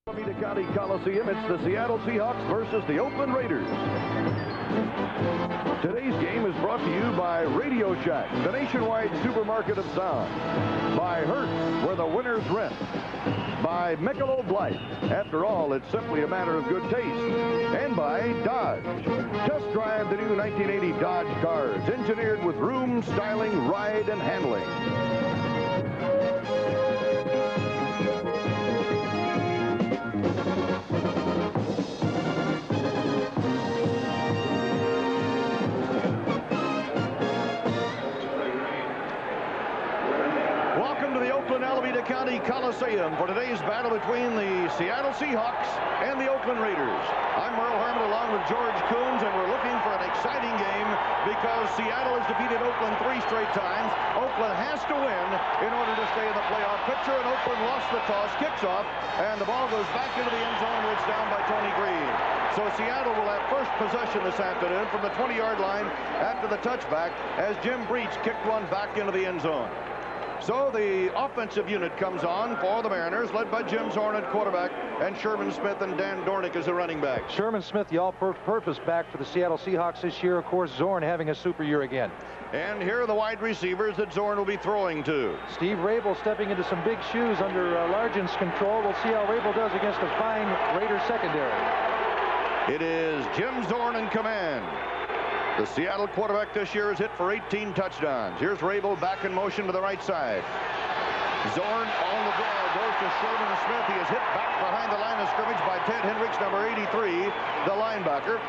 Alameda County Coliseum, it's the Seattle Seahawks versus the Oakland Raiders. Today's game is brought to you by Radio Shack, the nationwide supermarket of sound. By Hertz, where the winners rent. By McCullum Light. After all, it's simply a matter of good taste. And by Dodge. Test drive the new 1980 Dodge cars, engineered with room, styling, ride, and handling. Alameda County Coliseum for today's battle between the Seattle Seahawks and the Oakland Raiders. I'm Merle Harmon along with George Coons, and we're looking for an exciting game because Seattle has defeated Oakland 3 straight times. Oakland has to win in order to stay in the playoff picture, and Oakland lost the toss, kicks off, and the ball goes back into the end zone where it's down by Tony Green. So Seattle will have first possession this afternoon from the 20-yard line after the touchback as Jim Breach kicked one back into the end zone. So the offensive unit comes on for the Mariners, led by Jim Zorn at quarterback, and Sherman Smith and Dan Dornick as the running back. Sherman Smith, the all-purpose back for the Seattle Seahawks this year. Of course, Zorn having a super year again. And here are the wide receivers that Zorn will be throwing to. Steve Rabel stepping into some big shoes under Largent's control. We'll see how Rabel does against a fine Raiders secondary. It is Jim Zorn in command. The Seattle quarterback this year has hit for 18 touchdowns. Here's Rabel back in motion to the right side. Zorn on the ball goes to Sherman Smith. He is hit back behind the line of scrimmage by Ted Hendricks, number 83, the linebacker.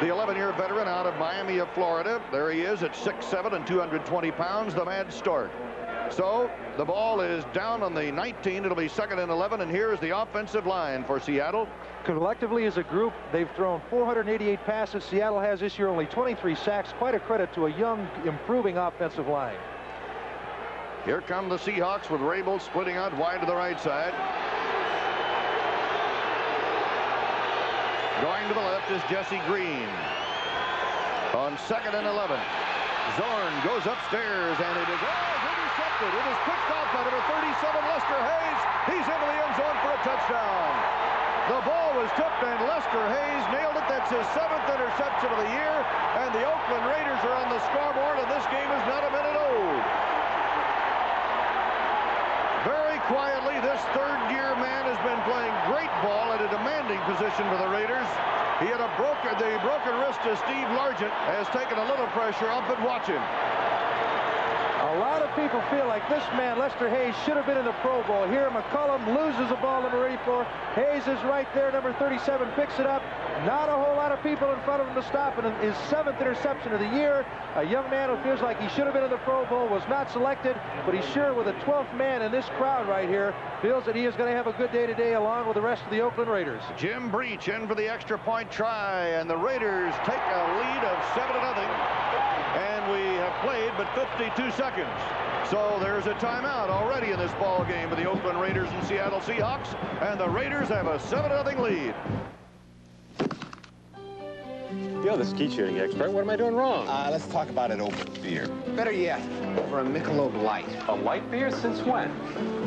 The 11-year veteran out of Miami of Florida. There he is at 6'7" and 220 pounds, the Mad Stork. So the ball is down on the 19. It'll be 2nd and 11, and here is the offensive line for Seattle. Collectively as a group, they've thrown 488 passes. Seattle has this year only 23 sacks. Quite a credit to a young, improving offensive line. Here come the Seahawks with Rabel splitting out wide to the right side. Going to the left is Jesse Green. On 2nd and 11. Zorn goes upstairs, and it is intercepted. It is picked off by number 37, Lester Hayes. He's into the end zone for a touchdown. The ball was tipped, and Lester Hayes nailed it. That's his 7th interception of the year, and the Oakland Raiders are on the scoreboard, and this game is not a minute old. Very quietly, this third-year man has been playing great ball at a demanding position for the Raiders. He had the broken wrist to Steve Largent has taken a little pressure off, but watch him. A lot of people feel like this man, Lester Hayes, should have been in the Pro Bowl. Here, McCullum loses the ball, number 84. Hayes is right there, number 37, picks it up. Not a whole lot of people in front of him to stop, and his 7th interception of the year. A young man who feels like he should have been in the Pro Bowl, was not selected, but he's sure with a 12th man in this crowd right here, feels that he is going to have a good day today along with the rest of the Oakland Raiders. Jim Breach in for the extra point try, and the Raiders take a lead of 7-0. And we have played but 52 seconds. So there's a timeout already in this ball game for the Oakland Raiders and Seattle Seahawks, and the Raiders have a 7-0 lead. You're the skeet shooting expert. What am I doing wrong? Let's talk about an open beer. Better yet, over a Michelob Light. A light beer? Since when?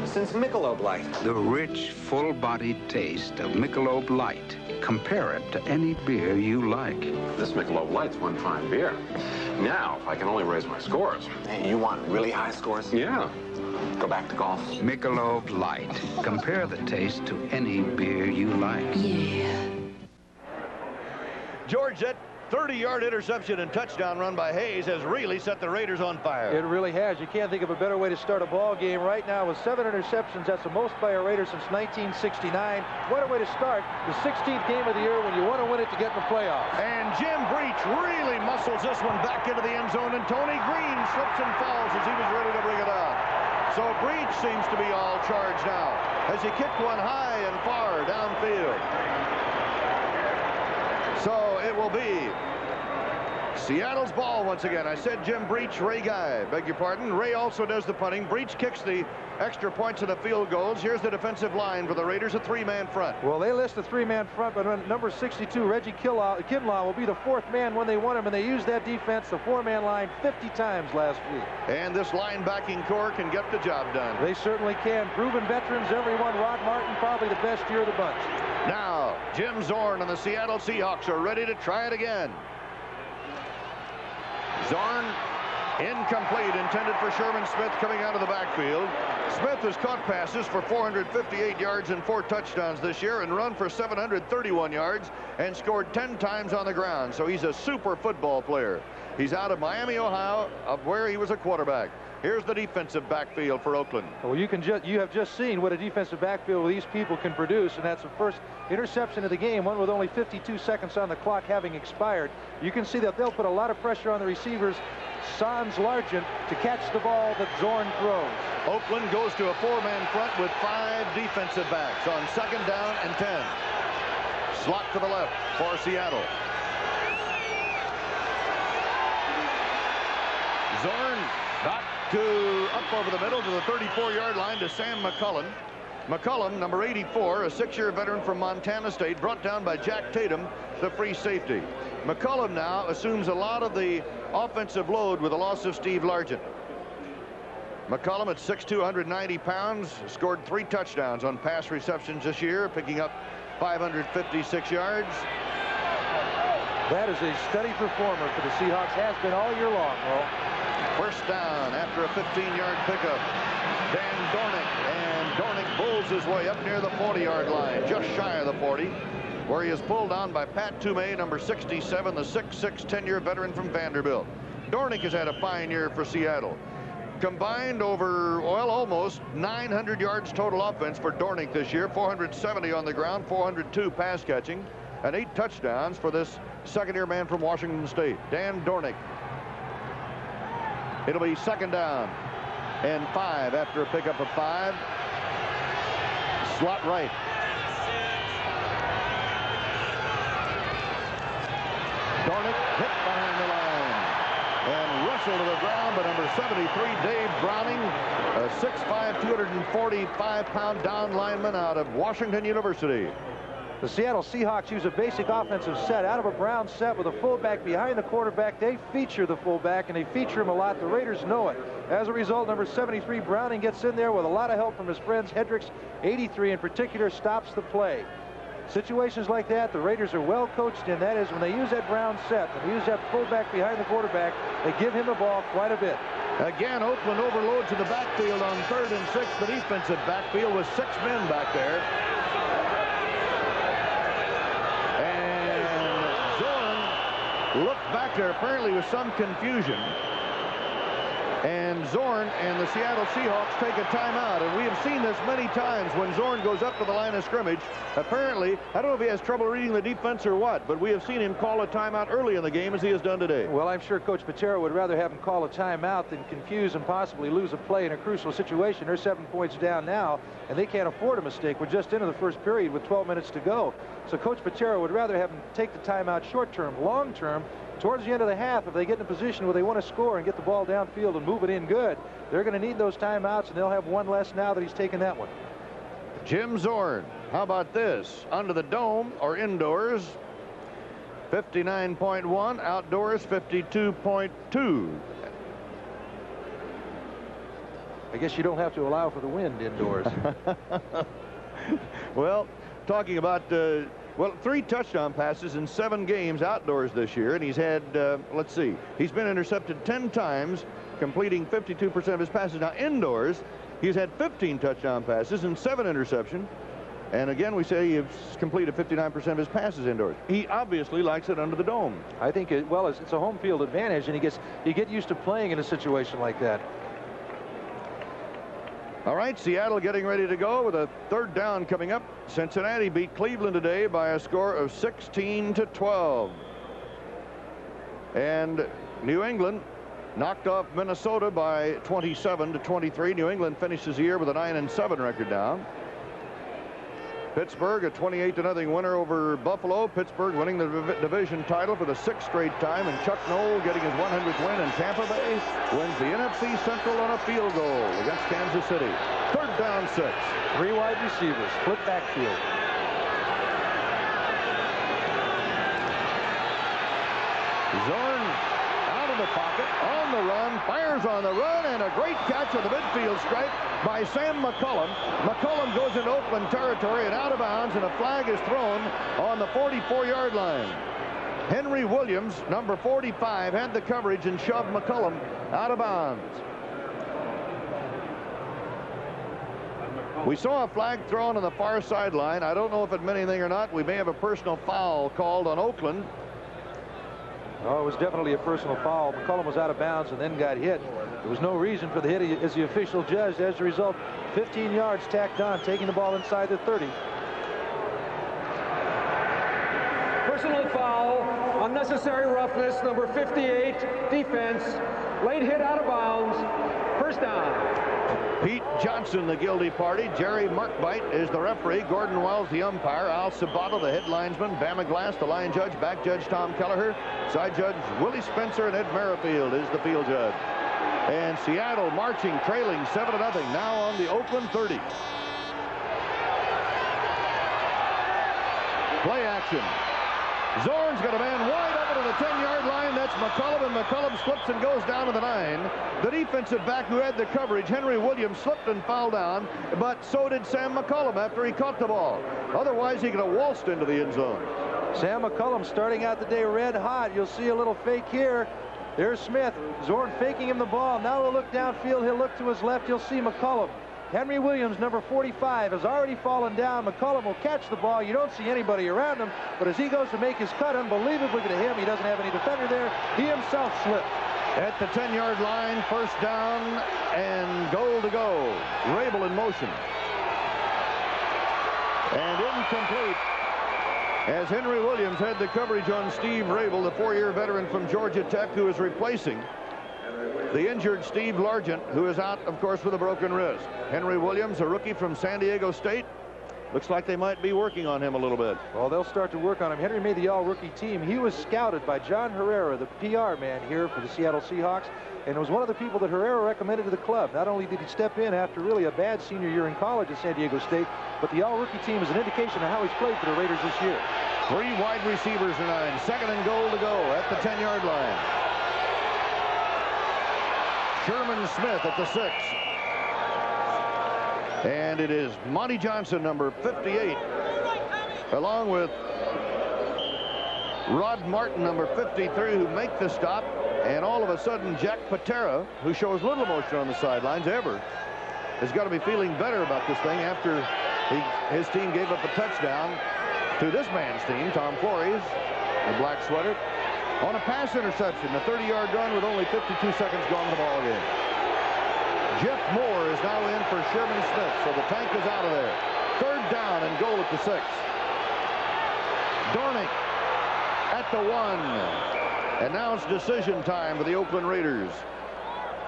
Since Michelob Light. The rich, full-bodied taste of Michelob Light. Compare it to any beer you like. This Michelob Light's one fine beer. Now, if I can only raise my scores. Hey, you want really high scores? Yeah. Go back to golf. Michelob Light. Compare the taste to any beer you like. Yeah. George, that 30-yard interception and touchdown run by Hayes has really set the Raiders on fire. It really has. You can't think of a better way to start a ball game right now with 7 interceptions. That's the most by a Raider since 1969. What a way to start the 16th game of the year when you want to win it to get in the playoffs. And Jim Breach really muscles this one back into the end zone, and Tony Green slips and falls as he was ready to bring it out. So Breach seems to be all charged now as he kicked one high and far downfield. So it will be Seattle's ball once again. I said Jim Breach, Ray Guy. Beg your pardon. Ray also does the punting. Breach kicks the extra points and the field goals. Here's the defensive line for the Raiders, a three-man front. Well, they list a three-man front, but number 62, Reggie Kinlaw, will be the fourth man when they want him, and they used that defense, the four-man line, 50 times last week. And this linebacking core can get the job done. They certainly can. Proven veterans, everyone. Rod Martin, probably the best year of the bunch. Now, Jim Zorn and the Seattle Seahawks are ready to try it again. Zorn, incomplete, intended for Sherman Smith coming out of the backfield. Smith has caught passes for 458 yards and 4 touchdowns this year and run for 731 yards and scored 10 times on the ground. So he's a super football player. He's out of Miami, Ohio, of where he was a quarterback. Here's the defensive backfield for Oakland. Well, you have just seen what a defensive backfield with these people can produce, and that's the first interception of the game, one with only 52 seconds on the clock having expired. You can see that they'll put a lot of pressure on the receivers, Sans Largent, to catch the ball that Zorn throws. Oakland goes to a four-man front with 5 defensive backs on 2nd down and 10. Slot to the left for Seattle. Zorn got up over the middle to the 34-yard line to Sam McCullum. McCullum, number 84, a 6-year veteran from Montana State, brought down by Jack Tatum, the free safety. McCullum now assumes a lot of the offensive load with the loss of Steve Largent. McCullum at 6'2", 190 pounds, scored 3 touchdowns on pass receptions this year, picking up 556 yards. That is a steady performer for the Seahawks, has been all year long, Earl. First down after a 15-yard pickup. Dan Dornick, and Dornick bulls his way up near the 40-yard line, just shy of the 40, where he is pulled down by Pat Toomey, number 67, the 6'6", 10-year veteran from Vanderbilt. Dornick has had a fine year for Seattle. Combined over, well, almost 900 yards total offense for Dornick this year, 470 on the ground, 402 pass catching, and 8 touchdowns for this second-year man from Washington State, Dan Dornick. It'll be 2nd down and 5 after a pickup of 5. Slot right. Dornick hit behind the line and wrestled to the ground, but number 73, Dave Browning, a 6'5", 245-pound down lineman out of Washington University. The Seattle Seahawks use a basic offensive set out of a brown set with a fullback behind the quarterback. They feature the fullback, and they feature him a lot. The Raiders know it. As a result, number 73, Browning, gets in there with a lot of help from his friends. Hendricks, 83 in particular, stops the play. Situations like that, the Raiders are well coached in. That is, when they use that brown set, when they use that fullback behind the quarterback, they give him the ball quite a bit. Again, Oakland overloads to the backfield on 3rd and 6, the defensive backfield with 6 men back there. Looked back there apparently with some confusion, and Zorn and the Seattle Seahawks take a timeout, and we have seen this many times when Zorn goes up to the line of scrimmage. Apparently, I don't know if he has trouble reading the defense or what, but we have seen him call a timeout early in the game as he has done today. Well, I'm sure Coach Patero would rather have him call a timeout than confuse and possibly lose a play in a crucial situation. They're 7 points down now, and they can't afford a mistake. We're just into the first period with 12 minutes to go. So Coach Patero would rather have him take the timeout short term. Long term, towards the end of the half, if they get in a position where they want to score and get the ball downfield and move it in good, they're going to need those timeouts, and they'll have one less now that he's taken that one. Jim Zorn, how about this? Under the dome or indoors, 59.1, outdoors 52.2. I guess you don't have to allow for the wind indoors. Well, talking about well, 3 touchdown passes in 7 games outdoors this year, and he's had, let's see, he's been intercepted 10 times, completing 52% of his passes. Now, indoors, he's had 15 touchdown passes and 7 interceptions, and again, we say he's completed 59% of his passes indoors. He obviously likes it under the dome. I think, it's a home field advantage, and you get used to playing in a situation like that. All right, Seattle getting ready to go with a 3rd down coming up. Cincinnati beat Cleveland today by a score of 16-12. And New England knocked off Minnesota by 27-23. New England finishes the year with a 9-7 record now. Pittsburgh, a 28-0 winner over Buffalo. Pittsburgh winning the division title for the 6th straight time, and Chuck Noll getting his 100th win, and Tampa Bay wins the NFC Central on a field goal against Kansas City. 3rd down 6. 3 wide receivers, split backfield. Zorn out of the pocket, on the run, fires on the run, and a great catch on the midfield stripe by Sam McCullum. McCullum goes into Oakland territory and out of bounds, and a flag is thrown on the 44-yard line. Henry Williams, number 45, had the coverage and shoved McCullum out of bounds. We saw a flag thrown on the far sideline. I don't know if it meant anything or not. We may have a personal foul called on Oakland. Oh, it was definitely a personal foul. McCullum was out of bounds and then got hit. There was no reason for the hit as the official judged. As a result, 15 yards tacked on, taking the ball inside the 30. Personal foul, unnecessary roughness, number 58, defense, late hit out of bounds, 1st down. Pete Johnson, the guilty party. Jerry Markbite is the referee. Gordon Wells, the umpire. Al Sabato, the head linesman. Bama Glass, the line judge. Back judge Tom Kelleher. Side judge Willie Spencer, and Ed Merrifield is the field judge. And Seattle marching, trailing 7-0, now on the Oakland 30. Play action. Zorn's got a man wide open to the 10-yard line. That's McCullum, and McCullum slips and goes down to the 9. The defensive back who had the coverage, Henry Williams, slipped and fell down, but so did Sam McCullum after he caught the ball. Otherwise, he could have waltzed into the end zone. Sam McCullum starting out the day red hot. You'll see a little fake here. There's Smith. Zorn faking him the ball. Now he'll look downfield. He'll look to his left. You'll see McCullum. Henry Williams, number 45, has already fallen down. McCullum will catch the ball. You don't see anybody around him, but as he goes to make his cut, unbelievably to him, he doesn't have any defender there. He himself slipped. At the 10-yard line, 1st down and goal to go. Rabel in motion. And incomplete, as Henry Williams had the coverage on Steve Rabel, the 4-year veteran from Georgia Tech, who is replacing the injured Steve Largent, who is out, of course, with a broken wrist. Henry Williams, a rookie from San Diego State. Looks like they might be working on him a little bit. Well, they'll start to work on him. Henry made the all-rookie team. He was scouted by John Herrera, the PR man here for the Seattle Seahawks, and it was one of the people that Herrera recommended to the club. Not only did he step in after really a bad senior year in college at San Diego State, but the all-rookie team is an indication of how he's played for the Raiders this year. 3 wide receivers and 9. 2nd and goal to go at the 10-yard line. Sherman Smith at the 6. And it is Monty Johnson, number 58, along with Rod Martin, number 53, who make the stop. And all of a sudden, Jack Patera, who shows little emotion on the sidelines ever, has got to be feeling better about this thing after his team gave up a touchdown to this man's team, Tom Flores, the black sweater, on a pass interception, a 30-yard run with only 52 seconds gone in the ball game. Jeff Moore is now in for Sherman Smith, so the tank is out of there. 3rd down and goal at the 6. Dornick at the 1. And now it's decision time for the Oakland Raiders.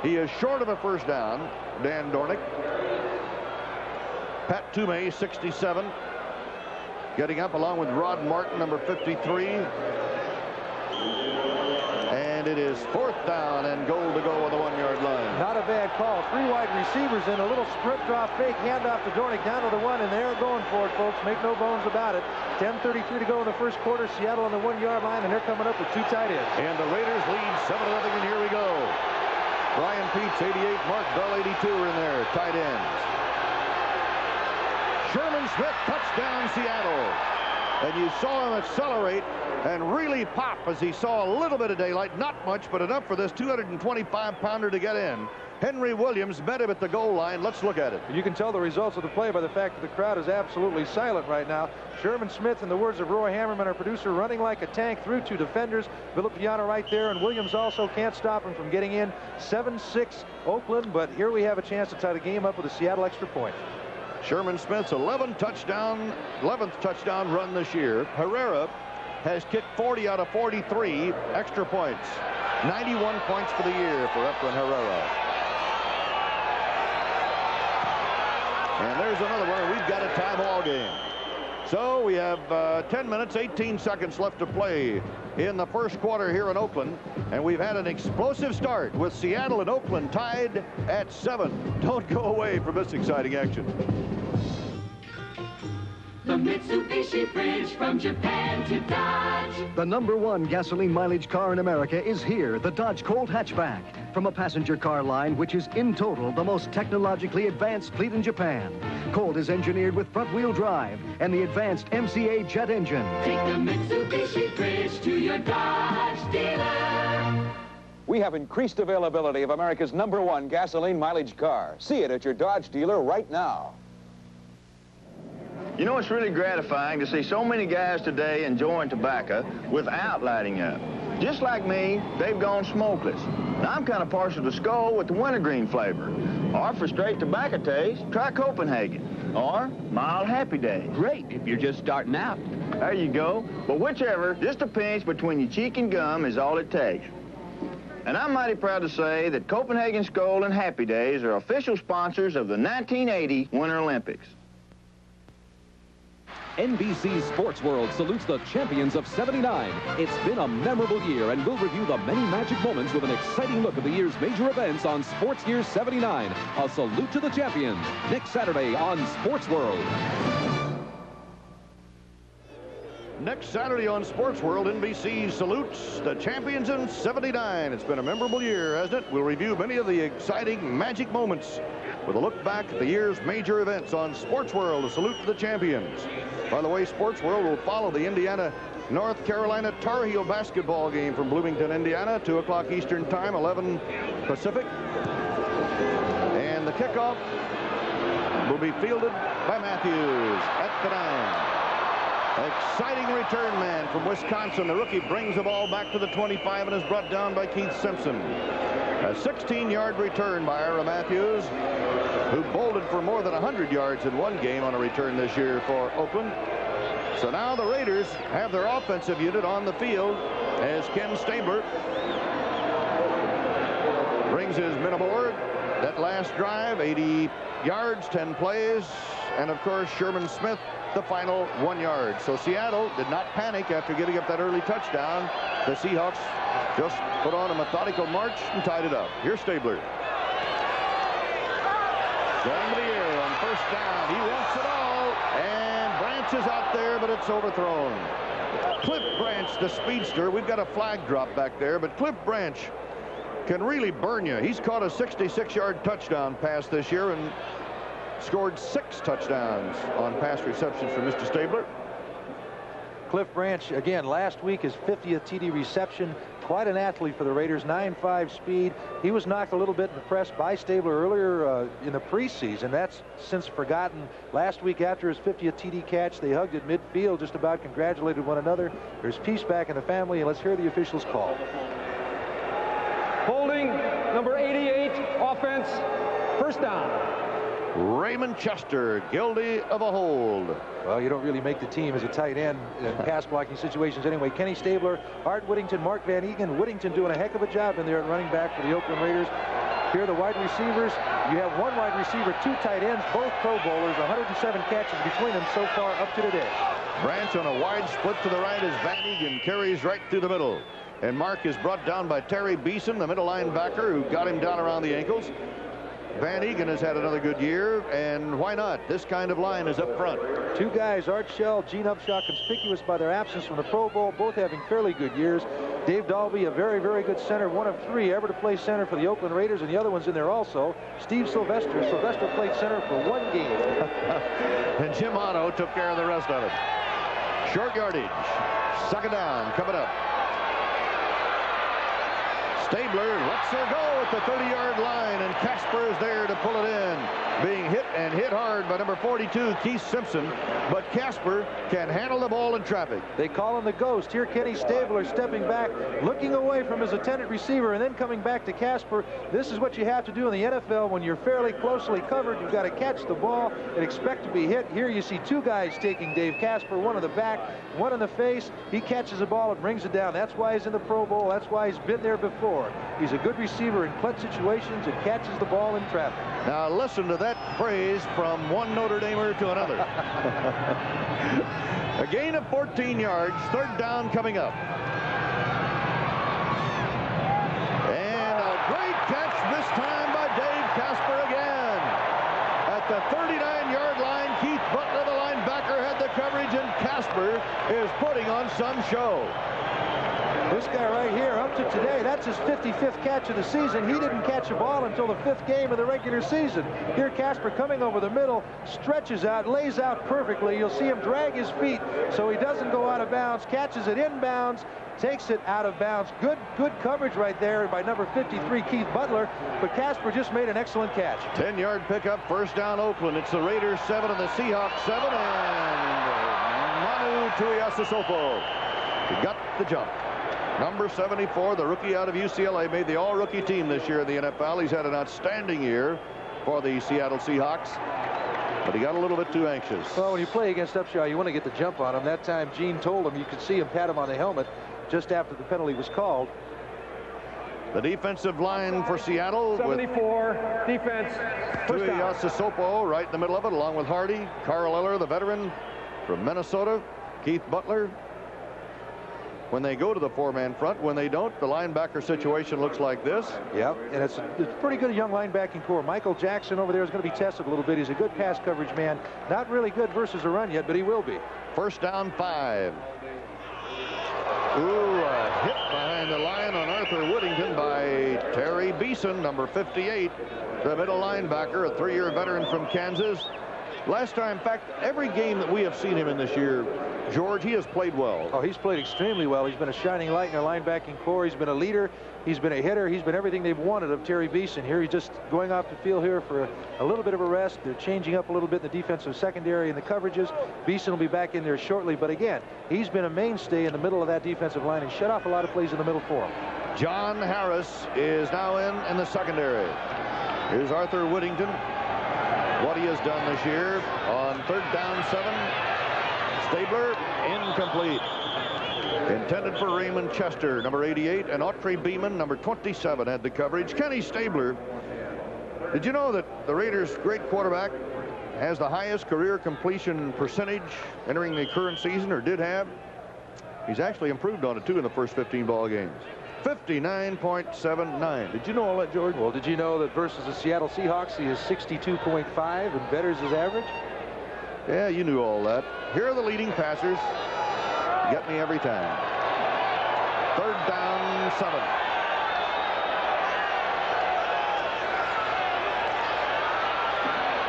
He is short of a 1st down, Dan Dornick. Pat Toomey, 67, getting up along with Rod Martin, number 53. And it is 4th down and goal to go on the 1-yard line. Not a bad call. 3 wide receivers in a little sprint drop fake handoff to Dornick down to the 1, and they're going for it, folks. Make no bones about it. 10:33 to go in the 1st quarter. Seattle on the 1-yard line, and they're coming up with 2 tight ends. And the Raiders lead 7-0, and here we go. Brian Peets, 88, Mark Bell, 82 are in there, tight ends. Sherman Smith, touchdown Seattle. And you saw him accelerate and really pop as he saw a little bit of daylight. Not much, but enough for this 225-pounder to get in. Henry Williams met him at the goal line. Let's look at it. You can tell the results of the play by the fact that the crowd is absolutely silent right now. Sherman Smith, in the words of Roy Hammerman, our producer, running like a tank through 2 defenders. Villapiana right there, and Williams also can't stop him from getting in. 7-6 Oakland, but here we have a chance to tie the game up with a Seattle extra point. Sherman Smith's 11th touchdown run this year. Herrera has kicked 40 out of 43 extra points. 91 points for the year for Efren Herrera. And there's another one. We've got a tie ball game. So we have 10 minutes, 18 seconds left to play in the first quarter here in Oakland. And we've had an explosive start with Seattle and Oakland tied at 7. Don't go away from this exciting action. The Mitsubishi Bridge from Japan to Dodge. The #1 gasoline mileage car in America is here, the Dodge Colt hatchback. From a passenger car line, which is in total the most technologically advanced fleet in Japan. Colt is engineered with front-wheel drive and the advanced MCA jet engine. Take the Mitsubishi Bridge to your Dodge dealer. We have increased availability of America's #1 gasoline mileage car. See it at your Dodge dealer right now. You know, it's really gratifying to see so many guys today enjoying tobacco without lighting up. Just like me, they've gone smokeless. Now, I'm kind of partial to Skoal with the wintergreen flavor. Or for straight tobacco taste, try Copenhagen. Or mild Happy Day. Great if you're just starting out. There you go. But whichever, just a pinch between your cheek and gum is all it takes. And I'm mighty proud to say that Copenhagen, Skoal, and Happy Days are official sponsors of the 1980 Winter Olympics. NBC Sports World salutes the champions of '79. It's been a memorable year, and we'll review the many magic moments with an exciting look at the year's major events on Sports Year '79. A salute to the champions, next Saturday on Sports World. Next Saturday on Sports World, NBC salutes the champions in '79. It's been a memorable year, hasn't it? We'll review many of the exciting magic moments with a look back at the year's major events on Sports World, a salute to the champions. By the way, Sports World will follow the Indiana-North Carolina Tar Heel basketball game from Bloomington, Indiana, 2 o'clock Eastern Time, 11 Pacific. And the kickoff will be fielded by Matthews at the 9. Exciting return man from Wisconsin. The rookie brings the ball back to the 25 and is brought down by Keith Simpson. A 16-yard return by Ira Matthews, who bolted for more than 100 yards in one game on a return this year for Oakland. So now the Raiders have their offensive unit on the field as Ken Stabler brings his men aboard. That last drive, 80 yards, 10 plays, and of course Sherman Smith, the final 1 yard. So Seattle did not panic after getting up that early touchdown. The Seahawks just put on a methodical march and tied it up. Here's Stabler. Going to the air on first down. He wants it all. And Branch is out there, but it's overthrown. Cliff Branch, the speedster. We've got a flag drop back there, but Cliff Branch can really burn you. He's caught a 66-yard touchdown pass this year and scored 6 touchdowns on pass receptions for Mr. Stabler. Cliff Branch, again, last week his 50th TD reception. Quite an athlete for the Raiders, 9.5 speed. He was knocked a little bit in the press by Stabler earlier in the preseason. That's since forgotten. Last week after his 50th TD catch, they hugged at midfield, just about congratulated one another. There's peace back in the family, and let's hear the officials call. Holding, number 88, offense, first down. Raymond Chester, guilty of a hold. Well, you don't really make the team as a tight end in pass blocking situations anyway. Kenny Stabler, Art Whittington, Mark Van Eegen. Whittington doing a heck of a job in there at running back for the Oakland Raiders. Here are the wide receivers. You have one wide receiver, 2 tight ends, both Pro Bowlers, 107 catches between them so far up to today. Branch on a wide split to the right as Van Eegen carries right through the middle. And Mark is brought down by Terry Beeson, the middle linebacker, who got him down around the ankles. Van Eegen has had another good year, and why not? This kind of line is up front. 2 guys, Art Shell, Gene Upshaw, conspicuous by their absence from the Pro Bowl, both having fairly good years. Dave Dalby, a very, very good center, one of 3 ever to play center for the Oakland Raiders, and the other one's in there also. Steve Sylvester. Sylvester played center for 1 game. And Jim Otto took care of the rest of it. Short yardage. 2nd down coming up. Stabler lets her go at the 30-yard line, and Casper is there to pull it in. Being hit and hit hard by number 42, Keith Simpson, but Casper can handle the ball in traffic. They call him the ghost. Here Kenny Stabler stepping back, looking away from his attendant receiver, and then coming back to Casper. This is what you have to do in the NFL when you're fairly closely covered. You've got to catch the ball and expect to be hit. Here you see 2 guys taking Dave Casper, one in the back, one in the face. He catches the ball and brings it down. That's why he's in the Pro Bowl. That's why he's been there before. He's a good receiver in clutch situations and catches the ball in traffic. Now listen to that phrase from one Notre Damer to another. A gain of 14 yards, third down coming up. And a great catch this time by Dave Casper again. At the 39-yard line, Keith Butler, the linebacker, had the coverage, and Casper is putting on some show. This guy right here, up to today, that's his 55th catch of the season. He didn't catch a ball until the 5th game of the regular season. Here, Casper coming over the middle, stretches out, lays out perfectly. You'll see him drag his feet so he doesn't go out of bounds, catches it inbounds, takes it out of bounds. Good coverage right there by number 53, Keith Butler, but Casper just made an excellent catch. 10-yard pickup, first down Oakland. It's the Raiders 7 and the Seahawks 7, and Manu Tuiasosopo. He got the jump. Number 74, the rookie out of UCLA, made the all-rookie team this year in the NFL. He's had an outstanding year for the Seattle Seahawks, but he got a little bit too anxious. Well, when you play against Upshaw, you want to get the jump on him. That time, Gene told him, you could see him pat him on the helmet just after the penalty was called. The defensive line for Seattle 74, defense, first down. Tuiasosopo right in the middle of it, along with Hardy, Carl Eller, the veteran from Minnesota, Keith Butler. When they go to the four-man front, when they don't, the linebacker situation looks like this. Yep, and it's pretty good young linebacking core. Michael Jackson over there is going to be tested a little bit. He's a good pass coverage man. Not really good versus a run yet, but he will be. First down 5. Ooh, a hit behind the line on Arthur Whittington by Terry Beeson, number 58, the middle linebacker, a 3-year veteran from Kansas. Last time, in fact, every game that we have seen him in this year, George, he has played well. Oh, he's played extremely well. He's been a shining light in their linebacking core. He's been a leader. He's been a hitter. He's been everything they've wanted of Terry Beeson. Here he's just going off the field here for a little bit of a rest. They're changing up a little bit in the defensive secondary and the coverages. Beeson will be back in there shortly, but again, he's been a mainstay in the middle of that defensive line and shut off a lot of plays in the middle for him. John Harris is now in the secondary. Here's Arthur Whittington. What he has done this year on third down 7. Stabler, incomplete. Intended for Raymond Chester, number 88, and Autry Beeman, number 27, had the coverage. Kenny Stabler, did you know that the Raiders' great quarterback has the highest career completion percentage entering the current season, or did have? He's actually improved on it, too, in the first 15 ball games. 59.79. Did you know all that, George? Well, did you know that versus the Seattle Seahawks, he is 62.5 and betters his average? Yeah, you knew all that. Here are the leading passers. Get me every time. Third down 7.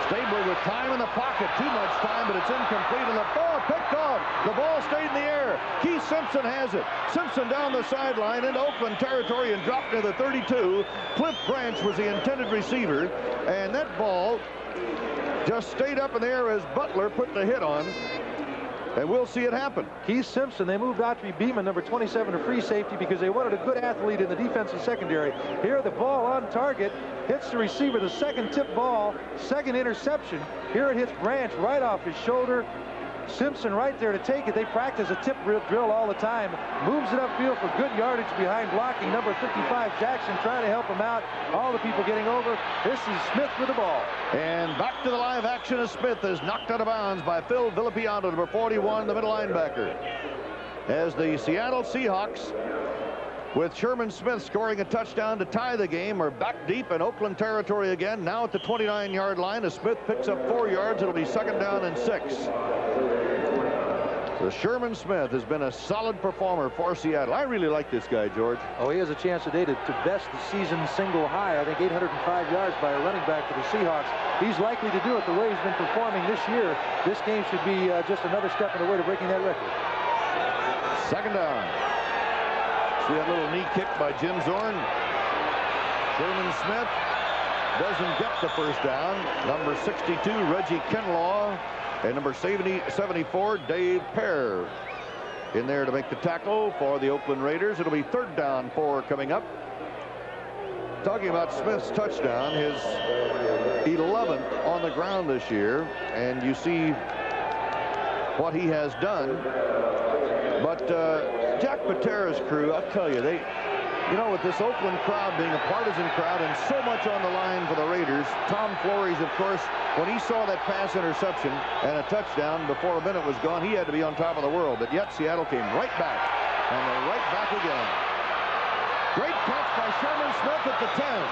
Stabler with time in the pocket. Too much time, but it's incomplete. And the ball picked off. The ball stayed in the air. Keith Simpson has it. Simpson down the sideline into Oakland territory and dropped to the 32. Cliff Branch was the intended receiver. And that ball just stayed up in the air as Butler put the hit on. And we'll see it happen. Keith Simpson, they moved Autry Beeman, number 27, to free safety because they wanted a good athlete in the defensive secondary. Here, the ball on target hits the receiver, the second tip ball, second interception. Here it hits Branch right off his shoulder. Simpson right there to take it. They practice a tip drill all the time. Moves it upfield for good yardage behind blocking. Number 55, Jackson, trying to help him out. All the people getting over. This is Smith with the ball. And back to the live action as Smith is knocked out of bounds by Phil Villapiano, number 41, the middle linebacker. As the Seattle Seahawks, with Sherman Smith scoring a touchdown to tie the game, are back deep in Oakland territory again. Now at the 29-yard line as Smith picks up 4 yards. It'll be second down and 6. So Sherman Smith has been a solid performer for Seattle. I really like this guy, George. Oh, he has a chance today to best the season single high. I think 805 yards by a running back for the Seahawks. He's likely to do it the way he's been performing this year. This game should be just another step in the way to breaking that record. Second down. See that little knee kick by Jim Zorn. Sherman Smith doesn't get the first down. Number 62, Reggie Kinlaw. And number 74, Dave Pear in there to make the tackle for the Oakland Raiders. It'll be third down 4 coming up. Talking about Smith's touchdown, his 11th on the ground this year. And you see what he has done. But Jack Patera's crew, I'll tell you, You know, with this Oakland crowd being a partisan crowd and so much on the line for the Raiders, Tom Flores, of course, when he saw that pass interception and a touchdown before a minute was gone, he had to be on top of the world. But yet Seattle came right back, and they're right back again. Great catch by Sherman Smith at the 10.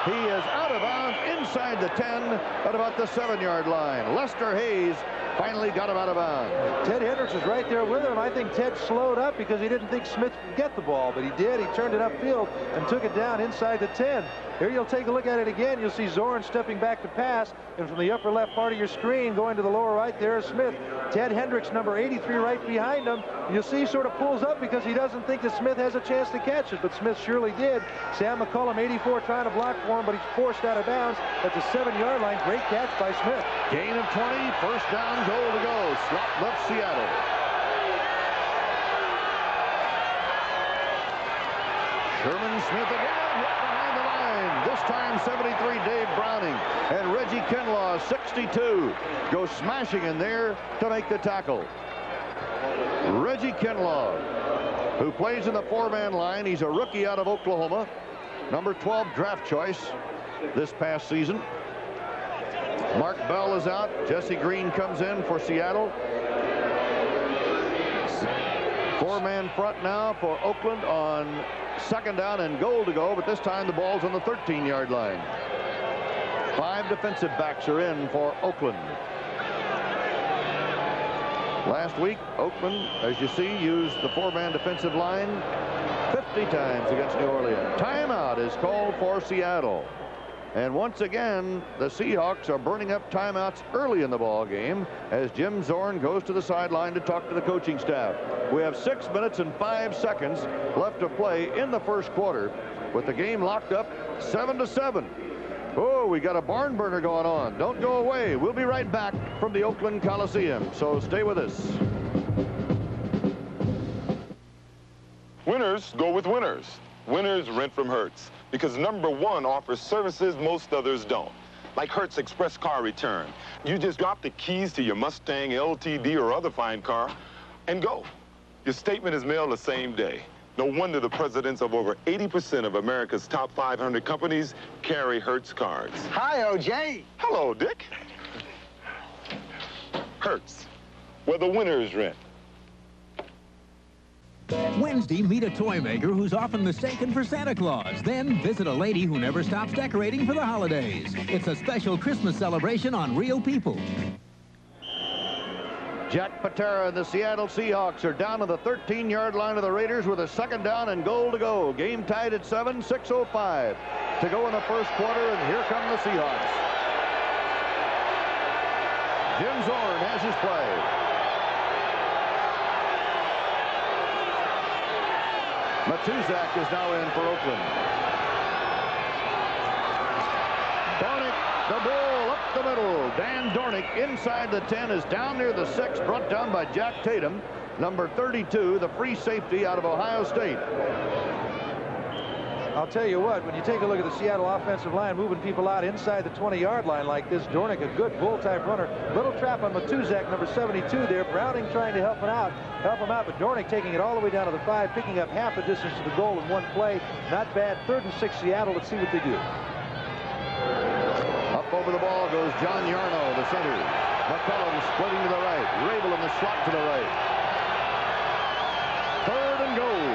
He is out of bounds inside the 10 at about the 7-yard line. Lester Hayes finally got him out of bounds. Ted Hendricks was right there with him. I think Ted slowed up because he didn't think Smith could get the ball, but he did. He turned it upfield and took it down inside the 10. Here you'll take a look at it again. You'll see Zorn stepping back to pass, and from the upper left part of your screen going to the lower right there is Smith. Ted Hendricks, number 83, right behind him. You'll see he sort of pulls up because he doesn't think that Smith has a chance to catch it, but Smith surely did. Sam McCullum, 84, trying to block for him, but he's forced out of bounds at the 7-yard line. Great catch by Smith. Gain of 20, first down, goal to go. Slot left Seattle. Sherman Smith again, hit behind the line. This time 73, Dave Browning. And Reggie Kinlaw, 62, goes smashing in there to make the tackle. Reggie Kinlaw, who plays in the 4-man line. He's a rookie out of Oklahoma. Number 12 draft choice this past season. Mark Bell is out. Jesse Green comes in for Seattle. 4-man front now for Oakland on second down and goal to go, but this time the ball's on the 13-yard line. 5 defensive backs are in for Oakland. Last week, Oakland, as you see, used the 4-man defensive line 50 times against New Orleans. Timeout is called for Seattle. And once again, the Seahawks are burning up timeouts early in the ball game as Jim Zorn goes to the sideline to talk to the coaching staff. We have 6 minutes and 5 seconds left to play in the first quarter with the game locked up 7-7. Oh, we got a barn burner going on. Don't go away. We'll be right back from the Oakland Coliseum, so stay with us. Winners go with winners. Winners rent from Hertz, because number one offers services most others don't, like Hertz Express Car Return. You just drop the keys to your Mustang, LTD, or other fine car and go. Your statement is mailed the same day. No wonder the presidents of over 80% of America's top 500 companies carry Hertz cards. Hi, OJ. Hello, Dick. Hertz, where the winners rent. Wednesday, meet a toy maker who's often mistaken for Santa Claus. Then visit a lady who never stops decorating for the holidays. It's a special Christmas celebration on Real People. Jack Patera and the Seattle Seahawks are down to the 13-yard line of the Raiders with a second down and goal to go. Game tied at 7, 6:05 to go in the first quarter, and here come the Seahawks. Jim Zorn has his play. Matuzak is now in for Oakland. Dornick, the ball up the middle. Dan Dornick inside the 10 is down near the 6, brought down by Jack Tatum, number 32, the free safety out of Ohio State. I'll tell you what, when you take a look at the Seattle offensive line moving people out inside the 20-yard line like this, Dornick, a good bull-type runner. Little trap on Matuzak, number 72 there. Browning trying to help him out, but Dornick taking it all the way down to the 5, picking up half the distance to the goal in one play. Not bad. 3rd and 6 Seattle. Let's see what they do. Up over the ball goes John Yarno, the center. McCullum splitting to the right. Rabel in the slot to the right. 3rd and goal.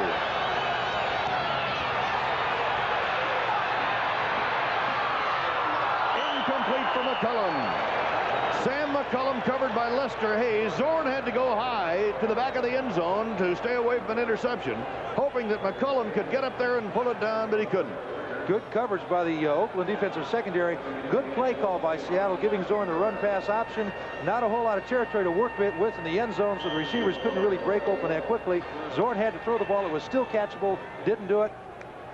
Incomplete for McCullum. Sam McCullum covered by Lester Hayes. Zorn had to go high to the back of the end zone to stay away from an interception, hoping that McCullum could get up there and pull it down, but he couldn't. Good coverage by the Oakland defensive secondary. Good play call by Seattle, giving Zorn the run-pass option. Not a whole lot of territory to work with in the end zone, so the receivers couldn't really break open that quickly. Zorn had to throw the ball. It was still catchable. Didn't do it.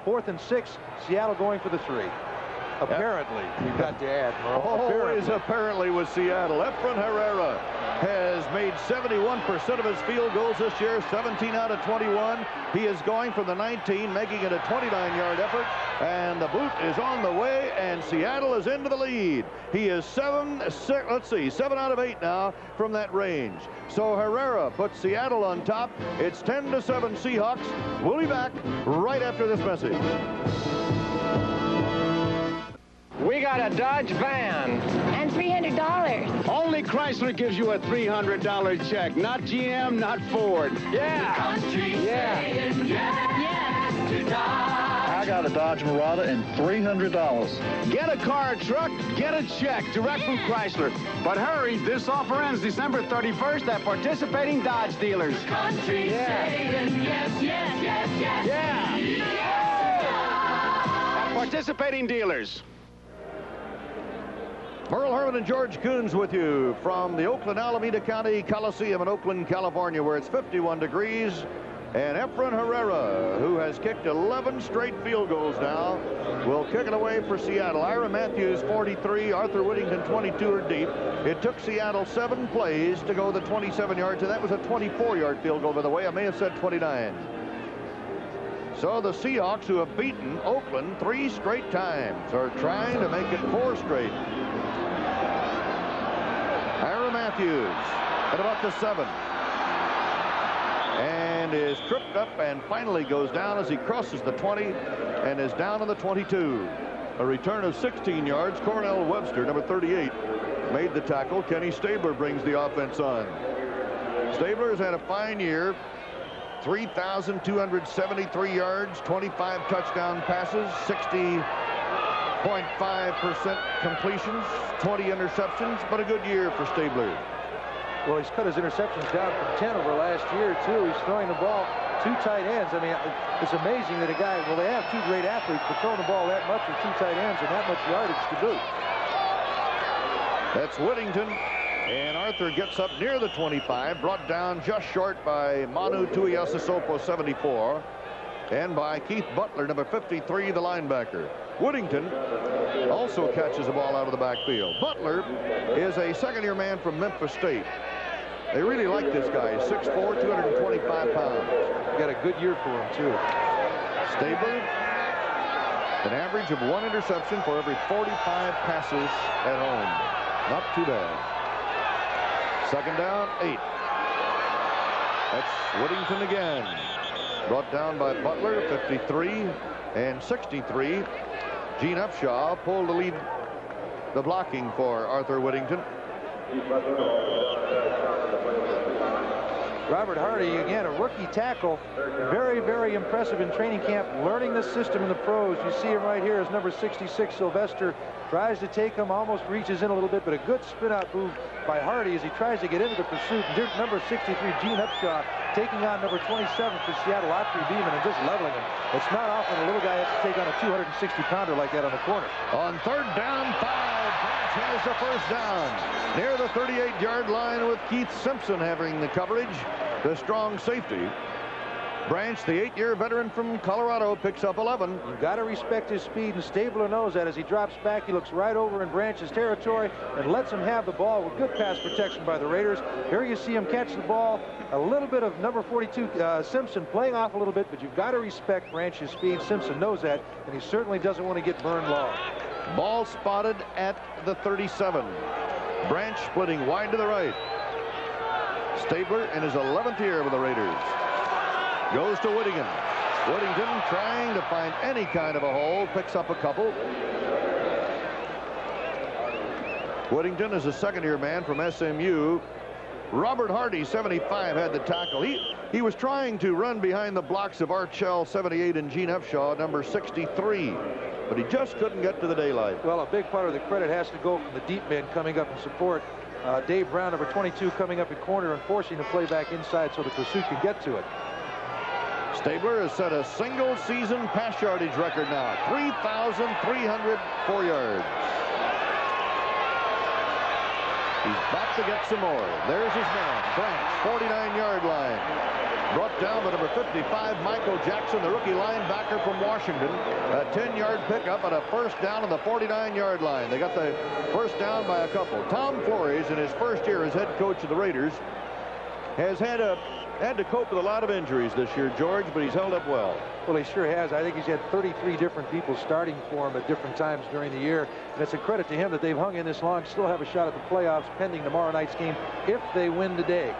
4th and 6. Seattle going for the 3. Apparently, we've got to add, Merle. Always apparently with Seattle. Efren Herrera has made 71% of his field goals this year, 17 out of 21. He is going from the 19, making it a 29-yard effort, and the boot is on the way, and Seattle is into the lead. He is 7 out of 8 now from that range. So Herrera puts Seattle on top. It's 10-7 Seahawks. We'll be back right after this message. We got a Dodge van. And $300. Only Chrysler gives you a $300 check. Not GM, not Ford. Yeah. Country Yeah. saying yes to Dodge. I got a Dodge Mirada and $300. Get a car or truck, get a check direct from Chrysler. But hurry, this offer ends December 31st at participating Dodge dealers. Country saying yes, yes, yes, yes. Yeah. Yes, At participating dealers. Merle Herman and George Coons with you from the Oakland Alameda County Coliseum in Oakland, California, where it's 51 degrees. And Efren Herrera, who has kicked 11 straight field goals now, will kick it away for Seattle. Ira Matthews, 43. Arthur Whittington, 22 are deep. It took Seattle 7 plays to go the 27 yards, and that was a 24-yard field goal, by the way. I may have said 29. So the Seahawks, who have beaten Oakland 3 straight times, are trying to make it 4 straight. Ira Matthews at about the 7. And is tripped up and finally goes down as he crosses the 20 and is down on the 22. A return of 16 yards. Cornell Webster, number 38, made the tackle. Kenny Stabler brings the offense on. Stabler has had a fine year. 3,273 yards, 25 touchdown passes, 60.5% completions, 20 interceptions, but a good year for Stabler. Well, he's cut his interceptions down from 10 over last year, too. He's throwing the ball 2 tight ends. I mean, it's amazing that a guy, well, they have 2 great athletes, but throwing the ball that much with 2 tight ends and that much yardage to boot. That's Whittington. And Arthur gets up near the 25, brought down just short by Manu Tuiasosopo, 74, and by Keith Butler, number 53, the linebacker. Whittington also catches the ball out of the backfield. Butler is a second-year man from Memphis State. They really like this guy. He's 6'4", 225 pounds. Got a good year for him, too. Stabler, an average of 1 interception for every 45 passes at home. Not too bad. Second down, 8. That's Whittington again. Brought down by Butler, 53 and 63. Gene Upshaw pulled the lead, the blocking for Arthur Whittington. Robert Hardy, again, a rookie tackle. Very, very impressive in training camp, learning the system in the pros. You see him right here as number 66, Sylvester. Tries to take him, almost reaches in a little bit, but a good spin-out move by Hardy as he tries to get into the pursuit. And here's number 63, Gene Upshaw, taking on number 27 for Seattle, Autry Beeman, and just leveling him. It's not often a little guy has to take on a 260-pounder like that on the corner. On third down, 5. Branch has the first down. Near the 38-yard line with Keith Simpson having the coverage. The strong safety. Branch, the 8-year veteran from Colorado, picks up 11. You've got to respect his speed, and Stabler knows that. As he drops back, he looks right over in Branch's territory and lets him have the ball with good pass protection by the Raiders. Here you see him catch the ball. A little bit of number 42, Simpson, playing off a little bit, but you've got to respect Branch's speed. Simpson knows that, and he certainly doesn't want to get burned long. Ball spotted at the 37. Branch splitting wide to the right. Stabler in his 11th year with the Raiders. Goes to Whittington. Whittington trying to find any kind of a hole. Picks up a couple. Whittington is a second-year man from SMU. Robert Hardy, 75, had the tackle. He was trying to run behind the blocks of Art Shell, 78, and Gene Upshaw, number 63. But he just couldn't get to the daylight. Well, a big part of the credit has to go from the deep men coming up in support. Dave Brown, number 22, coming up in corner and forcing the play back inside so the pursuit can get to it. Stabler has set a single-season pass yardage record now, 3,304 yards. He's back to get some more. There's his man, Branch, 49-yard line. brought down by number 55, Michael Jackson, the rookie linebacker from Washington. A 10-yard pickup and a first down on the 49-yard line. They got the first down by a couple. Tom Flores, in his first year as head coach of the Raiders, has had to cope with a lot of injuries this year, George, but he's held up well. Well, he sure has. I think he's had 33 different people starting for him at different times during the year. And it's a credit to him that they've hung in this long, still have a shot at the playoffs pending tomorrow night's game if they win today.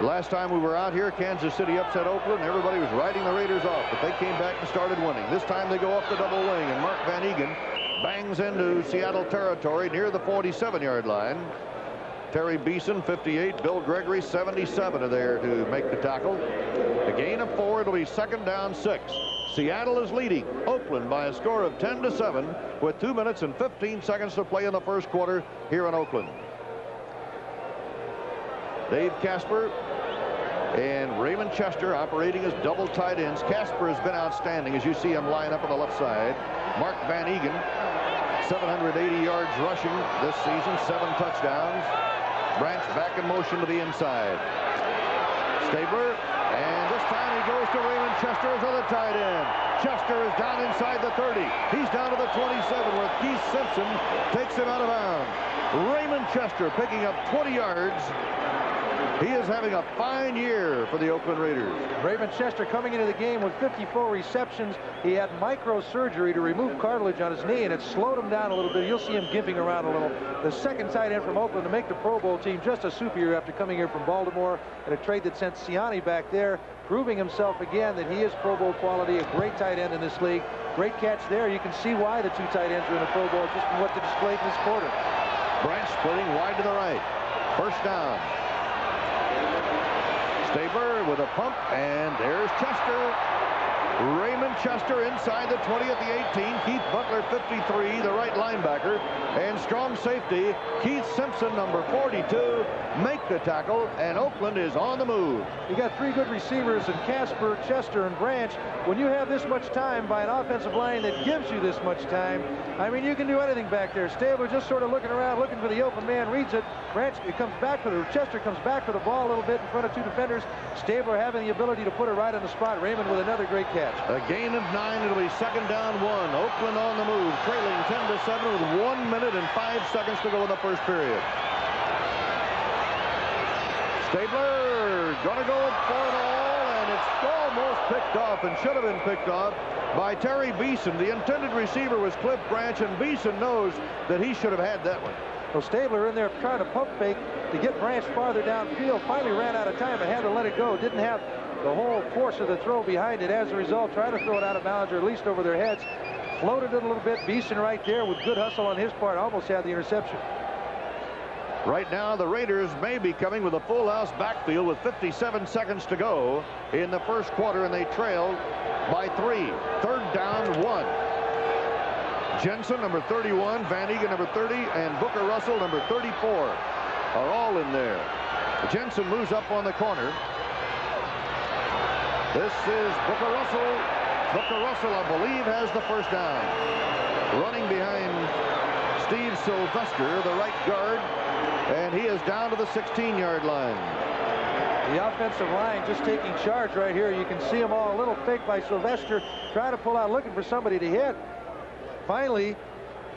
Last time we were out here, Kansas City upset Oakland, and everybody was writing the Raiders off, but they came back and started winning. This time they go off the double wing, and Mark Van Eegen bangs into Seattle territory near the 47-yard line. Terry Beeson, 58. Bill Gregory, 77, are there to make the tackle. A gain of 4. It'll be second down 6. Seattle is leading Oakland by a score of 10-7 with 2 minutes and 15 seconds to play in the first quarter here in Oakland. Dave Casper and Raymond Chester operating as double tight ends. Casper has been outstanding as you see him line up on the left side. Mark Van Eegen, 780 yards rushing this season, 7 touchdowns. Branch back in motion to the inside. Stabler, and this time he goes to Raymond Chester as other tight end. Chester is down inside the 30. He's down to the 27 where Keith Simpson takes him out of bounds. Raymond Chester picking up 20 yards. He is having a fine year for the Oakland Raiders. Raymond Chester coming into the game with 54 receptions. He had microsurgery to remove cartilage on his knee, and it slowed him down a little bit. You'll see him gimping around a little. The second tight end from Oakland to make the Pro Bowl team, just a super year after coming here from Baltimore in a trade that sent Siani back there, proving himself again that he is Pro Bowl quality, a great tight end in this league. Great catch there. You can see why the 2 tight ends are in the Pro Bowl just from what they displayed in this quarter. Branch splitting wide to the right. First down. Stabler with a pump, and there's Chester. Raymond Chester inside the 20 at the 18. Keith Butler, 53, the right linebacker. And strong safety, Keith Simpson, number 42, make the tackle, and Oakland is on the move. You got 3 good receivers in Casper, Chester, and Branch. When you have this much time by an offensive line that gives you this much time, I mean, you can do anything back there. Stabler just sort of looking around, looking for the open man, reads it. Branch comes back for the, Chester comes back for the ball a little bit in front of 2 defenders. Stabler having the ability to put it right on the spot. Raymond with another great catch. A gain of 9. It'll be second down 1. Oakland on the move, trailing 10-7 with 1 minute and 5 seconds to go in the first period. Stabler gonna go for it all, and it's almost picked off and should have been picked off by Terry Beeson. The intended receiver was Cliff Branch, and Beeson knows that he should have had that one. Well, Stabler in there trying to pump fake to get Branch farther downfield. Finally ran out of time and had to let it go. Didn't have the whole force of the throw behind it. As a result, trying to throw it out of bounds or at least over their heads. Floated it a little bit. Beeson right there with good hustle on his part. Almost had the interception. Right now, the Raiders may be coming with a full house backfield with 57 seconds to go in the first quarter, and they trail by 3. Third down 1. Jensen, number 31, Van Eegen, number 30, and Booker Russell, number 34, are all in there. Jensen moves up on the corner. This is Booker Russell. Booker Russell, I believe, has the first down. Running behind Steve Sylvester, the right guard, and he is down to the 16-yard line. The offensive line just taking charge right here. You can see them all. A little fake by Sylvester, trying to pull out, looking for somebody to hit. Finally,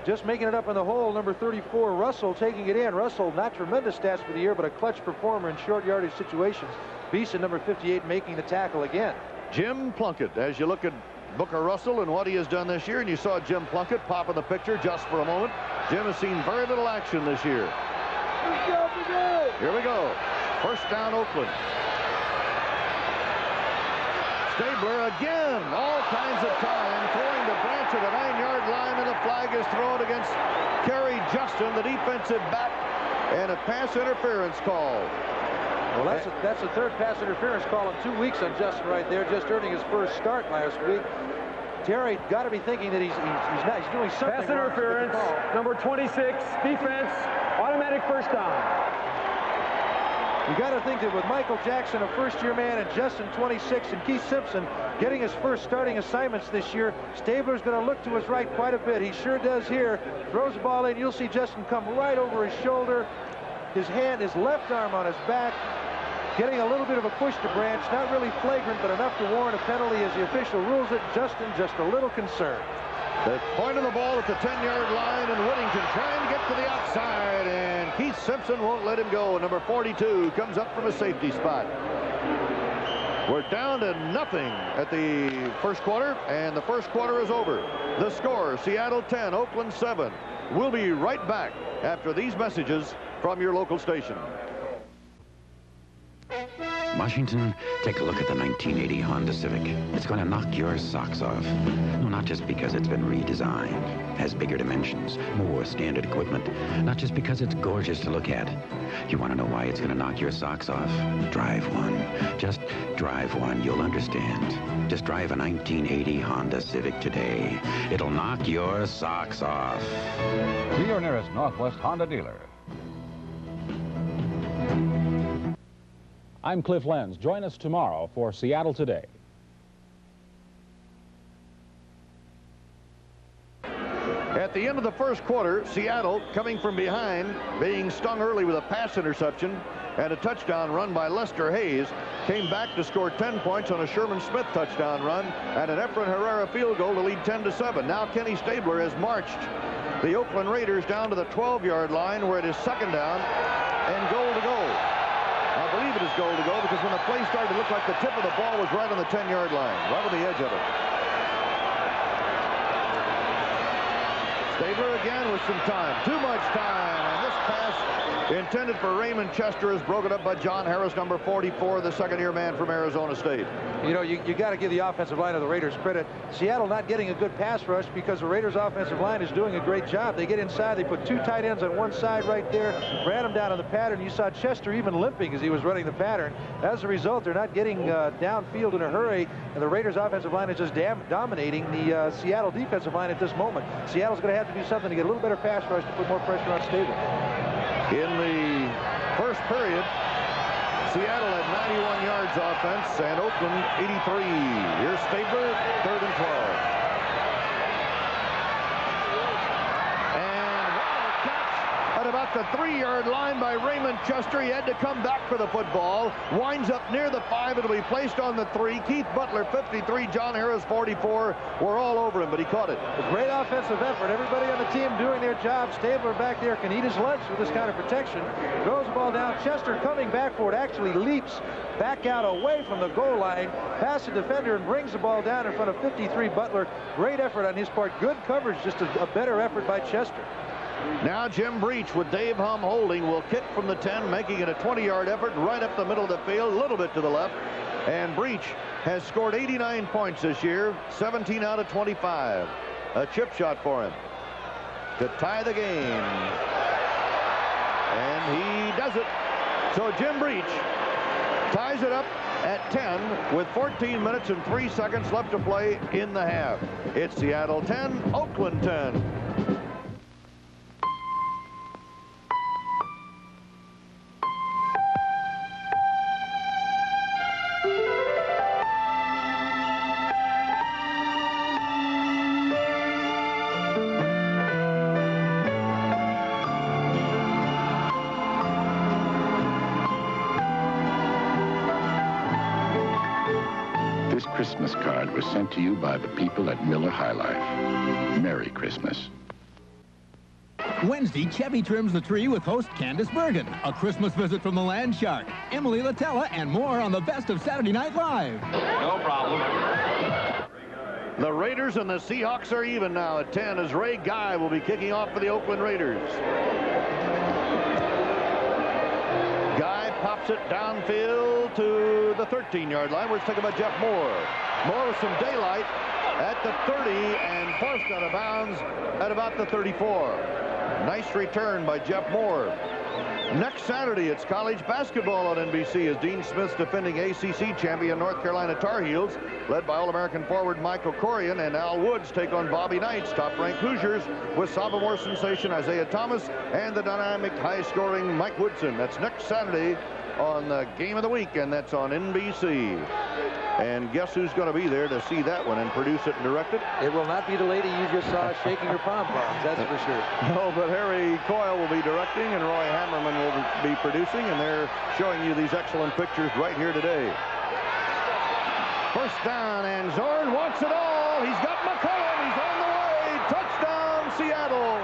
just making it up in the hole, number 34, Russell, taking it in. Russell, not tremendous stats for the year, but a clutch performer in short yardage situations. Beeson, number 58, making the tackle again. Jim Plunkett, as you look at Booker Russell and what he has done this year, and you saw Jim Plunkett pop in the picture just for a moment. Jim has seen very little action this year. Here we go. First down, Oakland. Stabler again, all kinds of time, throwing the Branch at the 9-yard line, and the flag is thrown against Kerry Justin, the defensive back, and a pass interference call. Well, that's the third pass interference call in 2 weeks on Justin right there, just earning his first start last week. Terry got to be thinking that he's doing something. Pass interference, number 26, defense, automatic first down. You got to think that with Michael Jackson, a first-year man, and Justin, 26, and Keith Simpson getting his first starting assignments this year, Stabler's going to look to his right quite a bit. He sure does here. Throws the ball in. You'll see Justin come right over his shoulder. His hand, his left arm on his back. getting a little bit of a push to Branch. Not really flagrant, but enough to warrant a penalty as the official rules it. Justin just a little concerned. The point of the ball at the 10-yard line, and Whittington trying to get to the outside, and Keith Simpson won't let him go. Number 42 comes up from a safety spot. We're down to nothing at the first quarter, and the first quarter is over. The score, Seattle 10, Oakland 7. We'll be right back after these messages from your local station. Washington, take a look at the 1980 Honda Civic. It's going to knock your socks off. No, not just because it's been redesigned, has bigger dimensions, more standard equipment. Not just because it's gorgeous to look at. You want to know why it's going to knock your socks off? Drive one. Just drive one. You'll understand. Just drive a 1980 Honda Civic today. It'll knock your socks off. See your nearest Northwest Honda dealer. I'm Cliff Lenz. Join us tomorrow for Seattle Today. At the end of the first quarter, Seattle, coming from behind, being stung early with a pass interception and a touchdown run by Lester Hayes, came back to score 10 points on a Sherman Smith touchdown run and an Efren Herrera field goal to lead 10-7. Now Kenny Stabler has marched the Oakland Raiders down to the 12-yard line where it is second down and goal to go. I believe it is goal to go because when the play started, it looked like the tip of the ball was right on the 10-yard line, right on the edge of it. Stabler again with some time. Too much time. And this pass intended for Raymond Chester is broken up by John Harris, number 44, the second-year man from Arizona State. You know, you got to give the offensive line of the Raiders credit. Seattle not getting a good pass rush because the Raiders' offensive line is doing a great job. They get inside. They put two tight ends on one side right there, ran them down on the pattern. You saw Chester even limping as he was running the pattern. As a result, they're not getting downfield in a hurry, and the Raiders' offensive line is just dominating the Seattle defensive line at this moment. Seattle's going to have to do something to get a little better pass rush to put more pressure on Stabler. In the first period, Seattle had 91 yards offense and Oakland 83. Here's Stabler, 3rd and 12. At about the 3-yard line by Raymond Chester. He had to come back for the football. Winds up near the 5. It'll be placed on the 3. Keith Butler, 53. John Harris, 44. We're all over him, but he caught it. A great offensive effort. Everybody on the team doing their job. Stabler back there can eat his lunch with this kind of protection. Throws the ball down. Chester coming back for it. Actually leaps back out away from the goal line. Past the defender and brings the ball down in front of 53 Butler. Great effort on his part. Good coverage. Just a better effort by Chester. Now Jim Breach with Dave Hum holding will kick from the 10, making it a 20-yard effort right up the middle of the field, a little bit to the left. And Breach has scored 89 points this year, 17 out of 25. A chip shot for him to tie the game. And he does it. So Jim Breach ties it up at 10 with 14 minutes and 3 seconds left to play in the half. It's Seattle 10, Oakland 10. This Christmas card was sent to you by the people at Miller High Life. Merry Christmas. Wednesday, Chevy trims the tree with host Candace Bergen. A Christmas visit from the Land Shark, Emily Latella, and more on the best of Saturday Night Live. No problem. The Raiders and the Seahawks are even now at 10 as Ray Guy will be kicking off for the Oakland Raiders. Guy pops it downfield to the 13-yard line where it's taken by Jeff Moore. Moore with some daylight at the 30 and forced out of bounds at about the 34. Nice return by Jeff Moore. Next Saturday, it's college basketball on NBC as Dean Smith's defending ACC champion North Carolina Tar Heels, led by All-American forward Michael Corian, and Al Woods take on Bobby Knight's top-ranked Hoosiers with sophomore sensation Isaiah Thomas and the dynamic, high-scoring Mike Woodson. That's next Saturday on the Game of the Week, and that's on NBC. And guess who's going to be there to see that one and produce it and direct it? It will not be the lady you just saw shaking her pom-poms, that's for sure. No, but Harry Coyle will be directing and Roy Hammerman will be producing, and they're showing you these excellent pictures right here today. First down, and Zorn wants it all. He's got McCullum. He's on the way. Touchdown, Seattle.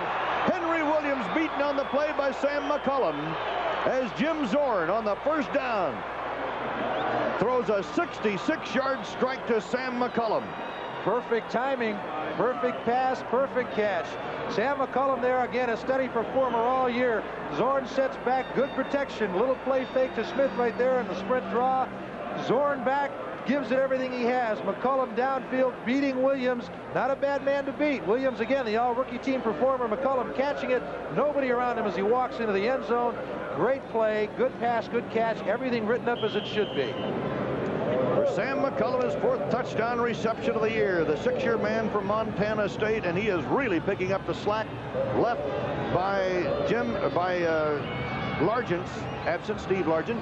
Henry Williams beaten on the play by Sam McCullum as Jim Zorn on the first down throws a 66-yard strike to Sam McCullum. Perfect timing, perfect pass, perfect catch. Sam McCullum there again, a steady performer all year. Zorn sets back, good protection. Little play fake to Smith right there in the sprint draw. Zorn back, gives it everything he has. McCullum downfield, beating Williams. Not a bad man to beat. Williams again, the all-rookie team performer. McCullum catching it. Nobody around him as he walks into the end zone. Great play, good pass, good catch. Everything written up as it should be. For Sam McCullum, his 4th touchdown reception of the year. The 6-year man from Montana State, and he is really picking up the slack left by Largent's absent, Steve Largent.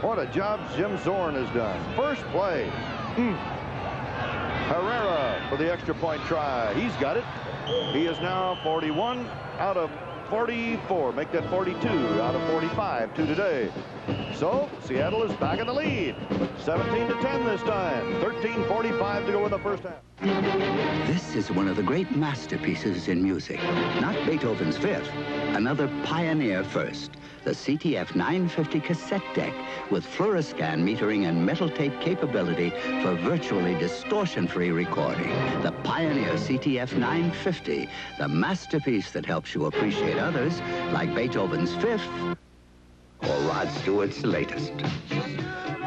What a job Jim Zorn has done. First play. Herrera for the extra point try. He's got it. He is now 41 out of 44. Make that 42 out of 45 to today. So Seattle is back in the lead. 17-10 this time. 13:45 to go in the first half. This is one of the great masterpieces in music. Not Beethoven's Fifth, another pioneer first. The CTF 950 cassette deck with fluoroscan metering and metal tape capability for virtually distortion-free recording. The pioneer CTF 950, the masterpiece that helps you appreciate others like Beethoven's Fifth or Rod Stewart's latest.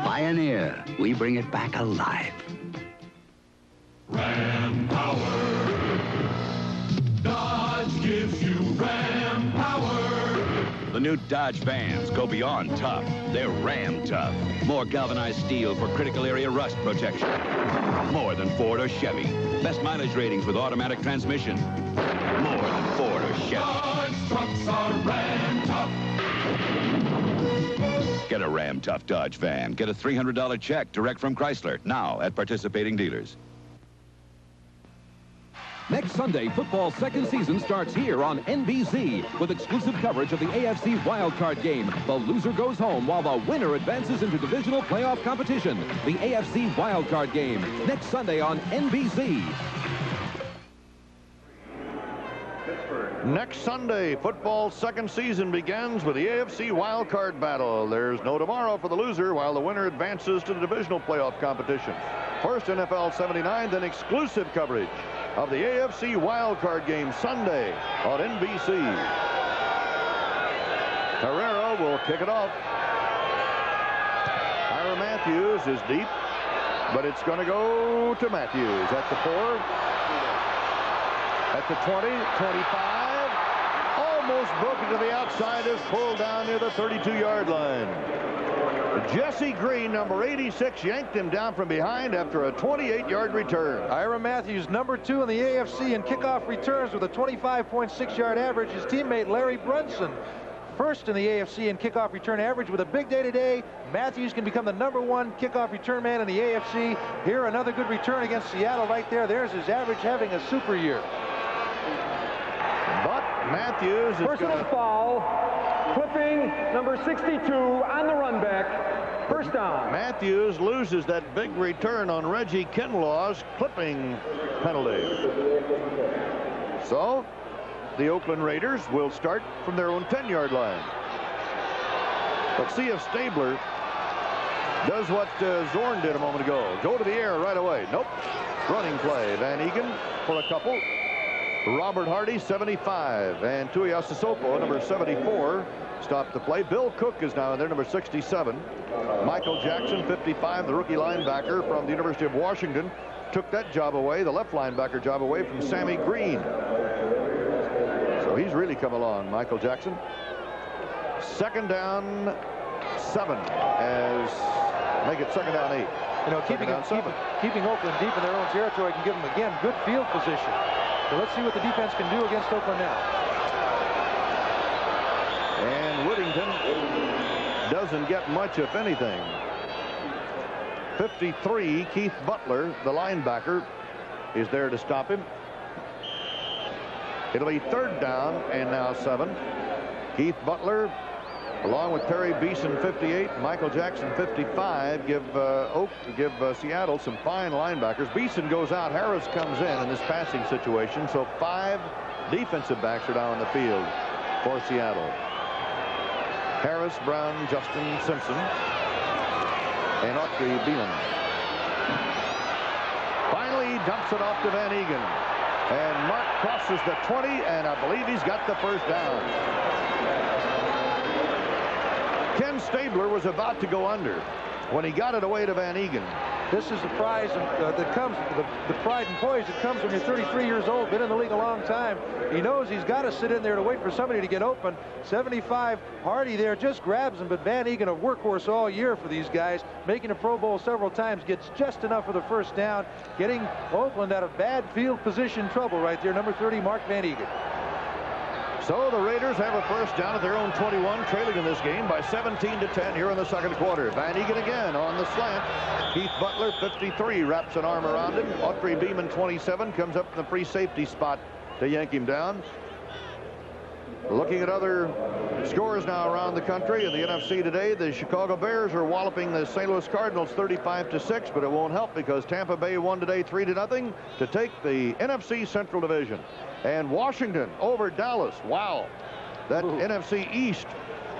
Pioneer, we bring it back alive. Ram power. Dodge gives you Ram power. The new Dodge vans go beyond tough. They're Ram tough. More galvanized steel for critical area rust protection. More than Ford or Chevy. Best mileage ratings with automatic transmission. More than Ford or Chevy. Dodge trucks are Ram tough. Get a Ram Tough Dodge van. Get a $300 check direct from Chrysler now at participating dealers. Next Sunday, football's second season starts here on NBC with exclusive coverage of the AFC wildcard game. The loser goes home while the winner advances into divisional playoff competition. The AFC wildcard game, next Sunday on NBC. Next Sunday, football's second season begins with the AFC wildcard battle. There's no tomorrow for the loser while the winner advances to the divisional playoff competition. First NFL 79, then exclusive coverage of the AFC wildcard game Sunday on NBC. Herrera will kick it off. Ira Matthews is deep, but it's going to go to Matthews at the 4, at the 20, 25, almost broken to the outside, is pulled down near the 32-yard line. Jesse Green, number 86, yanked him down from behind after a 28-yard return. Ira Matthews, number 2 in the AFC in kickoff returns with a 25.6-yard average. His teammate Larry Brunson, first in the AFC in kickoff return average. With a big day today, Matthews can become the number 1 kickoff return man in the AFC. Here, another good return against Seattle right there. There's his average having a super year. But Matthews is personal foul. Clipping number 62 on the run back. First down. Matthews loses that big return on Reggie Kinlaw's clipping penalty. So the Oakland Raiders will start from their own 10-yard line. Let's see if Stabler does what Zorn did a moment ago. Go to the air right away. Nope. Running play. Van Egan for a couple. Robert Hardy, 75, and Tuiasosopo, number 74, stopped the play. Bill Cook is now in there, number 67. Michael Jackson, 55, the rookie linebacker from the University of Washington, took that job away, the left linebacker job away from Sammy Green. So he's really come along, Michael Jackson. Second down, 7, as make it second down 8. You know, keeping Oakland deep in their own territory can give them, again, good field position. So let's see what the defense can do against Oakland now. And Whittington doesn't get much, if anything. 53, Keith Butler, the linebacker, is there to stop him. It'll be 3rd down and now 7. Keith Butler, along with Terry Beeson, 58, Michael Jackson, 55, give Seattle some fine linebackers. Beeson goes out. Harris comes in this passing situation. So 5 defensive backs are down on the field for Seattle. Harris, Brown, Justin, Simpson, and Autry Beeman. Finally, he dumps it off to Van Egan. And Mark crosses the 20, and I believe he's got the 1st down. Ken Stabler was about to go under when he got it away to Van Egan. This is the prize that comes, the pride and poise that comes when you're 33 years old, been in the league a long time. He knows he's got to sit in there to wait for somebody to get open. 75, Hardy there just grabs him, but Van Egan, a workhorse all year for these guys, making a Pro Bowl several times, gets just enough for the 1st down, getting Oakland out of bad field position trouble right there. Number 30, Mark Van Egan. So the Raiders have a 1st down at their own 21, trailing in this game by 17-10 here in the 2nd quarter. Van Egan again on the slant. Keith Butler, 53, wraps an arm around him. Autry Beeman, 27, comes up in the free safety spot to yank him down. Looking at other scores now around the country in the NFC today, the Chicago Bears are walloping the St. Louis Cardinals 35-6, but it won't help because Tampa Bay won today 3-0 to take the NFC Central Division. And Washington over Dallas. Wow. That NFC East.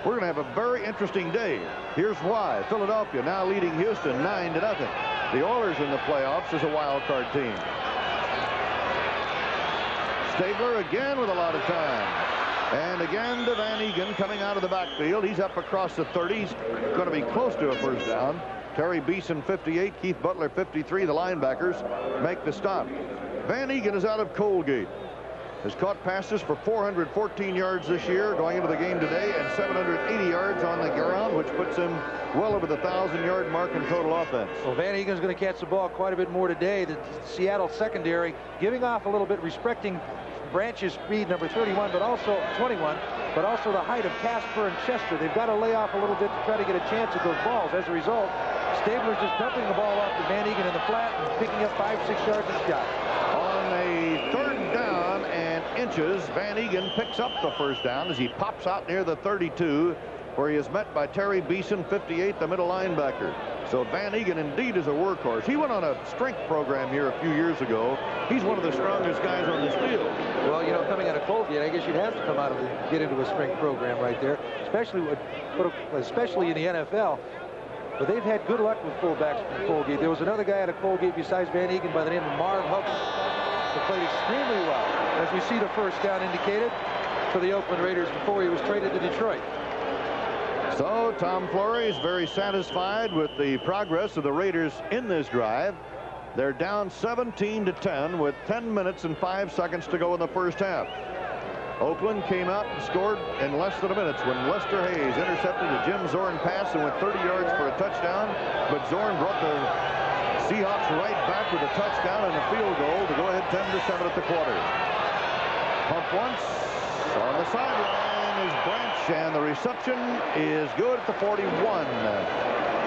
We're going to have a very interesting day. Here's why. Philadelphia now leading Houston 9-0. The Oilers in the playoffs as a wild card team. Stabler again with a lot of time. And again to Van Egan coming out of the backfield. He's up across the 30. He's going to be close to a 1st down. Terry Beeson, 58. Keith Butler, 53. The linebackers make the stop. Van Egan is out of Colgate. Has caught passes for 414 yards this year going into the game today and 780 yards on the ground, which puts him well over the 1,000-yard mark in total offense. Well, Van Egan's going to catch the ball quite a bit more today. The Seattle secondary giving off a little bit, respecting Branch's speed, number 31, but also 21, but also the height of Casper and Chester. They've got to lay off a little bit to try to get a chance at those balls. As a result, Stabler's just dumping the ball off to Van Egan in the flat and picking up 5-6 yards a shot. On a 3rd down and inches, Van Egan picks up the 1st down as he pops out near the 32, where he is met by Terry Beeson, 58, the middle linebacker. So Van Egan indeed is a workhorse. He went on a strength program here a few years ago. He's one of the strongest guys on this field. Well, you know, coming out of Colgate, I guess you'd have to come out of get into a strength program right there, especially in the NFL. But they've had good luck with fullbacks from Colgate. There was another guy out of Colgate besides Van Egan by the name of Marv Hubbard who played extremely well, as we see the 1st down indicated for the Oakland Raiders before he was traded to Detroit. So Tom Flory is very satisfied with the progress of the Raiders in this drive. They're down 17-10 with 10 minutes and 5 seconds to go in the 1st half. Oakland came out and scored in less than a minute when Lester Hayes intercepted a Jim Zorn pass and went 30 yards for a touchdown. But Zorn brought the Seahawks right back with a touchdown and a field goal to go ahead 10-7 at the quarter. Pump once on the sideline is Branch, and the reception is good at the 41.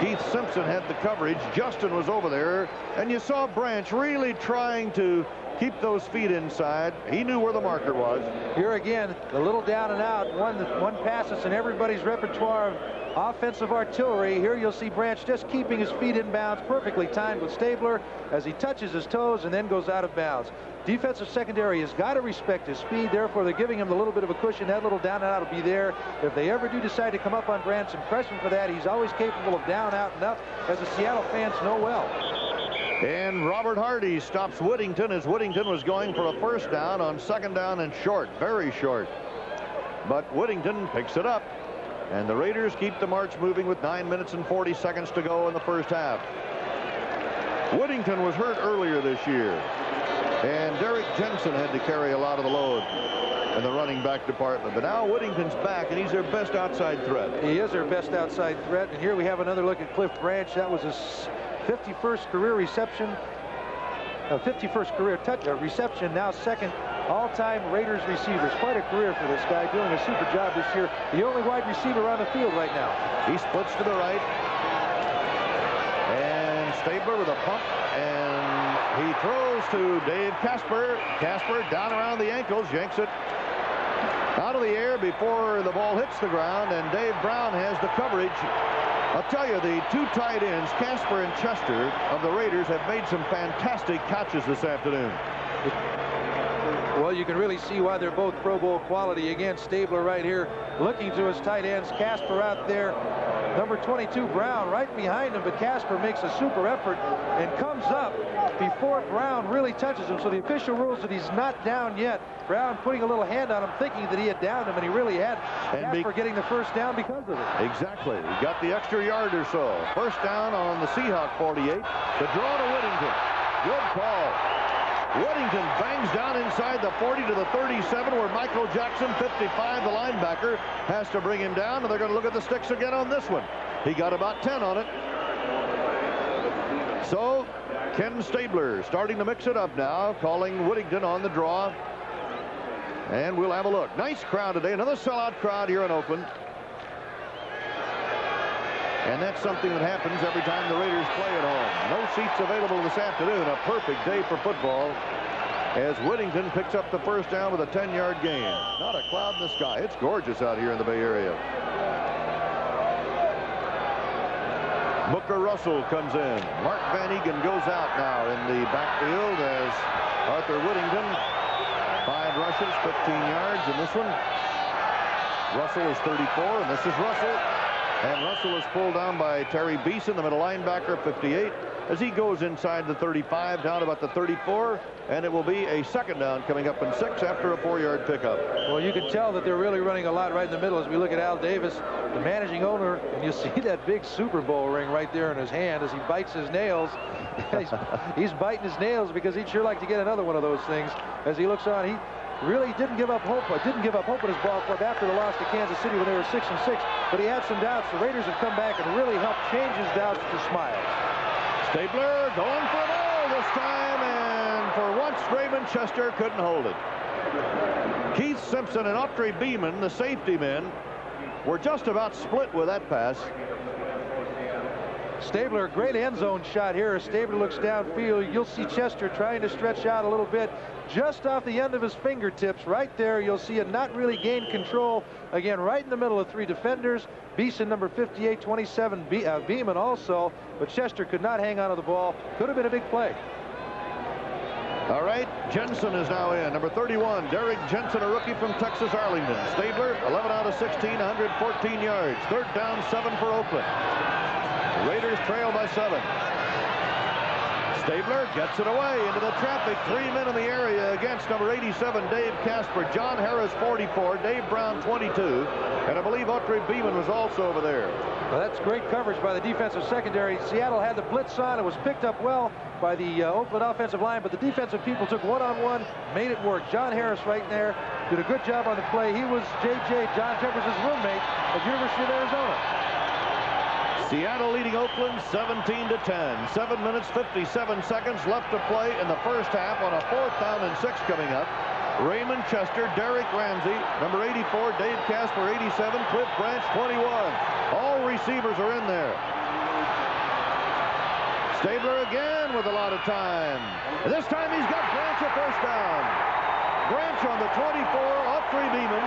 Keith Simpson had the coverage. Justin was over there, and you saw Branch really trying to keep those feet inside. He knew where the marker was. Here again, the little down and out, one pass that's in everybody's repertoire of offensive artillery. Here you'll see Branch just keeping his feet in bounds, perfectly timed with Stabler as he touches his toes and then goes out of bounds. Defensive secondary has got to respect his speed, therefore they're giving him a little bit of a cushion. That little down and out will be there. If they ever do decide to come up on Branch and press him for that, he's always capable of down, out, and up, as the Seattle fans know well. And Robert Hardy stops Whittington as Whittington was going for a 1st down on 2nd down and short, very short. But Whittington picks it up, and the Raiders keep the march moving with 9 minutes and 40 seconds to go in the 1st half. Whittington was hurt earlier this year, and Derek Jensen had to carry a lot of the load in the running back department. But now Whittington's back, and he's their best outside threat. He is their best outside threat, and here we have another look at Cliff Branch. That was his 51st career reception, 51st career reception, now 2nd all-time Raiders receivers. Quite a career for this guy, doing a super job this year. The only wide receiver on the field right now. He splits to the right and Stabler with a pump, and he throws to Dave Casper. Casper down around the ankles, yanks it out of the air before the ball hits the ground, and Dave Brown has the coverage. I'll tell you, the two tight ends, Casper and Chester of the Raiders, have made some fantastic catches this afternoon. Well, you can really see why they're both Pro Bowl quality. Again, Stabler right here looking to his tight ends. Casper out there. Number 22, Brown, right behind him, but Casper makes a super effort and comes up before Brown really touches him. So the official rules that he's not down yet. Brown putting a little hand on him, thinking that he had downed him, and he really had. Casper getting the first down because of it. Exactly. He got the extra yard or so. First down on the Seahawk 48. The draw to Whittington. Good call. Whittington bangs down inside the 40 to the 37, where Michael Jackson, 55, the linebacker, has to bring him down, and they're going to look at the sticks again on this one. He got about 10 on it. So Ken Stabler starting to mix it up now, calling Whittington on the draw. And we'll have a look. Nice crowd today. Another sellout crowd here in Oakland. And that's something that happens every time the Raiders play at home. No seats available this afternoon. A perfect day for football as Whittington picks up the first down with a 10-yard gain. Not a cloud in the sky. It's gorgeous out here in the Bay Area. Booker Russell comes in. Mark Van Egan goes out now in the backfield as Arthur Whittington. 5 rushes, 15 yards in this one. Russell is 34, and this is Russell. And Russell is pulled down by Terry Beeson, the middle linebacker, 58, as he goes inside the 35, down about the 34, and it will be a second down coming up in 6 after a 4-yard pickup. Well, you can tell that they're really running a lot right in the middle as we look at Al Davis, the managing owner, and you see that big Super Bowl ring right there in his hand as he bites his nails. He's biting his nails because he'd sure like to get another one of those things. As he looks on, he really didn't give up hope in his ball club after the loss to Kansas City when they were 6-6, but he had some doubts. The Raiders have come back and really helped change his doubts to smiles. Stabler going for a ball this time, and for once Raymond Chester couldn't hold it. Keith Simpson and Autry Beeman, the safety men, were just about split with that pass. Stabler, great end zone shot here. As Stabler looks downfield, you'll see Chester trying to stretch out a little bit. Just off the end of his fingertips, right there, you'll see it not really gain control. Again, right in the middle of 3 defenders. Beeson, number 58, 27, Beeman also. But Chester could not hang on to the ball. Could have been a big play. All right, Jensen is now in. Number 31, Derek Jensen, a rookie from Texas Arlington. Stabler, 11 out of 16, 114 yards. Third down, 7 for Oakland. The Raiders trail by 7. Stabler gets it away into the traffic. 3 men in the area against number 87, Dave Casper. John Harris, 44. Dave Brown, 22. And I believe Autry Beeman was also over there. Well, that's great coverage by the defensive secondary. Seattle had the blitz on. It was picked up well by the Oakland offensive line, but the defensive people took one-on-one, made it work. John Harris right there did a good job on the play. He was J.J. John Jeffers' roommate at University of Arizona. Seattle leading Oakland 17-10. 7 minutes, 57 seconds left to play in the first half on a 4th down and 6 coming up. Raymond Chester, Derek Ramsey, number 84, Dave Casper, 87, Cliff Branch, 21. All receivers are in there. Stabler again with a lot of time. This time he's got Branch a first down. Branch on the 24, Autry Beeman,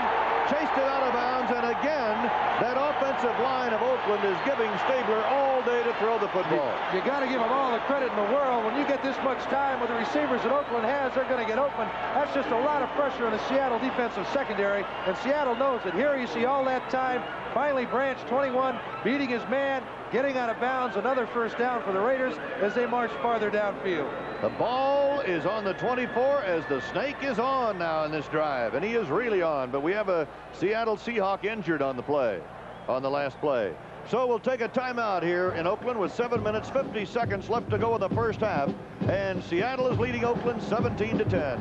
chased it out of bounds, and again, that offensive line of Oakland is giving Stabler all day to throw the football. You got to give them all the credit in the world. When you get this much time with the receivers that Oakland has, they're going to get open. That's just a lot of pressure on the Seattle defensive secondary, and Seattle knows it. Here you see all that time. Finally, Branch, 21, beating his man, getting out of bounds. Another first down for the Raiders as they march farther downfield. The ball is on the 24 as the snake is on now in this drive, and he is really on, but we have a Seattle Seahawk injured on the play, on the last play. So we'll take a timeout here in Oakland with 7 minutes, 50 seconds left to go in the first half, and Seattle is leading Oakland 17-10.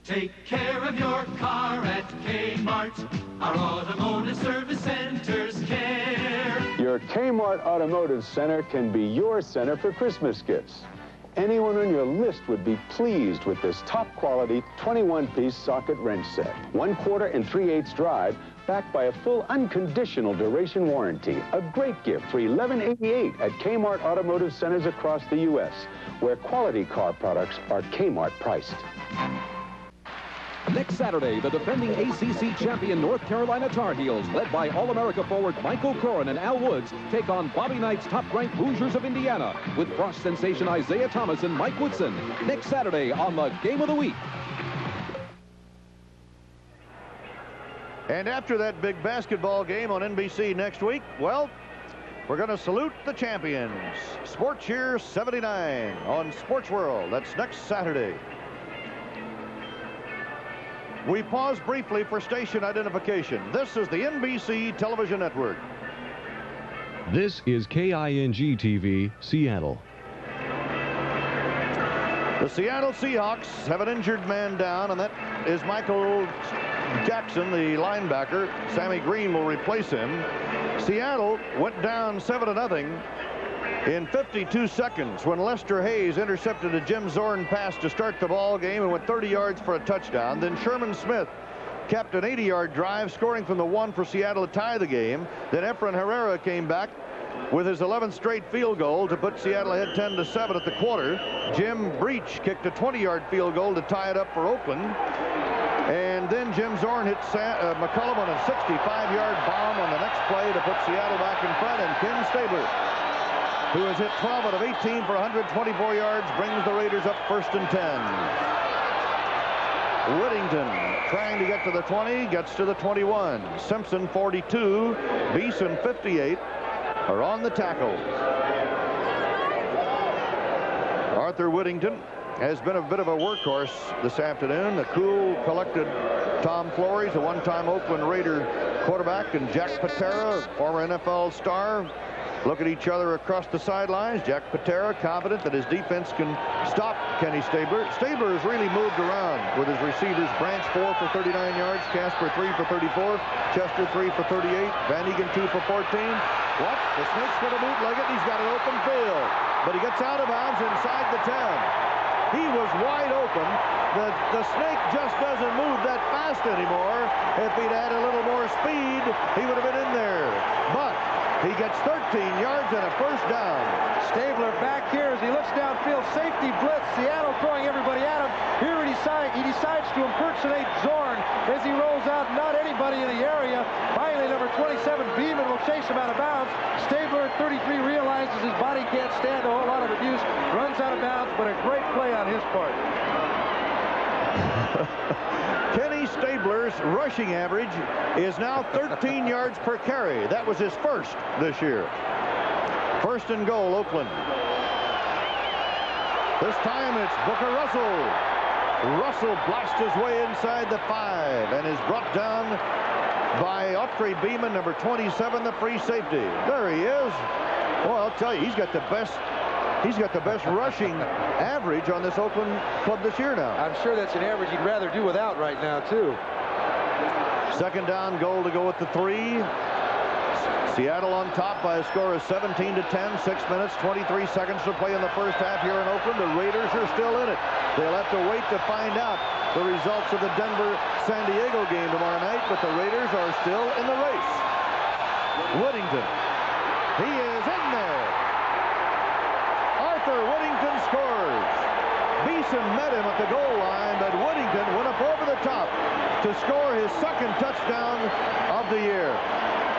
Take care of your car at Kmart. Our automotive service centers care. Your Kmart Automotive Center can be your center for Christmas gifts. anyone on your list would be pleased with this top-quality 21-piece socket wrench set. 1/4 and 3/8 drive, backed by a full unconditional duration warranty. A great gift for $11.88 at Kmart Automotive Centers across the U.S., where quality car products are Kmart priced. Next Saturday, the defending ACC champion North Carolina Tar Heels, led by All-America forward Michael Corrin and Al Woods, take on Bobby Knight's top-ranked Hoosiers of Indiana with Frost sensation Isaiah Thomas and Mike Woodson. Next Saturday on the Game of the Week. And after that big basketball game on NBC next week, well, we're going to salute the champions. Sports Year 79 on Sports World. That's next Saturday. We pause briefly for station identification. This is the NBC Television Network. This is KING-TV, Seattle. The Seattle Seahawks have an injured man down, and that is Michael Jackson, the linebacker. Sammy Green will replace him. Seattle went down 7-0 in 52 seconds when Lester Hayes intercepted a Jim Zorn pass to start the ball game and went 30 yards for a touchdown. Then Sherman Smith kept an 80-yard drive, scoring from the 1 for Seattle to tie the game. Then Efren Herrera came back with his 11th straight field goal to put Seattle ahead 10-7 at the quarter. Jim Breach kicked a 20-yard field goal to tie it up for Oakland. And then Jim Zorn hit McCullum on a 65-yard bomb on the next play to put Seattle back in front. And Ken Stabler, who has hit 12 out of 18 for 124 yards, brings the Raiders up 1st and 10. Whittington trying to get to the 20, gets to the 21. Simpson 42, Beeson 58 are on the tackle. Arthur Whittington has been a bit of a workhorse this afternoon. The cool, collected Tom Flores, a one-time Oakland Raider quarterback, and Jack Patera, former NFL star, look at each other across the sidelines. Jack Patera confident that his defense can stop Kenny Stabler. Stabler has really moved around with his receivers. Branch 4 for 39 yards, Casper 3 for 34, Chester 3 for 38, Van Egan 2 for 14. What? The Snake's going to bootleg it. He's got an open field, but he gets out of bounds inside the 10. He was wide open. The Snake just doesn't move that fast anymore. If he'd had a little more speed, he would have been in there. But he gets 13 yards and a first down. Stabler back here as he looks downfield. Safety blitz. Seattle throwing everybody at him. Here he decides to impersonate Zorn as he rolls out. Not anybody in the area. Finally, number 27, Beeman, will chase him out of bounds. Stabler at 33 realizes his body can't stand a whole lot of abuse. Runs out of bounds, but a great play on his part. Kenny Stabler's rushing average is now 13 yards per carry. That was his first this year. 1st and goal, Oakland. This time it's Booker Russell. Russell blasts his way inside the 5 and is brought down by Autry Beeman, number 27, the free safety. There he is. Well, I'll tell you, he's got the best rushing average on this Oakland club this year now. I'm sure that's an average he'd rather do without right now, too. 2nd down, goal to go at the 3. Seattle on top by a score of 17-10. 6 minutes, 23 seconds to play in the first half here in Oakland. The Raiders are still in it. They'll have to wait to find out the results of the Denver-San Diego game tomorrow night, but the Raiders are still in the race. Whittington. He is in there. Arthur Whittington scores. Beeson met him at the goal line, but Whittington went up over the top to score his 2nd touchdown of the year.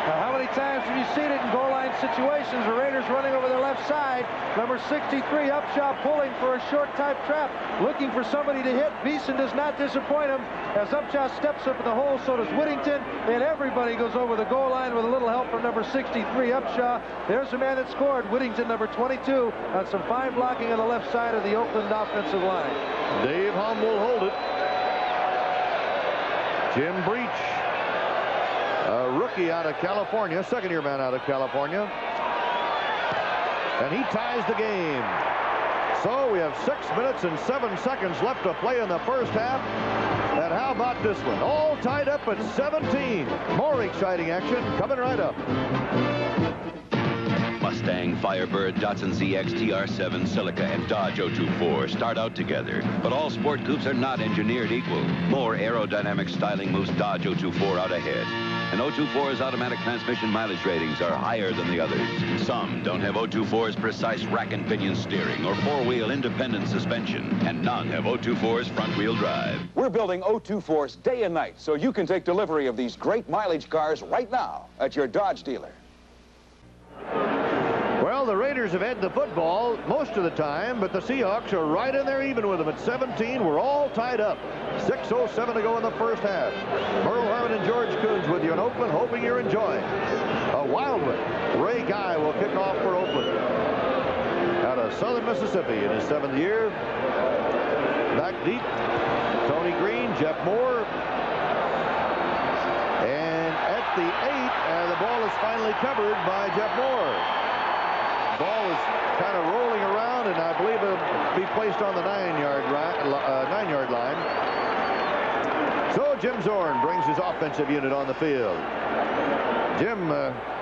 Now, how many times have you seen it in goal line situations? The Raiders running over their left side. Number 63, Upshaw, pulling for a short type trap, looking for somebody to hit. Beeson does not disappoint him. As Upshaw steps up in the hole, so does Whittington. And everybody goes over the goal line with a little help from number 63, Upshaw. There's the man that scored, Whittington, number 22, on some fine blocking on the left side of the Oakland offensive line. Dave Hum will hold it. Jim Breach, a rookie out of California, 2nd-year man out of California. And he ties the game. So we have 6 minutes and 7 seconds left to play in the first half. And how about this one? All tied up at 17. More exciting action coming right up. Mustang, Firebird, Datsun ZX, TR7, Celica, and Dodge 024 start out together. But all sport coupes are not engineered equal. More aerodynamic styling moves Dodge 024 out ahead. And 024's automatic transmission mileage ratings are higher than the others. Some don't have 024's precise rack and pinion steering or four-wheel independent suspension. And none have 024's front-wheel drive. We're building 024s day and night so you can take delivery of these great mileage cars right now at your Dodge dealer. Well, the Raiders have had the football most of the time, but the Seahawks are right in there even with them at 17. We're all tied up. 6:07 to go in the first half. Merle Harmon and George Coons with you in Oakland, hoping you're enjoying a wild one. Ray Guy will kick off for Oakland. Out of Southern Mississippi in his 7th year. Back deep, Tony Green, Jeff Moore. And at the 8, the ball is finally covered by Jeff Moore. Ball is kind of rolling around, and I believe it'll be placed on the 9-yard line. So Jim Zorn brings his offensive unit on the field. Jim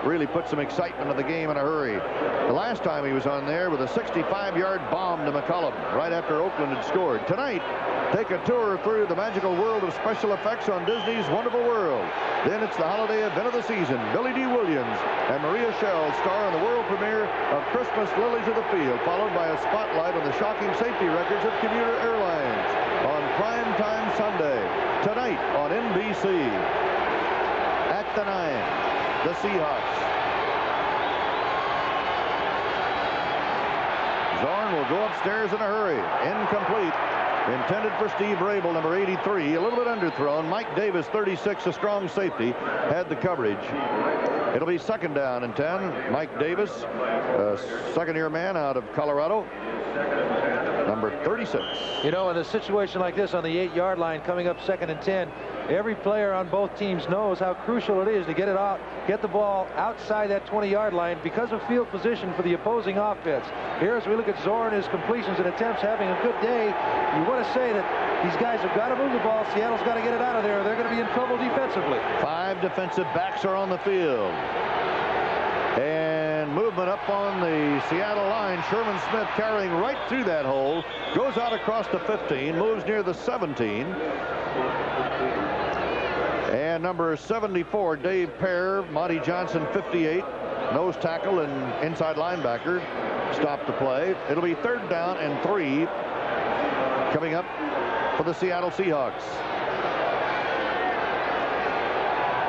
really put some excitement in the game in a hurry. The last time he was on there with a 65-yard bomb to McCullum right after Oakland had scored. Tonight, take a tour through the magical world of special effects on Disney's Wonderful World. Then it's the holiday event of the season. Billy D. Williams and Maria Schell star in the world premiere of Christmas Lilies of the Field, followed by a spotlight on the shocking safety records of commuter airlines on primetime Sunday. Tonight on NBC. At the 9, the Seahawks. Zorn will go upstairs in a hurry. Incomplete. Intended for Steve Rabel, number 83. A little bit underthrown. Mike Davis, 36, a strong safety, had the coverage. It'll be 2nd down and 10. Mike Davis, a second-year man out of Colorado, number 36. You know, in a situation like this on the 8-yard line, coming up 2nd and 10, every player on both teams knows how crucial it is to get it out, get the ball outside that 20-yard line because of field position for the opposing offense. Here, as we look at Zorn, his completions and attempts having a good day, you want to say that these guys have got to move the ball. Seattle's got to get it out of there. They're going to be in trouble defensively. 5 defensive backs are on the field. And movement up on the Seattle line. Sherman Smith carrying right through that hole. Goes out across the 15. Moves near the 17. And number 74, Dave Pear, Monty Johnson, 58, nose tackle and inside linebacker, stopped the play. It'll be 3rd down and 3 coming up for the Seattle Seahawks.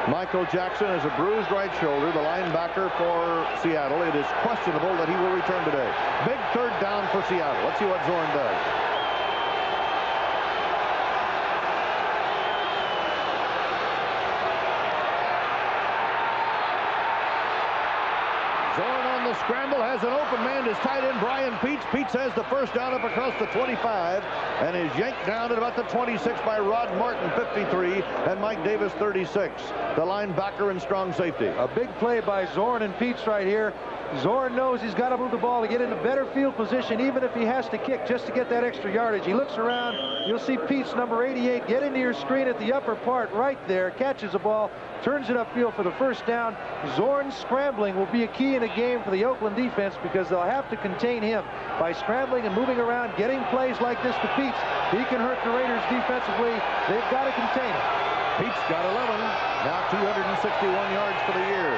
Michael Jackson has a bruised right shoulder, the linebacker for Seattle. It is questionable that he will return today. Big 3rd down for Seattle. Let's see what Zorn does. The scramble has an open man, his tight end Brian Peets. Peets has the 1st down up across the 25 and is yanked down at about the 26 by Rod Martin, 53, and Mike Davis, 36, the linebacker and strong safety. A big play by Zorn and Peets right here. Zorn knows he's got to move the ball to get into better field position, even if he has to kick just to get that extra yardage. He looks around. You'll see Peets, number 88, get into your screen at the upper part right there, catches the ball, turns it upfield for the 1st down. Zorn scrambling will be a key in a game for the Oakland defense because they'll have to contain him by scrambling and moving around, getting plays like this to Peets. He can hurt the Raiders defensively. They've got to contain him. Peets got 11, now 261 yards for the year.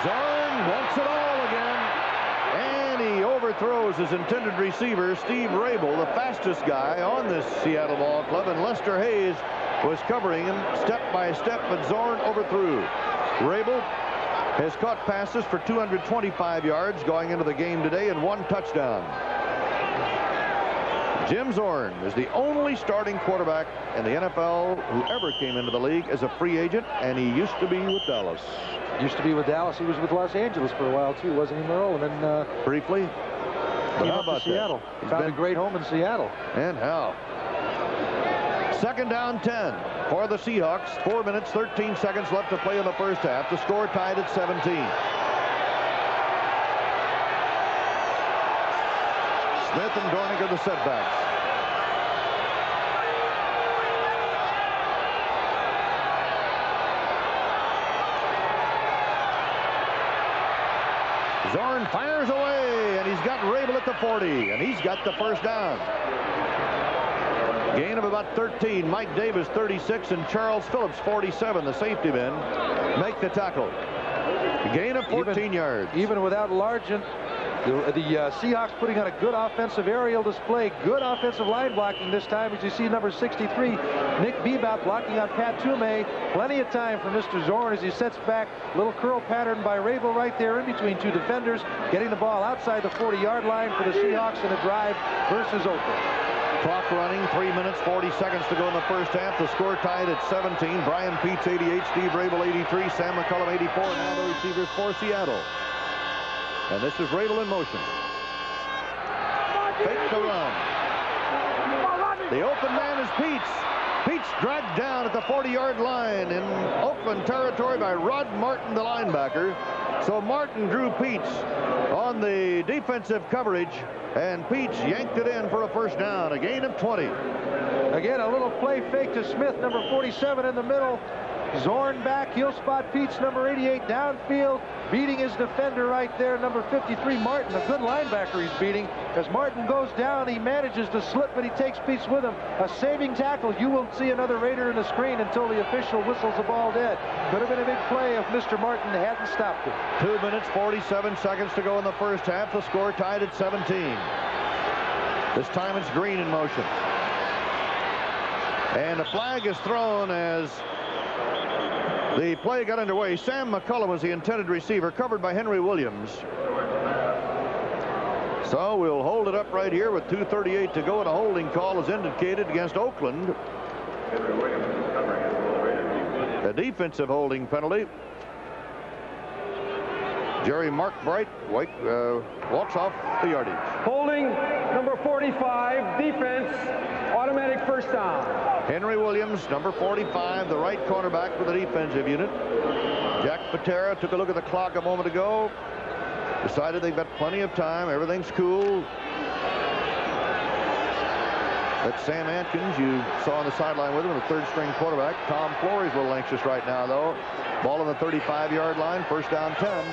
Zorn wants it all again, and he overthrows his intended receiver, Steve Rabel, the fastest guy on this Seattle ball club, and Lester Hayes was covering him step by step, but Zorn overthrew. Rabel has caught passes for 225 yards going into the game today and 1 touchdown. Jim Zorn is the only starting quarterback in the NFL who ever came into the league as a free agent, and he used to be with Dallas. Used to be with Dallas. He was with Los Angeles for a while, too, wasn't he, Merle? And then briefly. But how about Seattle? That? Found a great home in Seattle. And how? 2nd down 10 for the Seahawks. 4 minutes, 13 seconds left to play in the 1st half. The score tied at 17. Smith and Dornick are the setbacks. Zorn fires away, and he's got Rabel at the 40, and he's got the first down. Gain of about 13. Mike Davis, 36, and Charles Phillips, 47, the safety men, make the tackle. Gain of 14 yards. Even without Largent, the Seahawks putting on a good offensive aerial display. Good offensive line blocking this time, as you see number 63, Nick Bebop, blocking on Pat Toomey. Plenty of time for Mr. Zorn as he sets back. Little curl pattern by Rabel right there in between two defenders, getting the ball outside the 40-yard line for the Seahawks in a drive versus Oakland. Clock running, 3 minutes, 40 seconds to go in the first half. The score tied at 17. Brian Peets, 88, Steve Rabel, 83, Sam McCullum, 84. Now the receivers for Seattle. And this is Rabel in motion. Fake the run. The open man is Peets. Peets dragged down at the 40-yard line in Oakland territory by Rod Martin, the linebacker. So Martin drew Peets on the defensive coverage, and Peets yanked it in for a first down, a gain of 20. Again, a little play fake to Smith, number 47 in the middle. Zorn back, he'll spot Peets, number 88, downfield, beating his defender right there, number 53, Martin. A good linebacker he's beating. As Martin goes down, he manages to slip, but he takes Peets with him. A saving tackle. You won't see another Raider in the screen until the official whistles the ball dead. Could have been a big play if Mr. Martin hadn't stopped it. 2 minutes, 47 seconds to go in the first half. The score tied at 17. This time it's Green in motion. And a flag is thrown as the play got underway. Sam McCullum was the intended receiver, covered by Henry Williams. So we'll hold it up right here with 2:38 to go, and a holding call is indicated against Oakland. A defensive holding penalty. Jerry Markbright walks off the yardage. Holding number 45, defense, automatic first down. Henry Williams, number 45, the right cornerback for the defensive unit. Jack Patera took a look at the clock a moment ago. Decided they've got plenty of time. Everything's cool. That's Sam Atkins, you saw on the sideline with him, the third-string quarterback. Tom Flory's a little anxious right now, though. Ball on the 35-yard line, first down 10.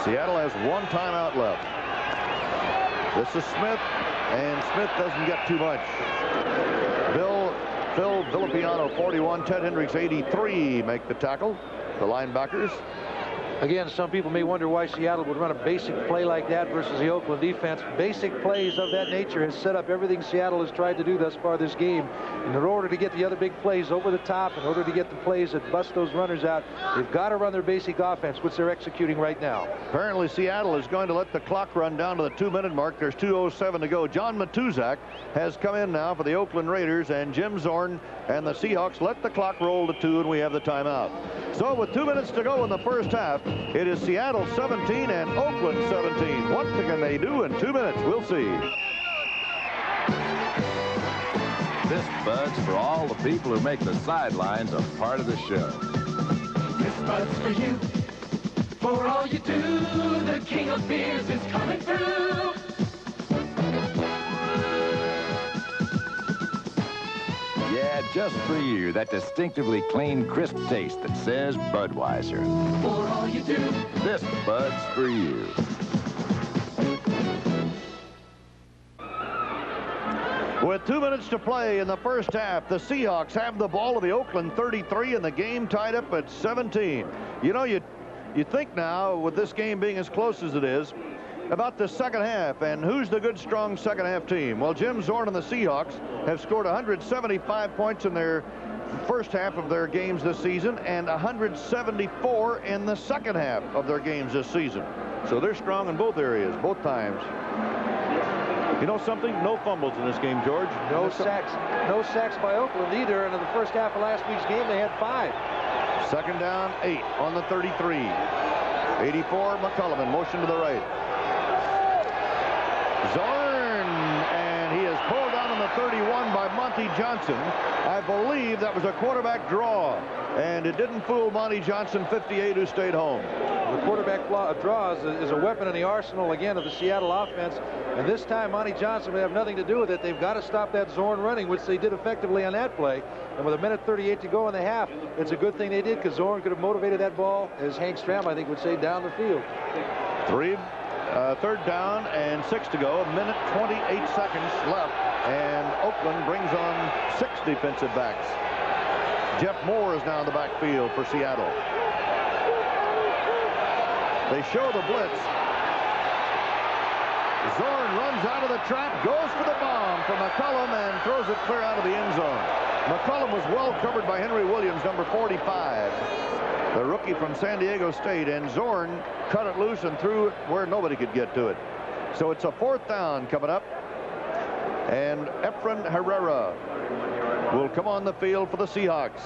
Seattle has one timeout left. This is Smith, and Smith doesn't get too much. Phil Villapiano, 41, Ted Hendricks, 83, make the tackle. The linebackers. Again, some people may wonder why Seattle would run a basic play like that versus the Oakland defense. Basic plays of that nature has set up everything Seattle has tried to do thus far this game. In order to get the other big plays over the top, in order to get the plays that bust those runners out, they've got to run their basic offense, which they're executing right now. Apparently, Seattle is going to let the clock run down to the 2-minute mark. There's 2:07 to go. John Matuzak has come in now for the Oakland Raiders, and Jim Zorn and the Seahawks let the clock roll to 2, and we have the timeout. So with 2 minutes to go in the first half, it is Seattle 17 and Oakland 17. What can they do in 2 minutes? We'll see. This Bud's for all the people who make the sidelines a part of the show. This Bud's for you. For all you do, the king of beers is coming through. Yeah, just for you, that distinctively clean, crisp taste that says Budweiser. For all you do, this Bud's for you. With 2 minutes to play in the first half, the Seahawks have the ball of the Oakland 33, and the game tied up at 17. You know, you think now, with this game being as close as it is, about the second half, and who's the good, strong second half team? Well, Jim Zorn and the Seahawks have scored 175 points in their first half of their games this season, and 174 in the second half of their games this season. So they're strong in both areas, both times. You know something? No fumbles in this game, George. No sacks by Oakland either, and in the first half of last week's game, they had 5. Second down, 8 on the 33. 84, McCullum in motion to the right. Zorn, and he is pulled down on the 31 by Monty Johnson. I believe that was a quarterback draw, and it didn't fool Monty Johnson, 58, who stayed home. The quarterback draw is a weapon in the arsenal, again, of the Seattle offense. And this time, Monty Johnson will have nothing to do with it. They've got to stop that Zorn running, which they did effectively on that play. And with 1:38 to go in the half, it's a good thing they did, because Zorn could have motivated that ball, as Hank Stram, I think, would say, down the field. Third down and 6 to go. 1:28 seconds left. And Oakland brings on 6 defensive backs. Jeff Moore is now in the backfield for Seattle. They show the blitz. Zorn runs out of the trap, goes for the bomb for McCullum, and throws it clear out of the end zone. McCullum was well covered by Henry Williams, number 45, the rookie from San Diego State, and Zorn cut it loose and threw it where nobody could get to it. So it's a 4th down coming up, and Efren Herrera will come on the field for the Seahawks.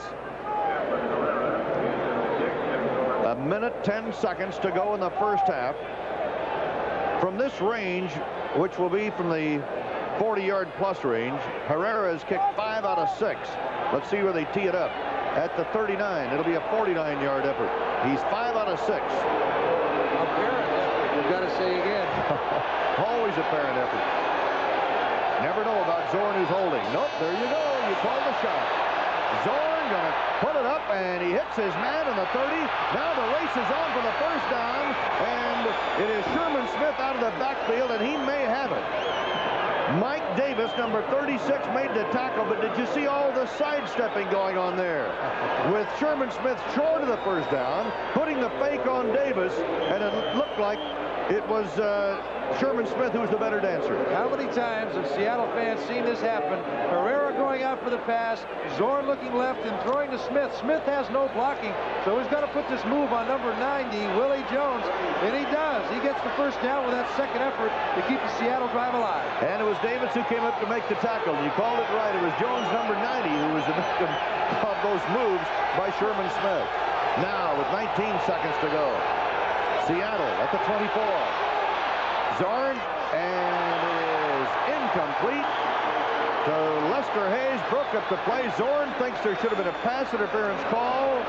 1:10 to go in the first half. From this range, which will be from the 40-yard plus range, Herrera has kicked 5 out of 6. Let's see where they tee it up. At the 39, it'll be a 49-yard effort. He's 5 out of 6. Apparent effort, you've got to say again. Always apparent effort. Never know about Zorn who's holding. Nope, there you go. You called the shot. Zorn going to put it up, and he hits his man in the 30. Now the race is on for the first down, and it is Sherman Smith out of the backfield, and he may have it. Mike Davis, number 36, made the tackle, but did you see all the sidestepping going on there? With Sherman Smith short of the first down, putting the fake on Davis, and it looked like it was Sherman Smith who was the better dancer. How many times have Seattle fans seen this happen? Herrera going out for the pass, Zorn looking left and throwing to Smith. Smith has no blocking, so he's got to put this move on number 90, Willie Jones, and he does. He gets the first down with that second effort to keep the Seattle drive alive. And it was Davis who came up to make the tackle. You called it right. It was Jones, number 90, who was the victim of those moves by Sherman Smith. Now, with 19 seconds to go, Seattle at the 24. Zorn, and it is incomplete to Lester Hayes. Broke up the play. Zorn thinks there should have been a pass interference call,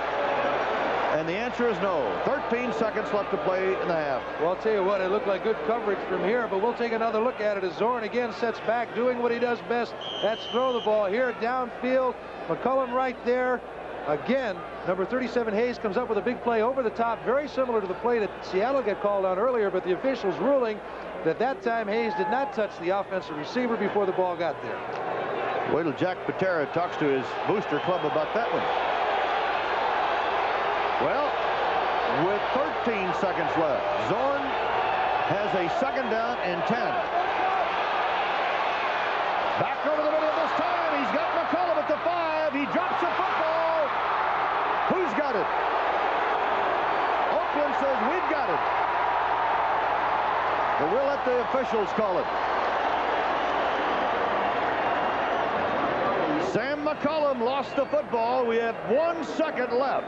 and the answer is no. 13 seconds left to play in the half. Well, I'll tell you what, it looked like good coverage from here, but we'll take another look at it as Zorn again sets back, doing what he does best. That's throw the ball here downfield. McCullum right there. Again, number 37 Hayes comes up with a big play over the top, very similar to the play that Seattle got called on earlier, but the officials ruling that time Hayes did not touch the offensive receiver before the ball got there. Wait till Jack Patera talks to his booster club about that one. Well, with 13 seconds left, Zorn has a 2nd down and 10. Back over the middle of this time. He's got McCullum at the 5. He drops the football. Who's got it? Oakland says we've got it. But we'll let the officials call it. Sam McCullum lost the football. We have 1 second left.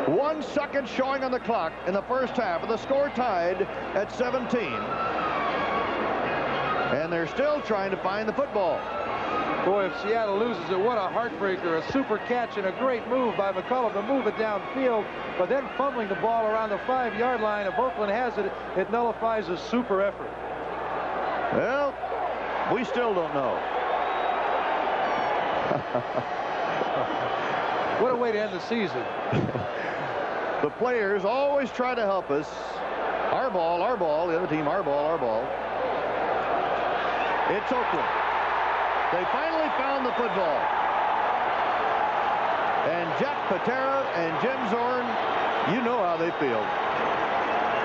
1 second showing on the clock in the first half, and the score tied at 17. And they're still trying to find the football. Boy, if Seattle loses it, what a heartbreaker. A super catch and a great move by McCullum to move it downfield, but then fumbling the ball around the 5-yard line. If Oakland has it, it nullifies a super effort. Well, we still don't know. What a way to end the season. The players always try to help us. Our ball, the other team, our ball. It's Oakland. They finally found the football. And Jack Patera and Jim Zorn, you know how they feel.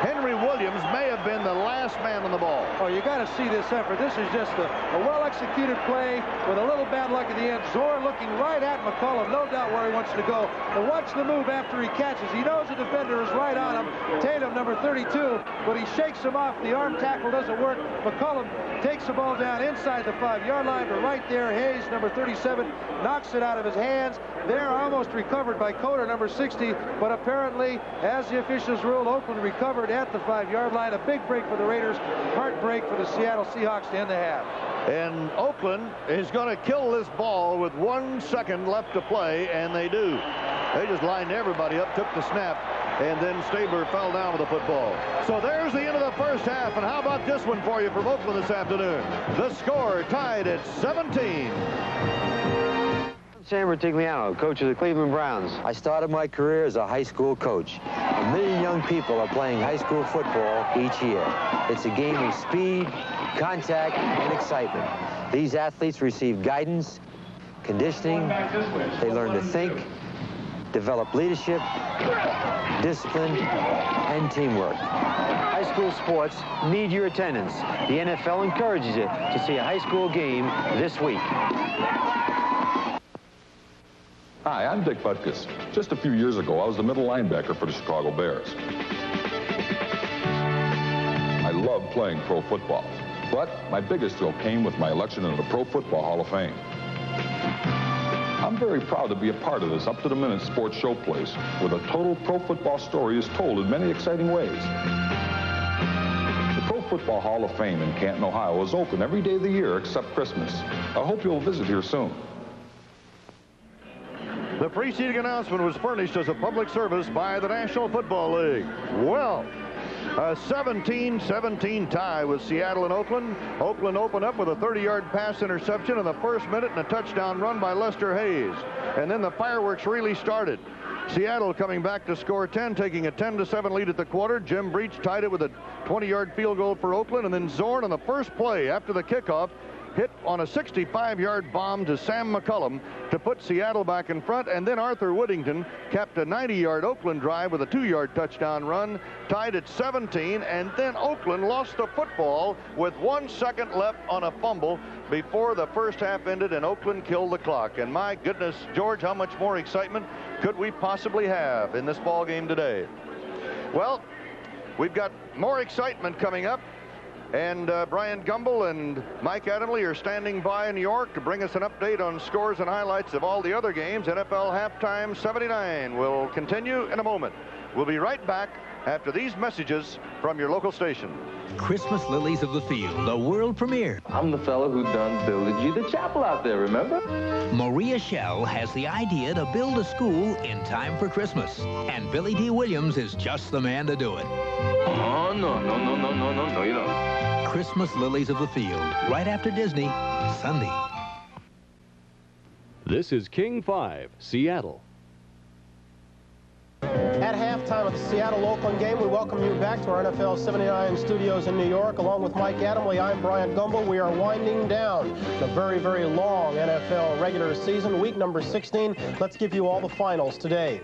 Henry Williams may have been the last man on the ball. Oh, you got to see this effort. This is just a well-executed play with a little bad luck at the end. Zorn looking right at McCullum, no doubt where he wants to go. But watch the move after he catches. He knows the defender is right on him. Tatum, number 32, but he shakes him off. The arm tackle doesn't work. McCullum takes the ball down inside the 5-yard line, but right there, Hayes, number 37, knocks it out of his hands. They're almost recovered by Coder, number 60, but apparently, as the officials ruled, Oakland recovered at the 5-yard line. A big break for the Raiders, heartbreak for the Seattle Seahawks to end the half. And Oakland is going to kill this ball with 1 second left to play, and they do. They just lined everybody up, took the snap, and then Stabler fell down with the football. So there's the end of the first half, and how about this one for you from Oakland this afternoon? The score tied at 17. Sam Rutigliano, coach of the Cleveland Browns. I started my career as a high school coach. 1 million young people are playing high school football each year. It's a game of speed, contact, and excitement. These athletes receive guidance, conditioning, they learn to think, develop leadership, discipline, and teamwork. High school sports need your attendance. The NFL encourages it to see a high school game this week. Hi, I'm Dick Butkus. Just a few years ago, I was the middle linebacker for the Chicago Bears. I loved playing pro football, but my biggest thrill came with my election into the Pro Football Hall of Fame. I'm very proud to be a part of this up-to-the-minute sports showplace, where the total pro football story is told in many exciting ways. The Pro Football Hall of Fame in Canton, Ohio is open every day of the year except Christmas. I hope you'll visit here soon. The preceding announcement was furnished as a public service by the National Football League. Well, a 17-17 tie with Seattle and Oakland. Oakland opened up with a 30-yard pass interception in the first minute and a touchdown run by Lester Hayes. And then the fireworks really started. Seattle coming back to score 10, taking a 10-7 lead at the quarter. Jim Breach tied it with a 20-yard field goal for Oakland. And then Zorn on the first play after the kickoff hit on a 65-yard bomb to Sam McCullum to put Seattle back in front, and then Arthur Whittington capped a 90-yard Oakland drive with a 2-yard touchdown run, tied at 17, and then Oakland lost the football with 1 second left on a fumble before the first half ended, and Oakland killed the clock. And my goodness, George, how much more excitement could we possibly have in this ball game today? Well, we've got more excitement coming up. And Brian Gumbel and Mike Adamley are standing by in New York to bring us an update on scores and highlights of all the other games. NFL Halftime 79 will continue in a moment. We'll be right back after these messages from your local station. Christmas Lilies of the Field, the world premiere. I'm the fellow who done builded you the chapel out there, remember? Maria Schell has the idea to build a school in time for Christmas. And Billy D. Williams is just the man to do it. Oh, no, you don't. Christmas Lilies of the Field, right after Disney, Sunday. This is King 5, Seattle. At halftime of the Seattle-Oakland game, we welcome you back to our NFL 79 studios in New York. Along with Mike Adamley, I'm Brian Gumbel. We are winding down the very, very long NFL regular season, week number 16. Let's give you all the finals today.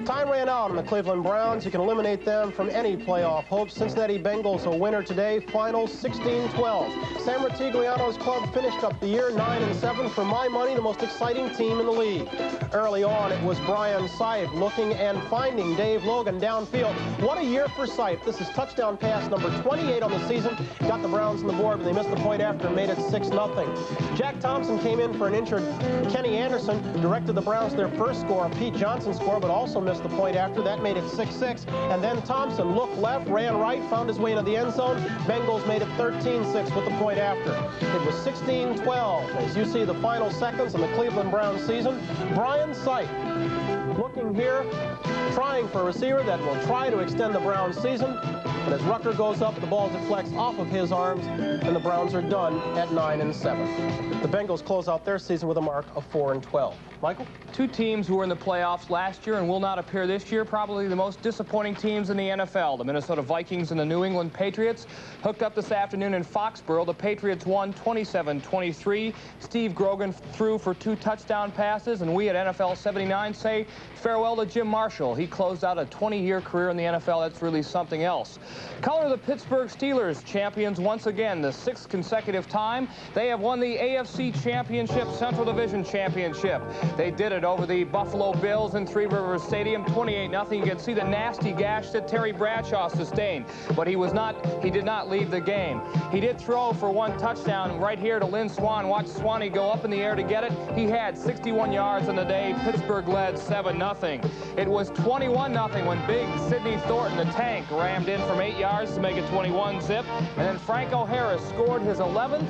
Time ran out on the Cleveland Browns. You can eliminate them from any playoff hopes. Cincinnati Bengals a winner today, finals 16-12. Sam Rutigliano's club finished up the year 9-7. For my money, the most exciting team in the league. Early on, it was Brian Sipe looking and finding Dave Logan downfield. What a year for Sipe. This is touchdown pass number 28 on the season. Got the Browns on the board, but they missed the point after and made it 6-0. Jack Thompson came in for an injured Kenny Anderson, directed the Browns to their first score, a Pete Johnson score, but also missed the point after. That made it 6-6. And then Thompson looked left, ran right, found his way into the end zone. Bengals made it 13-6 with the point after. It was 16-12. As you see the final seconds in the Cleveland Browns season, Brian Sipe looking here, trying for a receiver that will try to extend the Browns season. And as Rucker goes up, the ball deflects off of his arms, and the Browns are done at 9-7. The Bengals close out their season with a mark of 4-12. Michael? Two teams who were in the playoffs last year and will not appear this year, probably the most disappointing teams in the NFL. The Minnesota Vikings and the New England Patriots hooked up this afternoon in Foxborough. The Patriots won 27-23. Steve Grogan threw for 2 touchdown passes, and we at NFL 79 say farewell to Jim Marshall. He closed out a 20-year career in the NFL. That's really something else. Color the Pittsburgh Steelers, champions once again, the 6th consecutive time. They have won the AFC Championship, Central Division Championship. They did it over the Buffalo Bills in Three Rivers Stadium, 28-0. You can see the nasty gash that Terry Bradshaw sustained, but he did not leave the game. He did throw for 1 touchdown right here to Lynn Swann. Watch Swanee go up in the air to get it. He had 61 yards on the day. Pittsburgh led 7-0. It was 21-0 when big Sidney Thornton, the tank, rammed in from 8 yards to make it 21-zip. And then Franco Harris scored his 11th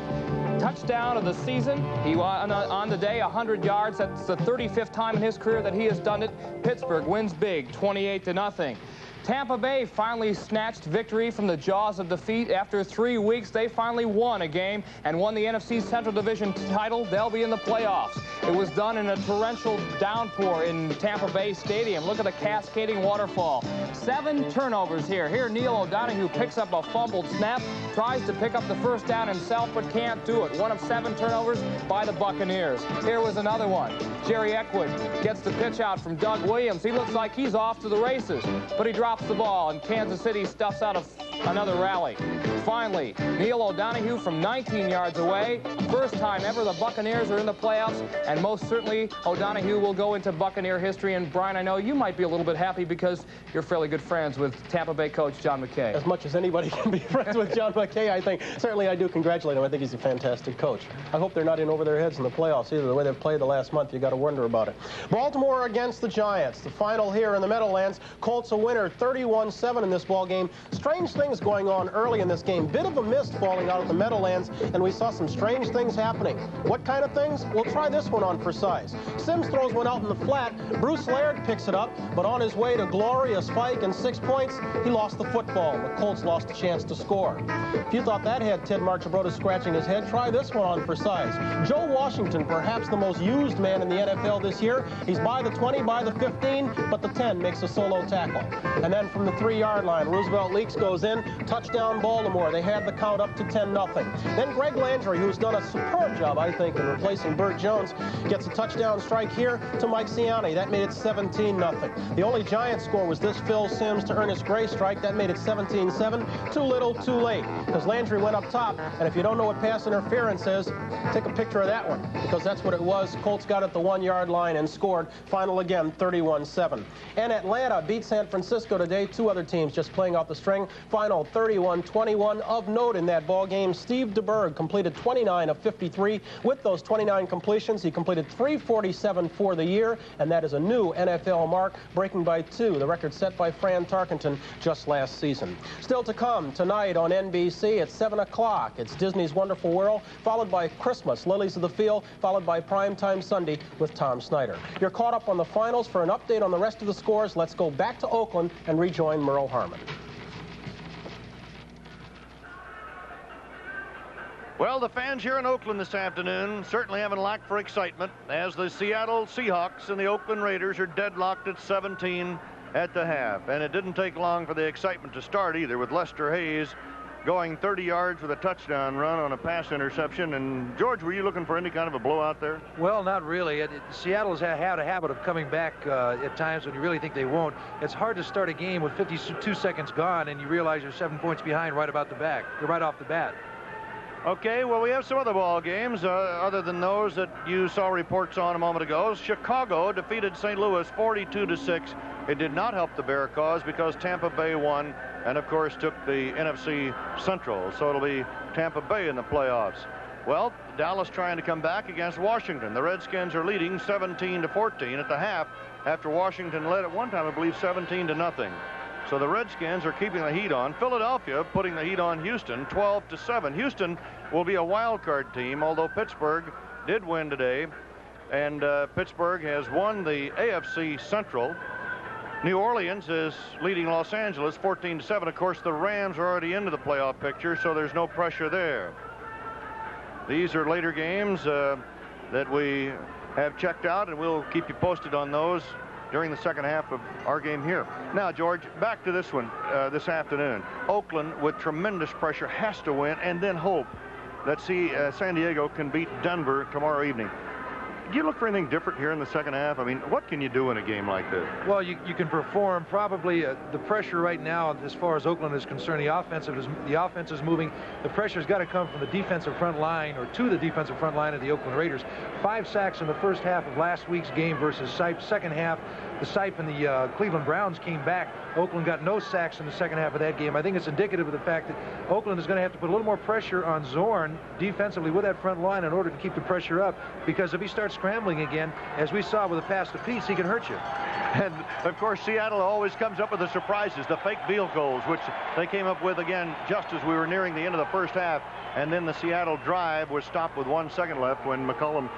touchdown of the season. He on the day 100 yards. That's the 35th time in his career that he has done it. Pittsburgh wins big, 28-0. Tampa Bay finally snatched victory from the jaws of defeat. After 3 weeks, they finally won a game and won the NFC Central Division title. They'll be in the playoffs. It was done in a torrential downpour in Tampa Bay Stadium. Look at the cascading waterfall. 7 turnovers here. Here, Neil O'Donoghue picks up a fumbled snap, tries to pick up the first down himself, but can't do it. 1 of 7 turnovers by the Buccaneers. Here was another one. Jerry Eckwood gets the pitch out from Doug Williams. He looks like he's off to the races, but he drops the ball, and Kansas City stuffs out of another rally. Finally, Neil O'Donoghue from 19 yards away. First time ever the Buccaneers are in the playoffs, and most certainly O'Donoghue will go into Buccaneer history. And Brian, I know you might be a little bit happy because you're fairly good friends with Tampa Bay coach John McKay. As much as anybody can be friends with John McKay, I think. Certainly I do congratulate him. I think he's a fantastic coach. I hope they're not in over their heads in the playoffs either. The way they've played the last month, you got to wonder about it. Baltimore against the Giants. The final here in the Meadowlands. Colts a winner, 31-7 in this ball game. Strange things going on early in this game. Bit of a mist falling out at the Meadowlands, and we saw some strange things happening. What kind of things? We'll try this one on for size. Sims throws one out in the flat. Bruce Laird picks it up, but on his way to glory, a spike and 6 points, he lost the football. The Colts lost a chance to score. If you thought that had Ted Marchibroda scratching his head, try this one on for size. Joe Washington, perhaps the most used man in the NFL this year. He's by the 20, by the 15, but the 10 makes a solo tackle. And then from the 3-yard line, Roosevelt Leaks goes in, touchdown Baltimore. They had the count up to 10-0. Then Greg Landry, who's done a superb job, I think, in replacing Burt Jones, gets a touchdown strike here to Mike Ciani. That made it 17-0. The only Giant score was this Phil Simms to Ernest Gray strike. That made it 17-7. Too little, too late, because Landry went up top, and if you don't know what pass interference is, take a picture of that one, because that's what it was. Colts got at the 1-yard line and scored. Final again, 31-7. And Atlanta beat San Francisco today. 2 other teams just playing off the string. Final 31-21. Of note in that ball game, Steve DeBerg completed 29 of 53. With those 29 completions, he completed 347 for the year, and that is a new NFL mark, breaking by 2, the record set by Fran Tarkenton just last season. Still to come tonight on NBC at 7 o'clock. It's Disney's Wonderful World, followed by Christmas, Lilies of the Field, followed by Primetime Sunday with Tom Snyder. You're caught up on the finals. For an update on the rest of the scores, let's go back to Oakland and rejoin Merle Harmon. Well, the fans here in Oakland this afternoon certainly haven't lacked for excitement as the Seattle Seahawks and the Oakland Raiders are deadlocked at 17 at the half. And it didn't take long for the excitement to start either, with Lester Hayes going 30 yards with a touchdown run on a pass interception. And George, were you looking for any kind of a blowout there? Well, not really. Seattle's had a habit of coming back at times when you really think they won't. It's hard to start a game with 52 seconds gone and you realize you're 7 points behind right off the bat. Okay, well, we have some other ball games other than those that you saw reports on a moment ago. Chicago defeated St. Louis 42-6. It did not help the Bear cause because Tampa Bay won and, of course, took the NFC Central. So it'll be Tampa Bay in the playoffs. Well, Dallas trying to come back against Washington. The Redskins are leading 17-14 at the half after Washington led at one time, I believe, 17-0. So the Redskins are keeping the heat on. Philadelphia putting the heat on Houston, 12-7. Houston will be a wild card team, although Pittsburgh did win today. And Pittsburgh has won the AFC Central. New Orleans is leading Los Angeles 14-7. Of course, the Rams are already into the playoff picture, so there's no pressure there. These are later games that we have checked out, and we'll keep you posted on those during the second half of our game here. Now, George, back to this one this afternoon. Oakland, with tremendous pressure, has to win and then hope that San Diego can beat Denver tomorrow evening. Do you look for anything different here in the second half? I mean, what can you do in a game like this? Well, you can perform. Probably the pressure right now, as far as Oakland is concerned, the offense is moving. The pressure's got to come from the defensive front line, or to the defensive front line of the Oakland Raiders. 5 sacks in the first half of last week's game versus Sipe. Second half, the Sipe and the Cleveland Browns came back. Oakland got no sacks in the second half of that game. I think it's indicative of the fact that Oakland is going to have to put a little more pressure on Zorn defensively with that front line in order to keep the pressure up, because if he starts scrambling again. As we saw with a pass to Peace, he can hurt you. And, of course, Seattle always comes up with the surprises, the fake field goals, which they came up with again just as we were nearing the end of the first half. And then the Seattle drive was stopped with 1 second left when McCullum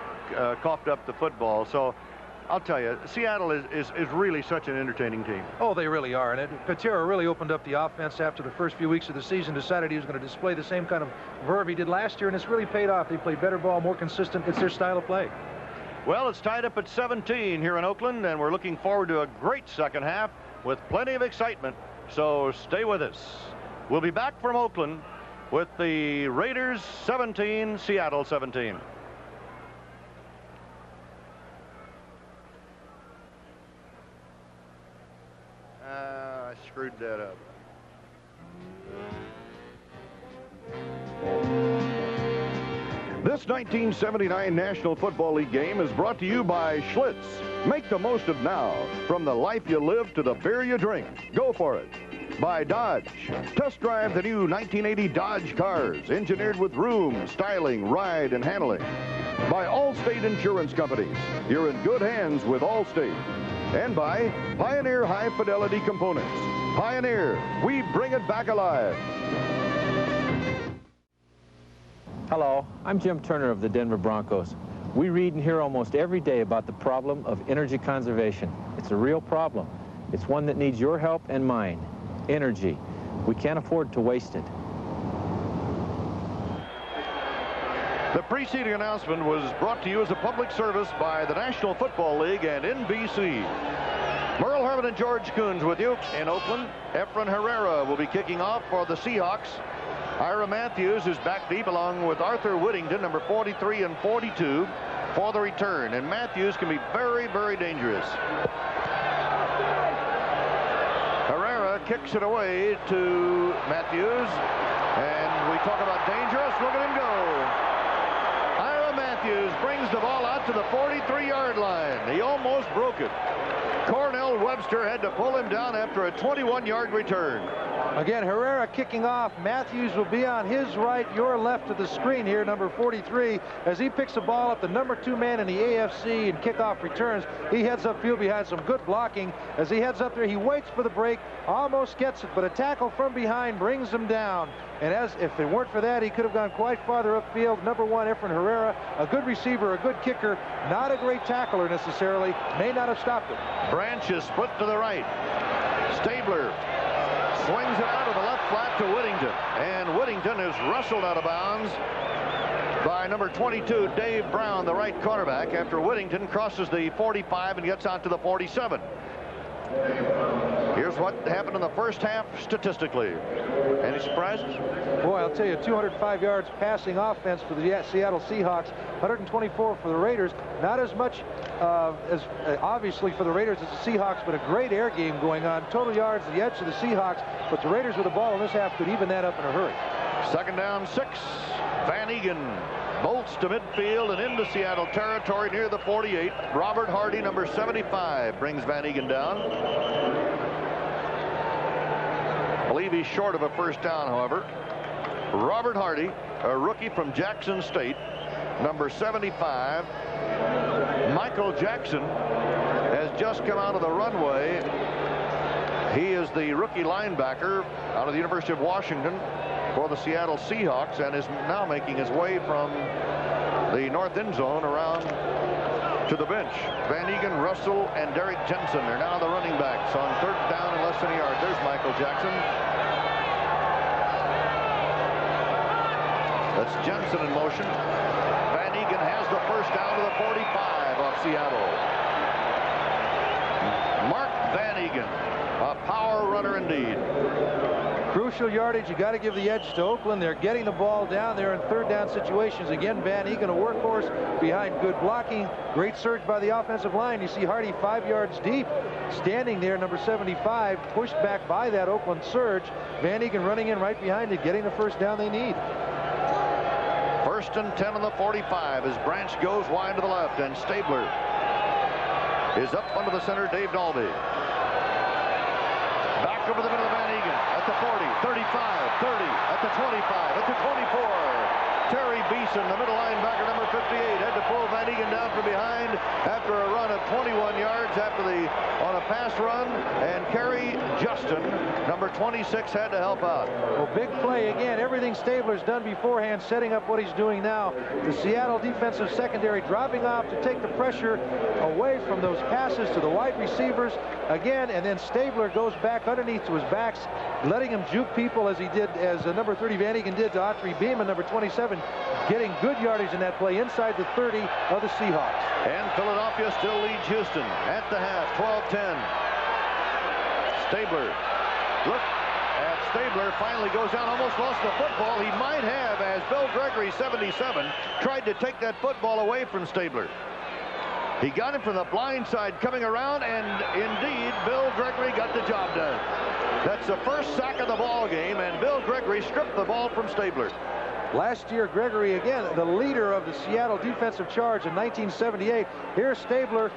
coughed up the football. So I'll tell you, Seattle is really such an entertaining team. Oh, they really are. And Patera really opened up the offense after the first few weeks of the season, decided he was going to display the same kind of verve he did last year, and it's really paid off. They play better ball, more consistent. It's their style of play. Well, it's tied up at 17 here in Oakland, and we're looking forward to a great second half with plenty of excitement. So stay with us. We'll be back from Oakland with the Raiders 17, Seattle 17. I screwed that up. This 1979 National Football League game is brought to you by Schlitz. Make the most of now. From the life you live to the beer you drink. Go for it. By Dodge. Test drive the new 1980 Dodge cars, engineered with room, styling, ride, and handling. By Allstate Insurance Companies. You're in good hands with Allstate. And by Pioneer High Fidelity Components. Pioneer, we bring it back alive. Hello, I'm Jim Turner of the Denver Broncos. We read and hear almost every day about the problem of energy conservation. It's a real problem. It's one that needs your help and mine. Energy. We can't afford to waste it. The preceding announcement was brought to you as a public service by the National Football League and NBC. Merle Herman and George Coons with you in Oakland. Efren Herrera will be kicking off for the Seahawks. Ira Matthews is back deep along with Arthur Whittington, number 43 and 42, for the return. And Matthews can be very, very dangerous. Herrera kicks it away to Matthews. And we talk about dangerous. Look at him go. Ira Matthews brings the ball out to the 43-yard line. He almost broke it. Cornell Webster had to pull him down after a 21-yard return. Again, Herrera kicking off. Matthews will be on his right, your left of the screen here, number 43. As he picks the ball up, the number 2 man in the AFC in kickoff returns. He heads upfield behind some good blocking. As he heads up there, he waits for the break, almost gets it, but a tackle from behind brings him down. And if it weren't for that, he could have gone quite farther upfield. Number 1, Efren Herrera, a good receiver, a good kicker, not a great tackler necessarily, may not have stopped it. Branch is split to the right. Stabler swings it out of the left flat to Whittington. And Whittington is wrestled out of bounds by number 22, Dave Brown, the right cornerback, after Whittington crosses the 45 and gets out to the 47. Here's what happened in the first half statistically. Any surprises? Boy, I'll tell you, 205 yards passing offense for the Seattle Seahawks, 124 for the Raiders. Not as much as obviously for the Raiders as the Seahawks, but a great air game going on. Total yards at the edge of the Seahawks, but the Raiders with the ball in this half could even that up in a hurry. Second down, 6. Van Egan bolts to midfield and into Seattle territory near the 48. Robert Hardy, number 75, brings Van Egan down. I believe he's short of a first down, however. Robert Hardy, a rookie from Jackson State, number 75. Michael Jackson has just come out of the runway. He is the rookie linebacker out of the University of Washington for the Seattle Seahawks and is now making his way from the north end zone around to the bench. Van Egan, Russell, and Derek Jensen are now the running backs on third down and less than a yard. There's Michael Jackson. That's Jensen in motion. Van Egan has the first down to the 45 of Seattle. Mark Van Egan, a power runner indeed. Crucial yardage. You got to give the edge to Oakland. They're getting the ball down there in third down situations. Again, Van Egan, a workhorse behind good blocking. Great surge by the offensive line. You see Hardy 5 yards deep, standing there, number 75, pushed back by that Oakland surge. Van Egan running in right behind it, getting the first down they need. First and 10 on the 45 as Branch goes wide to the left, and Stabler is up under the center, Dave Dalby. Back over the middle of Van Egan at the 40, 35, 30, at the 25, at the Terry Beeson, the middle linebacker, number 58, had to pull Van Eegen down from behind after a run of 21 yards on a pass run, and Kerry Justin, number 26, had to help out. Well, big play again. Everything Stabler's done beforehand, setting up what he's doing now. The Seattle defensive secondary dropping off to take the pressure away from those passes to the wide receivers again, and then Stabler goes back underneath to his backs, letting him juke people as he did, as number 30 Van Eegen did to Autry Beeman, number 27, getting good yardage in that play inside the 30 of the Seahawks. And Philadelphia still leads Houston at the half, 12-10. Stabler, look at Stabler, finally goes down, almost lost the football. He might have, as Bill Gregory, 77, tried to take that football away from Stabler. He got him from the blind side coming around, and indeed, Bill Gregory got the job done. That's the first sack of the ball game, and Bill Gregory stripped the ball from Stabler. Last year, Gregory, again, the leader of the Seattle defensive charge in 1978. Here's Stabler,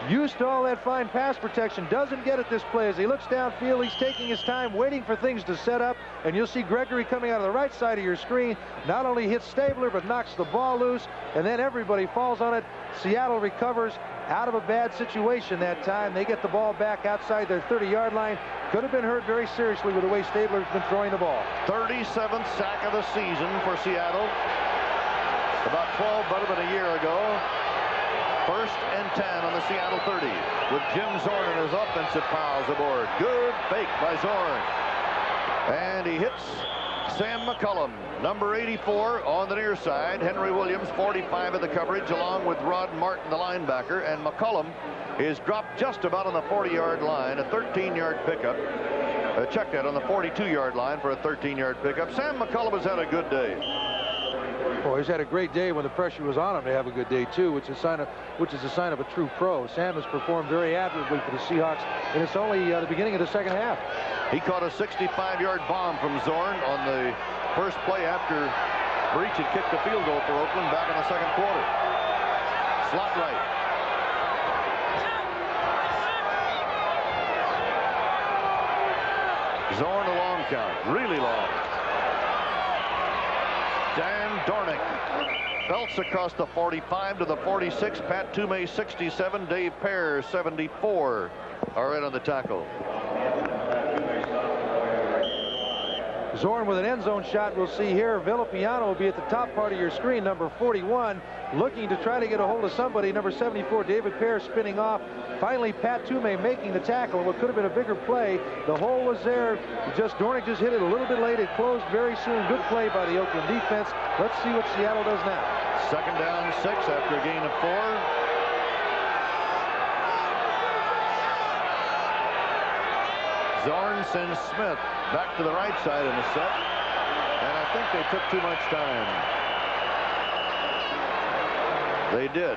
used to all that fine pass protection, doesn't get it this play. As he looks downfield, he's taking his time, waiting for things to set up, and you'll see Gregory coming out of the right side of your screen, not only hits Stabler, but knocks the ball loose, and then everybody falls on it. Seattle recovers out of a bad situation that time. They get the ball back outside their 30-yard line. Could have been hurt very seriously with the way Stabler's been throwing the ball. 37th sack of the season for Seattle. About 12 better than a year ago. 1st and 10 on the Seattle 30 with Jim Zorn and his offensive pals aboard. Good fake by Zorn. And he hits Sam McCullum, number 84 on the near side. Henry Williams, 45 of the coverage, along with Rod Martin, the linebacker. And McCullum is dropped just about on the 40-yard line, a 13-yard pickup. Check that on the 42-yard line for a 13-yard pickup. Sam McCullum has had a good day. Well, he's had a great day when the pressure was on him to have a good day too, which is a sign of a true pro. Sam has performed very admirably for the Seahawks, and it's only the beginning of the second half. He caught a 65-yard bomb from Zorn on the first play after Breach had kicked the field goal for Oakland back in the second quarter. Slot right. Zorn a long count, really long. Dan Dornick belts across the 45 to the 46. Pat Toomey 67, Dave Pear 74 are in on the tackle. Zorn with an end zone shot we'll see here. Villapiano will be at the top part of your screen, number 41, looking to try to get a hold of somebody. Number 74, David Pear, spinning off. Finally, Pat Toomey making the tackle. What could have been a bigger play. The hole was there. Dornick just hit it a little bit late. It closed very soon. Good play by the Oakland defense. Let's see what Seattle does now. 2nd down, 6 after a gain of 4. Zorn sends Smith back to the right side in the set, and I think they took too much time. They did.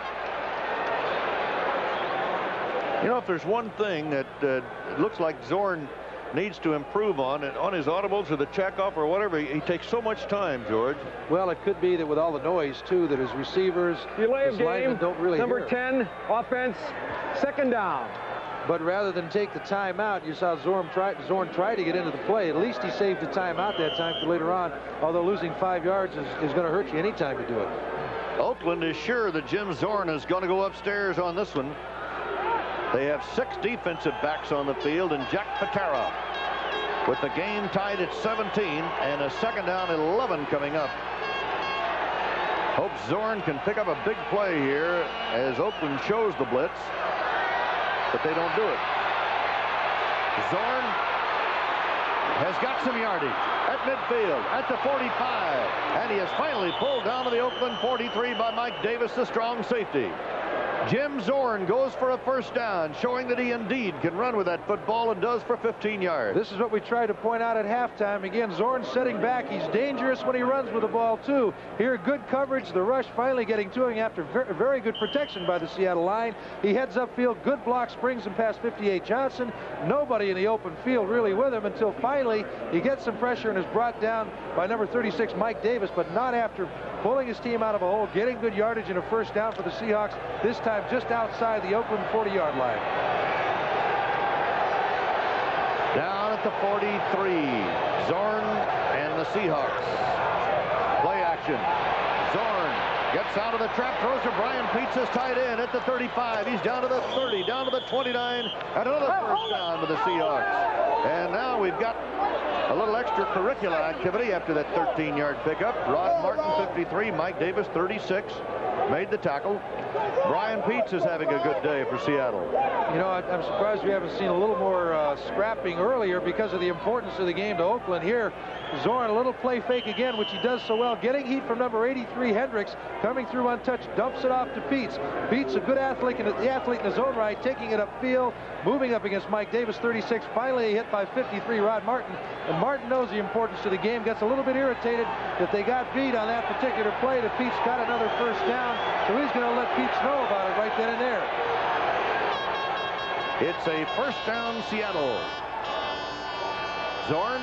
You know, if there's one thing that it looks like Zorn needs to improve on his audibles or the checkoff or whatever, he takes so much time, George. Well, it could be that with all the noise too, that his receivers, delay of his linemen don't really number hear 10 offense, 2nd down. But rather than take the timeout, you saw Zorn try to get into the play. At least he saved the timeout that time for later on, although losing 5 yards is going to hurt you any time to do it. Oakland is sure that Jim Zorn is going to go upstairs on this one. They have 6 defensive backs on the field, and Jack Patera with the game tied at 17 and a 2nd down 11 coming up. Hope Zorn can pick up a big play here as Oakland shows the blitz, but they don't do it. Zorn has got some yardage at midfield at the 45, and he is finally pulled down to the Oakland 43 by Mike Davis, the strong safety. Jim Zorn goes for a 1st down, showing that he indeed can run with that football, and does for 15 yards. This is what we tried to point out at halftime. Again, Zorn setting back. He's dangerous when he runs with the ball, too. Here, good coverage. The rush finally getting to him after very good protection by the Seattle line. He heads upfield. Good block, springs him past 58 Johnson. Nobody in the open field really with him until finally he gets some pressure and is brought down by number 36, Mike Davis, but not after pulling his team out of a hole, getting good yardage and a 1st down for the Seahawks, this time just outside the Oakland 40-yard line. Down at the 43, Zorn and the Seahawks. Play action. Zorn gets out of the trap, throws to Brian Pizza's tight end at the 35. He's down to the 30, down to the 29, and another first down to the Seahawks. And now we've got a little extracurricular activity after that 13-yard pickup. Rod Martin, 53. Mike Davis, 36. Made the tackle. Brian Peets is having a good day for Seattle. You know, I'm surprised we haven't seen a little more scrapping earlier because of the importance of the game to Oakland. Here, Zorn, a little play fake again, which he does so well. Getting heat from number 83, Hendricks, coming through untouched, dumps it off to Peets. Peets, a good athlete in his own right, taking it upfield, moving up against Mike Davis, 36. Finally hit by 53, Rod Martin. And Martin knows the importance of the game, gets a little bit irritated that they got beat on that particular play, that Peets got another first down, so he's going to let Peets know about it right then and there. It's a first down, Seattle. Zorn.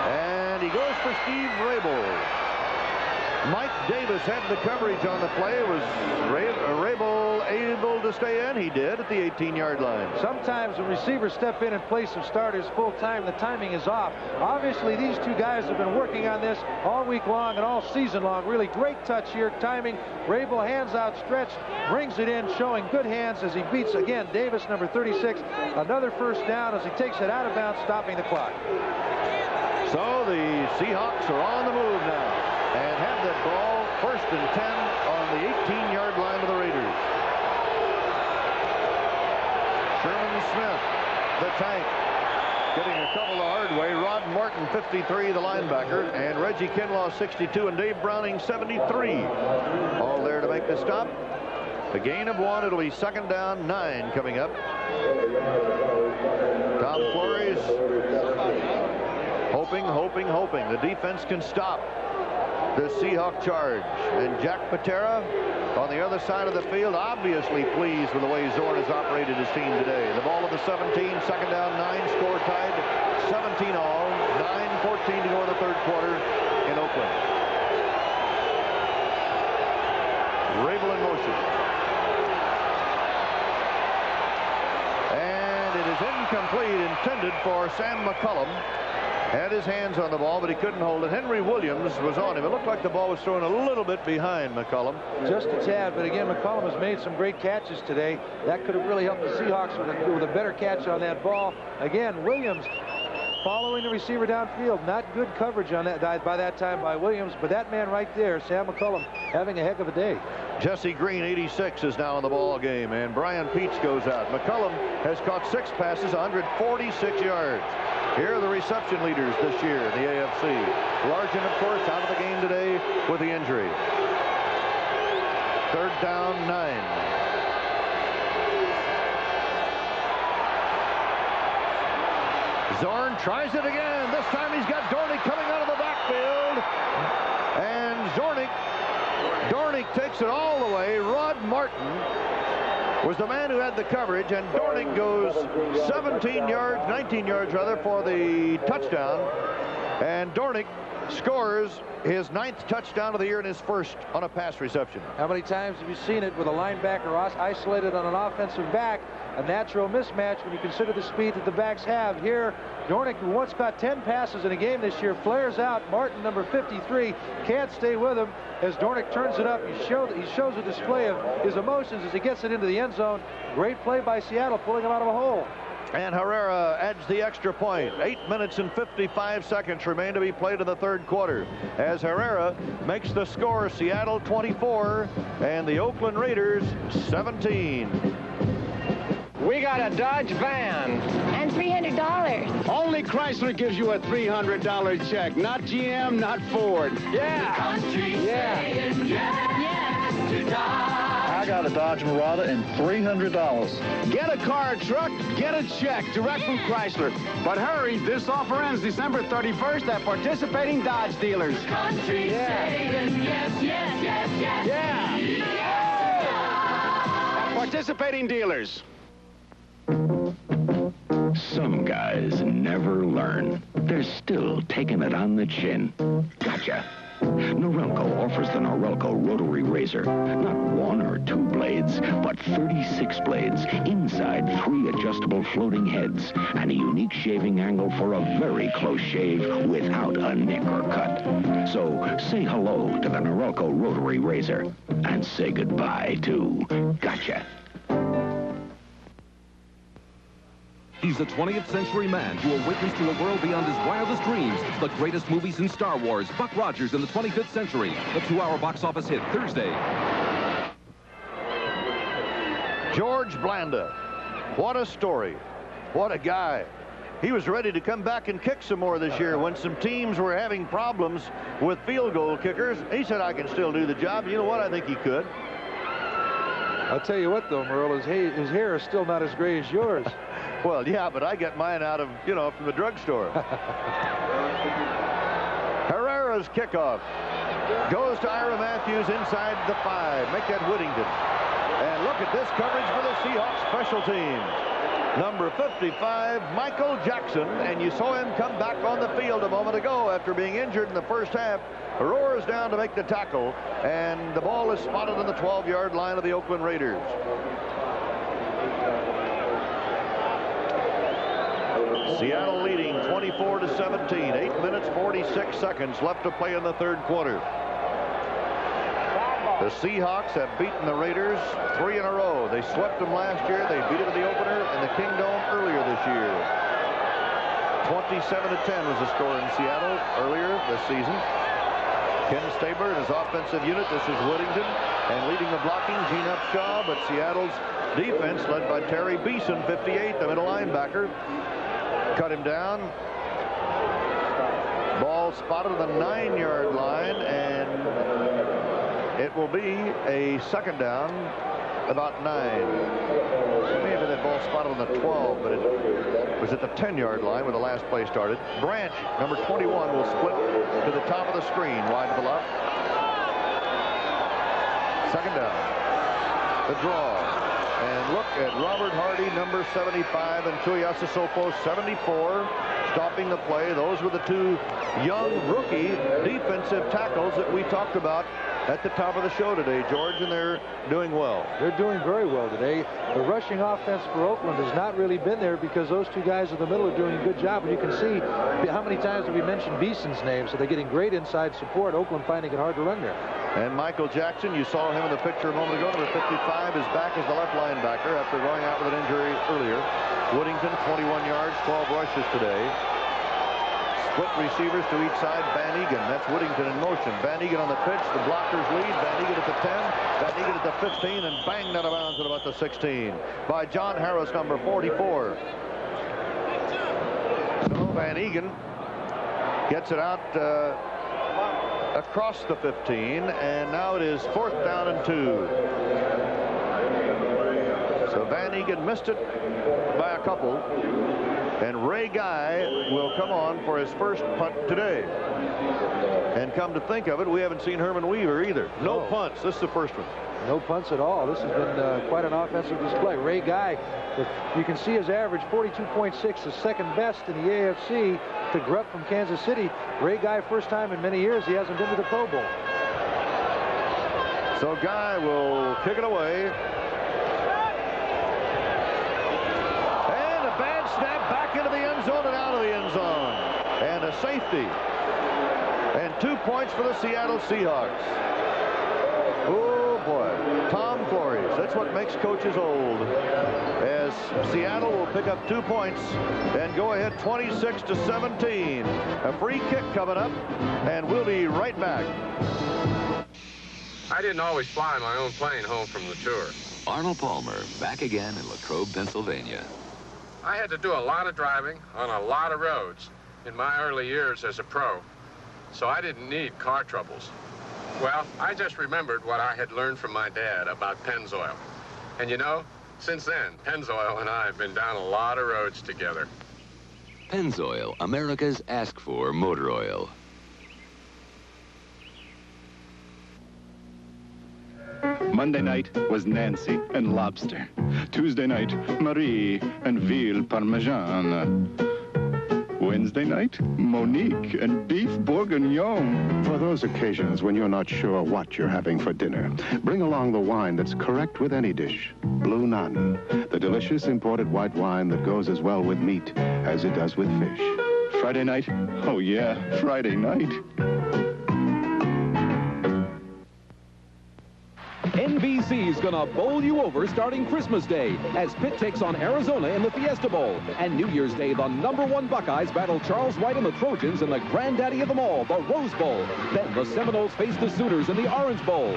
And he goes for Steve Rabel. Mike Davis had the coverage on the play. Was Rabel able to stay in? He did at the 18-yard line. Sometimes when receivers step in place of starters full time, the timing is off. Obviously, these two guys have been working on this all week long and all season long. Really great touch here, timing. Rabel, hands outstretched, brings it in, showing good hands as he beats, again, Davis, number 36. Another first down as he takes it out of bounds, stopping the clock. So the Seahawks are on the move now and have that ball first and 10 on the 18-yard line of the Raiders. Sherman Smith, the tank, getting a couple the hard way. Rod Martin, 53, the linebacker, and Reggie Kinlaw, 62, and Dave Browning, 73. All there to make the stop. A gain of 1. It'll be second down, 9 coming up. Tom Flores hoping the defense can stop the Seahawk charge. And Jack Patera on the other side of the field, obviously pleased with the way Zorn has operated his team today. The ball at the 17, second down, 9, score tied, 17 all, 9:14 to go in the third quarter in Oakland. Rabel in motion. And it is incomplete, intended for Sam McCullum. Had his hands on the ball, but he couldn't hold it. Henry Williams was on him. It looked like the ball was thrown a little bit behind McCullum. Just a tad, but again, McCullum has made some great catches today. That could have really helped the Seahawks with a better catch on that ball. Again, Williams following the receiver downfield. Not good coverage on that by that time by Williams, but that man right there, Sam McCullum, having a heck of a day. Jesse Green, 86, is now in the ball game, and Brian Peets goes out. McCullum has caught 6 passes, 146 yards. Here are the reception leaders this year in the AFC. Larkin, of course, out of the game today with the injury. Third down, 9. Zorn tries it again. This time he's got Dornick coming out of the backfield. And Dornick takes it all the way. Rod Martin was the man who had the coverage, and Dornick goes 19 yards rather, for the touchdown. And Dornick scores his 9th touchdown of the year and his first on a pass reception. How many times have you seen it with a linebacker isolated on an offensive back? A natural mismatch when you consider the speed that the backs have. Here, Dornick, who once caught 10 passes in a game this year, flares out. Martin, number 53, can't stay with him as Dornick turns it up. He shows a display of his emotions as he gets it into the end zone. Great play by Seattle, pulling him out of a hole. And Herrera adds the extra point. 8 minutes and 55 seconds remain to be played in the third quarter, as Herrera makes the score. Seattle 24 and the Oakland Raiders 17. We got a Dodge van. And $300. Only Chrysler gives you a $300 check. Not GM, not Ford. Yeah. Country saying yes to Dodge. I got a Dodge Mirada and $300. Get a car or truck, get a check direct from Chrysler. But hurry, this offer ends December 31st at participating Dodge dealers. Country saying yes, yes, yes, yes. Yeah. Yeah. At participating dealers. Some guys never learn. They're still taking it on the chin. Gotcha. Norelco offers the Norelco rotary razor. Not 1 or 2 blades, but 36 blades inside 3 adjustable floating heads and a unique shaving angle for a very close shave without a nick or cut. So say hello to the Norelco rotary razor and say goodbye to Gotcha. He's a 20th century man who awakens to a world beyond his wildest dreams. The greatest movies in Star Wars, Buck Rogers in the 25th Century. The 2-hour box office hit Thursday. George Blanda. What a story. What a guy. He was ready to come back and kick some more this year when some teams were having problems with field goal kickers. He said, I can still do the job. You know what? I think he could. I'll tell you what, though, Merle, his hair is still not as gray as yours. Well, yeah, but I get mine out of, you know, from the drugstore. Herrera's kickoff goes to Ira Matthews inside the 5. Make that Whittington. And look at this coverage for the Seahawks special teams. Number 55, Michael Jackson, and you saw him come back on the field a moment ago after being injured in the first half. Roars down to make the tackle, and the ball is spotted on the 12-yard line of the Oakland Raiders. Seattle leading 24-17. 8 minutes, 46 seconds left to play in the third quarter. The Seahawks have beaten the Raiders 3 in a row. They swept them last year. They beat them in the opener in the Kingdome earlier this year. 27-10 was the score in Seattle earlier this season. Ken Stabler and his offensive unit. This is Whittington. And leading the blocking, Gene Upshaw. But Seattle's defense, led by Terry Beeson, 58, the middle linebacker, cut him down. Ball spotted on the 9-yard line, and it will be a second down, about 9. Maybe that ball spotted on the 12, but it was at the 10-yard line where the last play started. Branch, number 21, will split to the top of the screen, wide to the left. Second down. The draw. And look at Robert Hardy, number 75, and Tuiasa Sopo, 74, stopping the play. Those were the two young rookie defensive tackles that we talked about at the top of the show today, George, and they're doing well. They're doing very well today. The rushing offense for Oakland has not really been there because those two guys in the middle are doing a good job. And you can see how many times have we mentioned Beeson's name, so they're getting great inside support. Oakland finding it hard to run there. And Michael Jackson, you saw him in the picture a moment ago. Number 55 is back as the left linebacker after going out with an injury earlier. Whittington, 21 yards, 12 rushes today. Split receivers to each side. Van Egan, that's Whittington in motion. Van Egan on the pitch. The blockers lead. Van Egan at the 10. Van Egan at the 15, and banged out of bounds at about the 16 by John Harris, number 44. So Van Egan gets it out across the 15, and now it is 4th down and 2. So Van Egan missed it by a couple, and Ray Guy will come on for his first punt today. And come to think of it, we haven't seen Herman Weaver either. No punts. This is the first one. No punts at all. This has been quite an offensive display. Ray Guy, you can see his average, 42.6, the second best in the AFC to Grupp from Kansas City. Ray Guy, first time in many years he hasn't been to the Pro Bowl. So Guy will kick it away. And a bad snap back into the end zone and out of the end zone. And a safety. And 2 points for the Seattle Seahawks. Oh, boy. Tom Flores. That's what makes coaches old. As Seattle will pick up 2 points and go ahead 26-17. A free kick coming up, and we'll be right back. I didn't always fly my own plane home from the tour. Arnold Palmer, back again in Latrobe, Pennsylvania. I had to do a lot of driving on a lot of roads in my early years as a pro, so I didn't need car troubles. Well, I just remembered what I had learned from my dad about Pennzoil. And you know, since then, Pennzoil and I have been down a lot of roads together. Pennzoil, America's ask-for motor oil. Monday night was Nancy and lobster. Tuesday night, Marie and veal parmesan. Wednesday night, Monique and beef bourguignon. For those occasions when you're not sure what you're having for dinner, bring along the wine that's correct with any dish. Blue Nun, the delicious imported white wine that goes as well with meat as it does with fish. Friday night? Oh yeah, Friday night. NBC's gonna bowl you over starting Christmas Day as Pitt takes on Arizona in the Fiesta Bowl. And New Year's Day, the #1 Buckeyes battle Charles White and the Trojans in the granddaddy of them all, the Rose Bowl. Then the Seminoles face the Sooners in the Orange Bowl.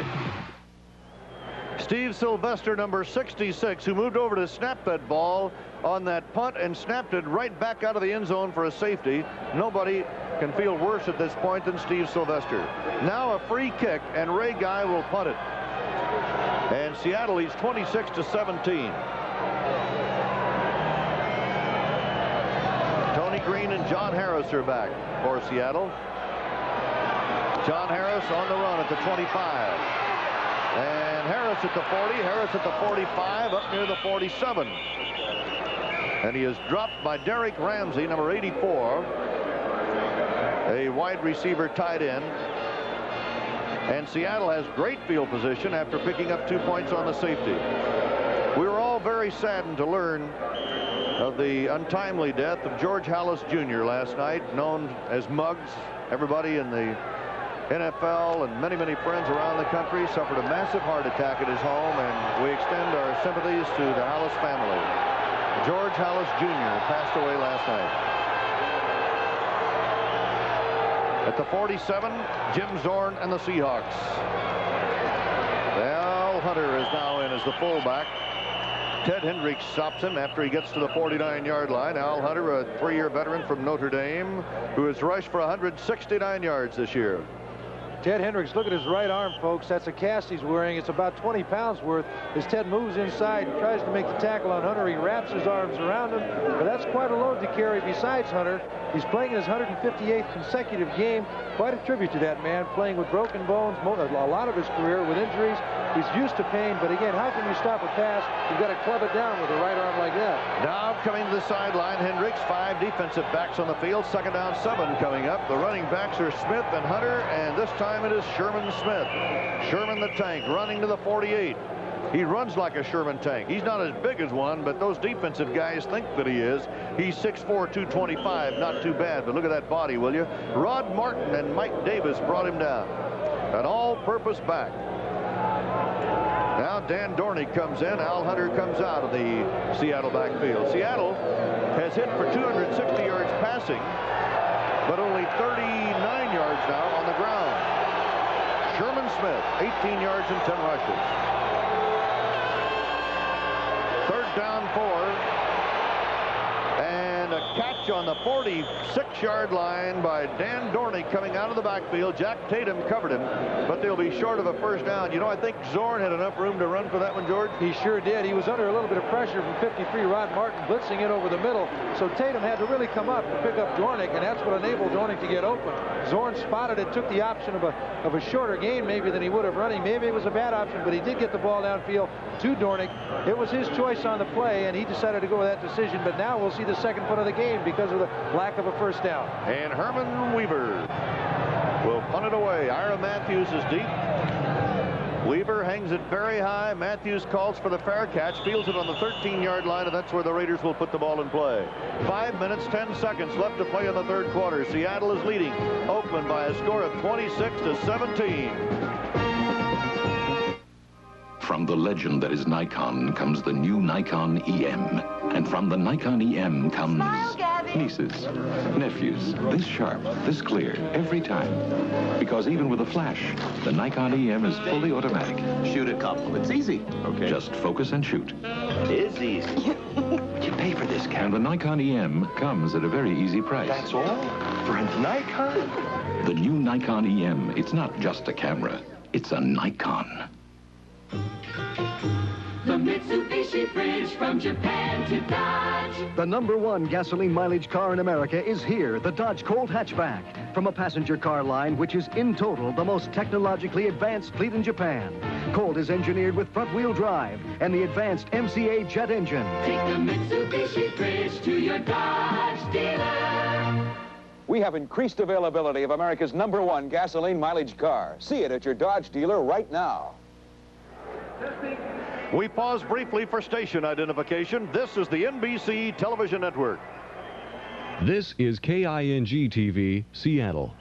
Steve Sylvester, number 66, who moved over to snap that ball on that punt and snapped it right back out of the end zone for a safety. Nobody can feel worse at this point than Steve Sylvester. Now a free kick, and Ray Guy will punt it. And Seattle leads 26-17. Tony Green and John Harris are back for Seattle. John Harris on the run at the 25. And Harris at the 40, Harris at the 45, up near the 47. And he is dropped by Derek Ramsey, number 84, a wide receiver tight end. And Seattle has great field position after picking up 2 points on the safety. We were all very saddened to learn of the untimely death of George Halas Jr. last night, known as Muggs. Everybody in the NFL and many, many friends around the country suffered a massive heart attack at his home, and we extend our sympathies to the Halas family. George Halas Jr. passed away last night. At the 47, Jim Zorn and the Seahawks. Al Hunter is now in as the fullback. Ted Hendricks stops him after he gets to the 49-yard line. Al Hunter, a 3-year veteran from Notre Dame, who has rushed for 169 yards this year. Ted Hendricks, look at his right arm, folks. That's a cast he's wearing. It's about 20 pounds worth. As Ted moves inside and tries to make the tackle on Hunter, he wraps his arms around him. But that's quite a load to carry besides Hunter. He's playing in his 158th consecutive game. Quite a tribute to that man, playing with broken bones a lot of his career with injuries. He's used to pain, but again, how can you stop a pass? You've got to club it down with a right arm like that. Now coming to the sideline, Hendricks, 5 defensive backs on the field. 2nd down, 7 coming up. The running backs are Smith and Hunter, and this time it is Sherman Smith. Sherman the tank running to the 48. He runs like a Sherman tank. He's not as big as one, but those defensive guys think that he is. He's 6'4", 225, not too bad, but look at that body, will you? Rod Martin and Mike Davis brought him down. An all-purpose back. Now Dan Dorney comes in. Al Hunter comes out of the Seattle backfield. Seattle has hit for 260 yards passing, but only 39 yards now on the ground. Sherman Smith, 18 yards and 10 rushes. 3rd down, 4. And a catch on the 46-yard line by Dan Dorney coming out of the backfield. Jack Tatum covered him, but they'll be short of a 1st down. You know, I think Zorn had enough room to run for that one, George. He sure did. He was under a little bit of pressure from 53 Rod Martin blitzing it over the middle. So Tatum had to really come up to pick up Dornick, and that's what enabled Dornick to get open. Zorn spotted it, took the option of a shorter gain maybe than he would have running. Maybe it was a bad option, but he did get the ball downfield to Dornick. It was his choice on the play, and he decided to go with that decision. But now we'll see the second punt of the game because of the lack of a 1st down. And Herman Weaver will punt it away. Ira Matthews is deep. Weaver hangs it very high. Matthews calls for the fair catch, fields it on the 13-yard line, and that's where the Raiders will put the ball in play. 5 minutes, 10 seconds left to play in the 3rd quarter. Seattle is leading Oakland by a score of 26-17. From the legend that is Nikon comes the new Nikon EM. And from the Nikon EM comes nieces, nephews, this sharp, this clear, every time. Because even with a flash, the Nikon EM is fully automatic. Shoot a couple. It's easy. Okay. Just focus and shoot. It's easy. You pay for this camera. And the Nikon EM comes at a very easy price. That's all? For a Nikon? The new Nikon EM, it's not just a camera. It's a Nikon. The Mitsubishi Bridge from Japan to Dodge. The #1 gasoline mileage car in America is here, the Dodge Colt hatchback. From a passenger car line, which is in total the most technologically advanced fleet in Japan. Colt is engineered with front-wheel drive and the advanced MCA jet engine. Take the Mitsubishi Bridge to your Dodge dealer. We have increased availability of America's #1 gasoline mileage car. See it at your Dodge dealer right now. We pause briefly for station identification. This is the NBC Television Network. This is KING-TV, Seattle.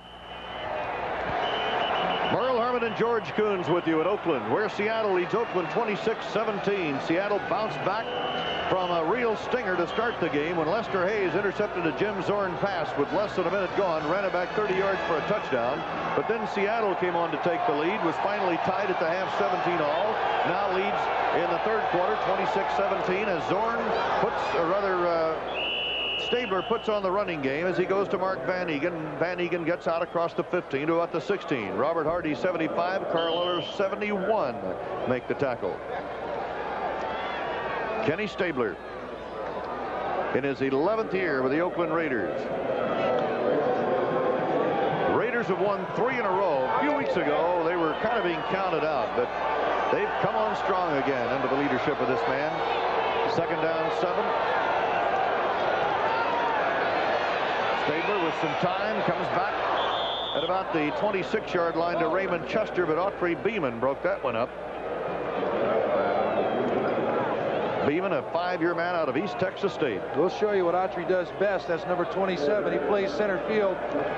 Merle Harmon and George Coons with you at Oakland, where Seattle leads Oakland 26-17. Seattle bounced back from a real stinger to start the game when Lester Hayes intercepted a Jim Zorn pass with less than a minute gone, ran it back 30 yards for a touchdown. But then Seattle came on to take the lead, was finally tied at the half 17-all. Now leads in the third quarter 26-17 as Zorn puts, or rather, Stabler puts on the running game as he goes to Mark Van Egan. Van Egan gets out across the 15 to about the 16. Robert Hardy 75, Carl Eller 71 make the tackle. Kenny Stabler in his 11th year with the Oakland Raiders. The Raiders have won 3 in a row. A few weeks ago, they were kind of being counted out, but they've come on strong again under the leadership of this man. Second down, 7. Stabler with some time comes back at about the 26-yard line to Raymond Chester, but Autry Beeman broke that one up. Beeman, a 5-year man out of East Texas State. We'll show you what Autry does best. That's number 27. He plays center field.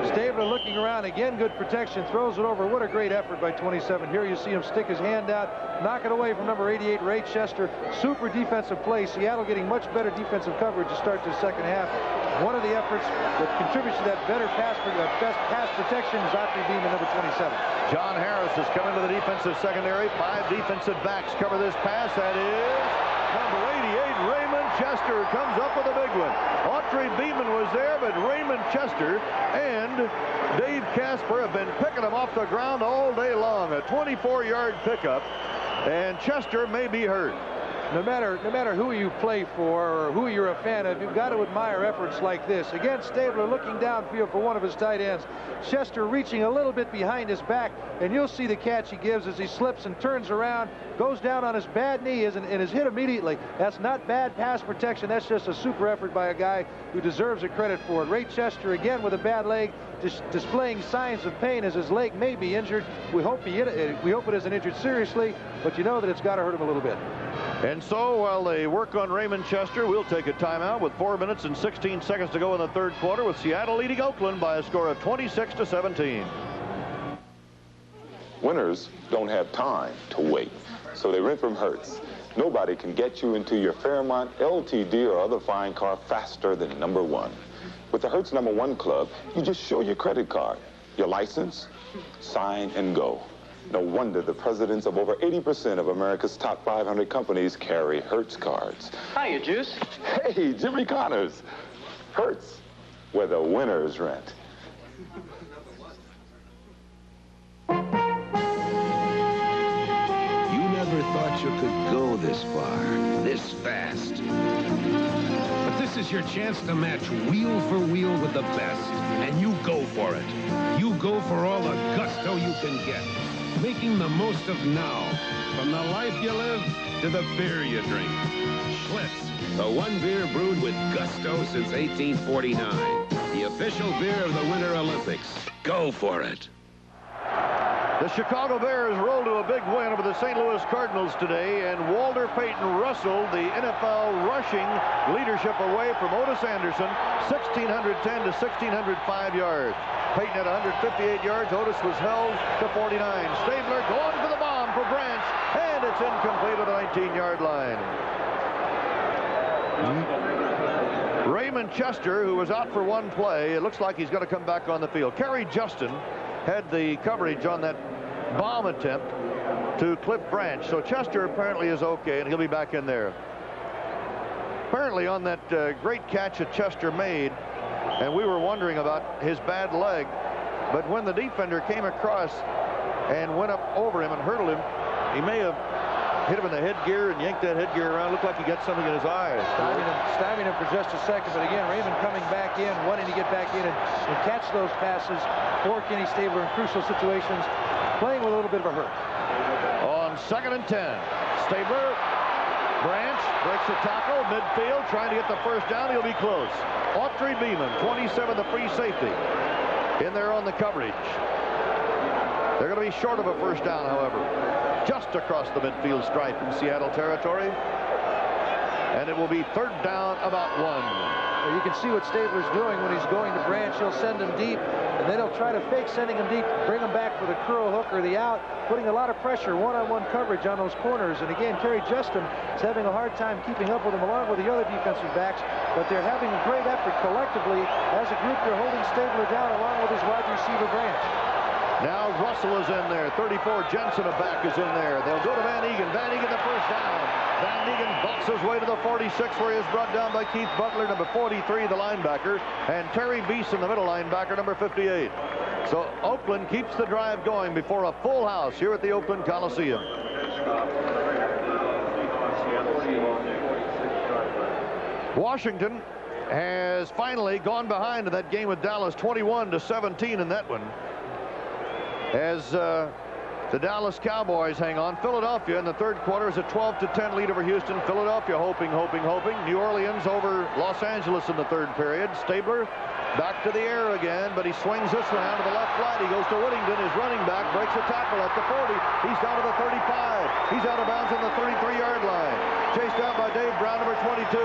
Stabler looking around again. Good protection. Throws it over. What a great effort by 27. Here you see him stick his hand out, knock it away from number 88, Ray Chester. Super defensive play. Seattle getting much better defensive coverage to start the second half. One of the efforts that contributes to that better best pass protection is Autry Beeman, number 27. John Harris has come into the defensive secondary. 5 defensive backs cover this pass. That is number 88, Raymond Chester, comes up with a big one. Autry Beeman was there, but Raymond Chester and Dave Casper have been picking him off the ground all day long. A 24-yard pickup, and Chester may be hurt. No matter who you play for or who you're a fan of, you've got to admire efforts like this. Again, Stabler looking downfield for one of his tight ends. Chester reaching a little bit behind his back, and you'll see the catch he gives as he slips and turns around, goes down on his bad knee and is hit immediately. That's not bad pass protection. That's just a super effort by a guy who deserves a credit for it. Ray Chester again with a bad leg, displaying signs of pain as his leg may be injured. We hope it isn't injured seriously, but you know that it's got to hurt him a little bit. And so while they work on Raymond Chester, we'll take a timeout with 4 minutes and 16 seconds to go in the third quarter, with Seattle leading Oakland by a score of 26-17. Winners don't have time to wait, so they rent from Hertz. Nobody can get you into your Fairmont, LTD, or other fine car faster than number 1. With the Hertz number 1 club, you just show your credit card, your license, sign, and go. No wonder the presidents of over 80% of America's top 500 companies carry Hertz cards. Hiya, Juice. Hey, Jimmy Connors. Hertz, where the winners rent. You never thought you could go this far, this fast. But this is your chance to match wheel for wheel with the best, and you go for it. You go for all the gusto you can get, making the most of now, from the life you live to the beer you drink. Schlitz, the one beer brewed with gusto since 1849. The official beer of the Winter Olympics. Go for it. The Chicago Bears rolled to a big win over the St. Louis Cardinals today, and Walter Payton wrestled the NFL rushing leadership away from Otis Anderson, 1,610 to 1,605 yards. Payton had 158 yards. Otis was held to 49. Stabler going for the bomb for Branch, and it's incomplete at the 19-yard line. Raymond Chester, who was out for one play, it looks like he's going to come back on the field. Kerry Justin had the coverage on that bomb attempt to Cliff Branch. So Chester apparently is okay, and he'll be back in there. Apparently on that great catch that Chester made, and we were wondering about his bad leg, but when the defender came across and went up over him and hurdled him, he may have hit him in the headgear and yanked that headgear around. Looked like he got something in his eyes. Stymied him for just a second, but again, Raymond coming back in, wanting to get back in and catch those passes for Kenny Stabler in crucial situations, playing with a little bit of a hurt. On 2nd and 10, Stabler, Branch breaks the tackle, midfield, trying to get the first down. He'll be close. Autry Beeman, 27, the free safety, in there on the coverage. They're going to be short of a first down, however. just across the midfield stripe in Seattle territory. And it will be third down, about 1. Well, you can see what Stabler's doing when he's going to Branch. He'll send him deep, and then he'll try to fake sending him deep, bring him back for the curl hook or the out, putting a lot of pressure, one-on-one coverage on those corners. And again, Terry Justin is having a hard time keeping up with him along with the other defensive backs, but they're having a great effort collectively. As a group, they're holding Stabler down along with his wide receiver Branch. Now Russell is in there. 34, Jensen, a back, is in there. They'll go to Van Egan. Van Egan, the first down. Van Egan bucks his way to the 46, where he is brought down by Keith Butler, number 43, the linebacker, and Terry Beeson, the middle linebacker, number 58. So Oakland keeps the drive going before a full house here at the Oakland Coliseum. Washington has finally gone behind in that game with Dallas, 21-17 in that one, as the Dallas Cowboys hang on. Philadelphia in the third quarter is a 12-10 lead over Houston. Philadelphia hoping. New Orleans over Los Angeles in the third period. Stabler back to the air again, but he swings this round to the left flat. He goes to Whittington, his running back, breaks a tackle at the 40. He's down to the 35. He's out of bounds on the 33-yard line. Chased out by Dave Brown, number 22.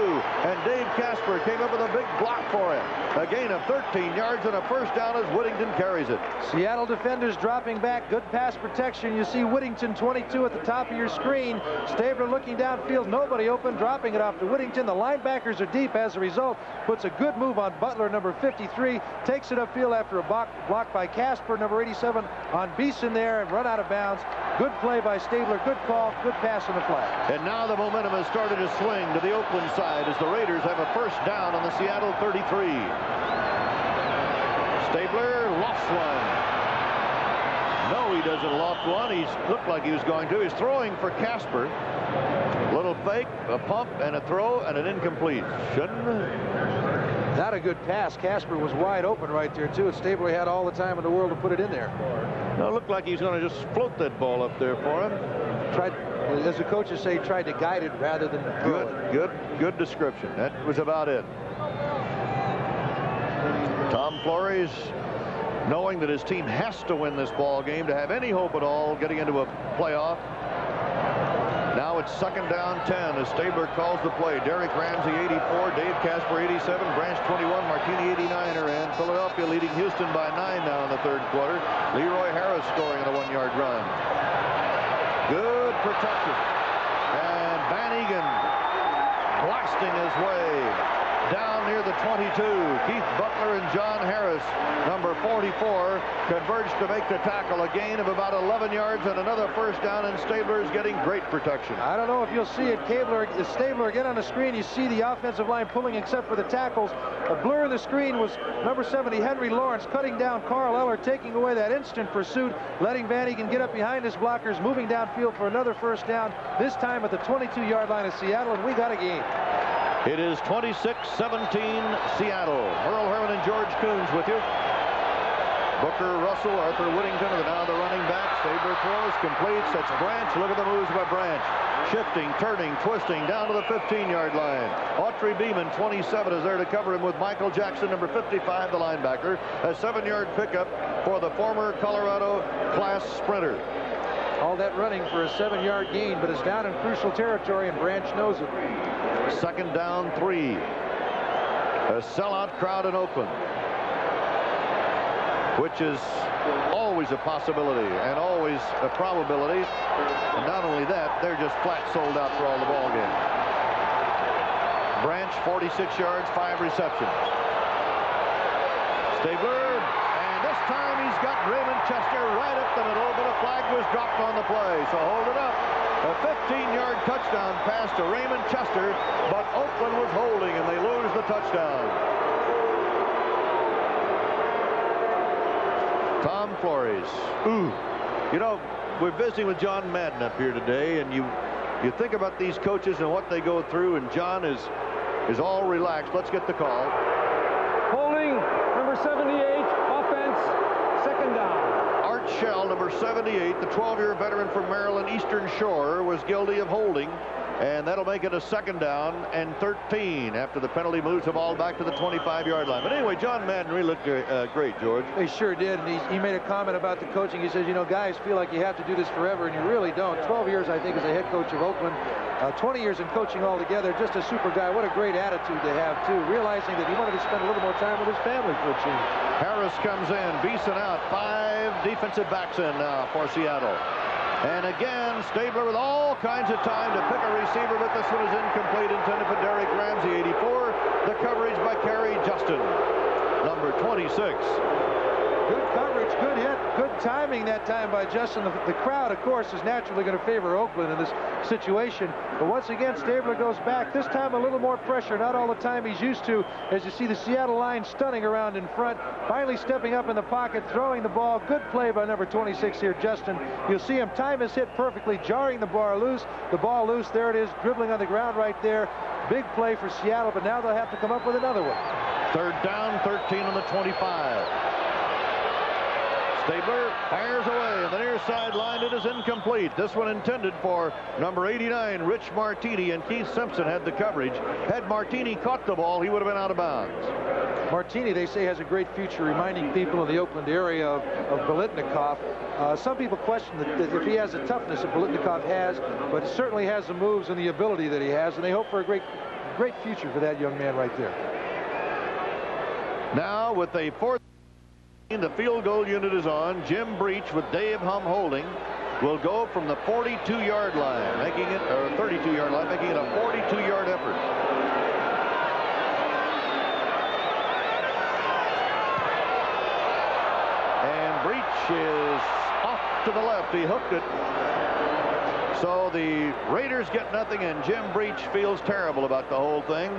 And Dave Casper came up with a big block for him. A gain of 13 yards and a first down as Whittington carries it. Seattle defenders dropping back. Good pass protection. You see Whittington, 22, at the top of your screen. Stabler looking downfield. Nobody open, dropping it off to Whittington. The linebackers are deep as a result. Puts a good move on Butler, number 53. Takes it upfield after a block by Casper, number 87, on Beeson there, and run out of bounds. Good play by Stabler. Good call. Good pass on the flat. And now the momentum has started to swing to the Oakland side as the Raiders have a first down on the Seattle 33. Stabler lofts one. No, he doesn't loft one. He looked like he was going to. He's throwing for Casper. Little fake, a pump, and a throw, and an incomplete. Not a good pass. Casper was wide open right there, too. And Stabler had all the time in the world to put it in there. No, it looked like he's going to just float that ball up there for him. Tried, as the coaches say, tried to guide it rather than throw it. Good description. That was about it. Tom Flores, knowing that his team has to win this ball game to have any hope at all getting into a playoff. Now it's second down 10 as Stabler calls the play. Derek Ramsey, 84. Dave Casper, 87. Branch, 21. Martini, 89 are in. Philadelphia leading Houston by 9 now in the third quarter. Leroy Harris scoring on a 1-yard run. Good protection. And Van Egan blasting his way down near the 22. Keith Butler and John Harris, number 44, converged to make the tackle. A gain of about 11 yards and another first down, and Stabler is getting great protection. I don't know if you'll see it. Stabler again on the screen. You see the offensive line pulling except for the tackles. A blur in the screen was number 70, Henry Lawrence, cutting down Carl Eller, taking away that instant pursuit, letting Van Egan get up behind his blockers, moving downfield for another first down, this time at the 22-yard line of Seattle, and we got a gain. It is 26-17 Seattle. Merle Herman and George Coons with you. Booker, Russell, Arthur Whittington are now the running back. Stabler throws, completes. That's Branch. Look at the moves by Branch. Shifting, turning, twisting down to the 15-yard line. Autry Beeman, 27, is there to cover him with Michael Jackson, number 55, the linebacker. A 7-yard pickup for the former Colorado class sprinter. All that running for a 7-yard gain, but it's down in crucial territory, and Branch knows it. Second down 3. A sellout crowd in Oakland, which is always a possibility and always a probability. And not only that, they're just flat sold out for all the ball game. Branch, 46 yards, 5 receptions. Stabler, and this time he's got Raymond Chester right up the middle, but a flag was dropped on the play, so hold it up. A 15-yard touchdown pass to Raymond Chester, but Oakland was holding, and they lose the touchdown. Tom Flores. Ooh. You know, we're visiting with John Madden up here today, and you think about these coaches and what they go through, and John is all relaxed. Let's get the call. Holding, number 78, offense, second down. Art Shell, number 78, the 12-year veteran from Maryland Eastern Shore, was guilty of holding And that'll make it a 2nd down and 13 after the penalty moves the ball back to the 25-yard line. But anyway, John Madden really looked great, George. He sure did, and he made a comment about the coaching. He says, you know, guys feel like you have to do this forever, and you really don't. 12 years, I think, as a head coach of Oakland. 20 years in coaching altogether. Just a super guy. What a great attitude to have, too, realizing that he wanted to spend a little more time with his family for a change. Harris comes in, Beeson out. 5 defensive backs in now for Seattle. And again, Stabler with all kinds of time to pick a receiver, but this one is incomplete, intended for Derek Ramsey, 84. The coverage by Kerry Justin, number 26. Good coverage, good hit, good timing that time by Justin. The crowd, of course, is naturally going to favor Oakland in this situation. But once again, Stabler goes back. This time a little more pressure, not all the time he's used to. As you see the Seattle line stunning around in front, finally stepping up in the pocket, throwing the ball. Good play by number 26 here, Justin. You'll see him time his hit perfectly, jarring the ball loose. The ball loose, there it is, dribbling on the ground right there. Big play for Seattle, but now they'll have to come up with another one. 3rd down, 13 on the 25. Stabler fires away, and the near sideline, it is incomplete. This one intended for number 89, Rich Martini, and Keith Simpson had the coverage. Had Martini caught the ball, he would have been out of bounds. Martini, they say, has a great future, reminding people in the Oakland area of Biletnikoff. Some people question that if he has the toughness that Biletnikoff has, but certainly has the moves and the ability that he has, and they hope for a great future for that young man right there. Now with a 4th, the field goal unit is on. Jim Breach with Dave Hum holding will go from the 42-yard line, making it, or 32-yard line, making it a 42-yard effort. And Breach is off to the left. He hooked it. So the Raiders get nothing, and Jim Breach feels terrible about the whole thing.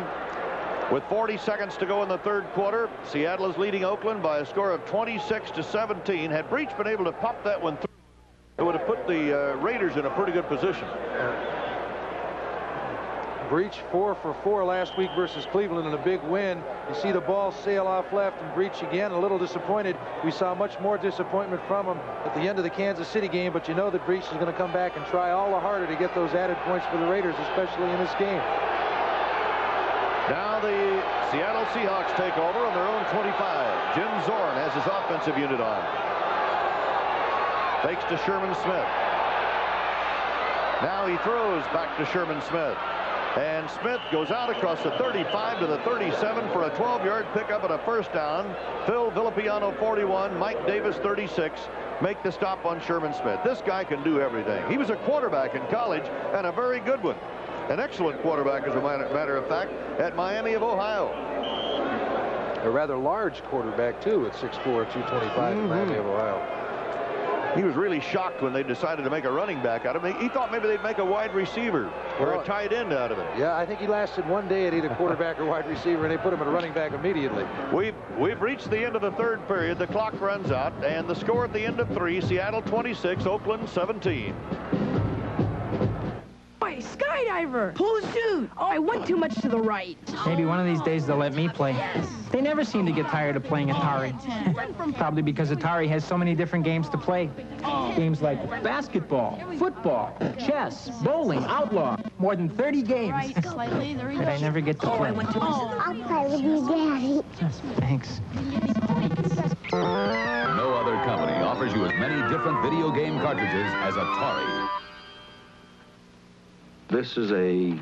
With 40 seconds to go in the 3rd quarter, Seattle is leading Oakland by a score of 26-17. Had Breach been able to pop that one through, it would have put the Raiders in a pretty good position. Breach 4 for 4 last week versus Cleveland in a big win. You see the ball sail off left, and Breach again a little disappointed. We saw much more disappointment from him at the end of the Kansas City game, but you know that Breach is going to come back and try all the harder to get those added points for the Raiders, especially in this game. Now the Seattle Seahawks take over on their own 25. Jim Zorn has his offensive unit on. Fakes to Sherman Smith. Now he throws back to Sherman Smith. And Smith goes out across the 35 to the 37 for a 12-yard pickup and a 1st down. Phil Villapiano, 41. Mike Davis, 36. Make the stop on Sherman Smith. This guy can do everything. He was a quarterback in college, and a very good one. An excellent quarterback, as a matter of fact, at Miami of Ohio. A rather large quarterback, too, at 6'4", 225 in Miami of Ohio. He was really shocked when they decided to make a running back out of him. He thought maybe they'd make a wide receiver or a tight end out of it. Yeah, I think he lasted one day at either quarterback or wide receiver, and they put him at a running back immediately. We've reached the end of the 3rd period. The clock runs out, and the score at the end of 3, Seattle 26, Oakland 17. Boy, skydiver! Pull the chute! Oh, I went too much to the right. Maybe one of these days they'll let me play. They never seem to get tired of playing Atari. Probably because Atari has so many different games to play. Games like basketball, football, chess, bowling, outlaw. More than 30 games that I never get to play. I'll play with you, Daddy. Thanks. No other company offers you as many different video game cartridges as Atari. This is a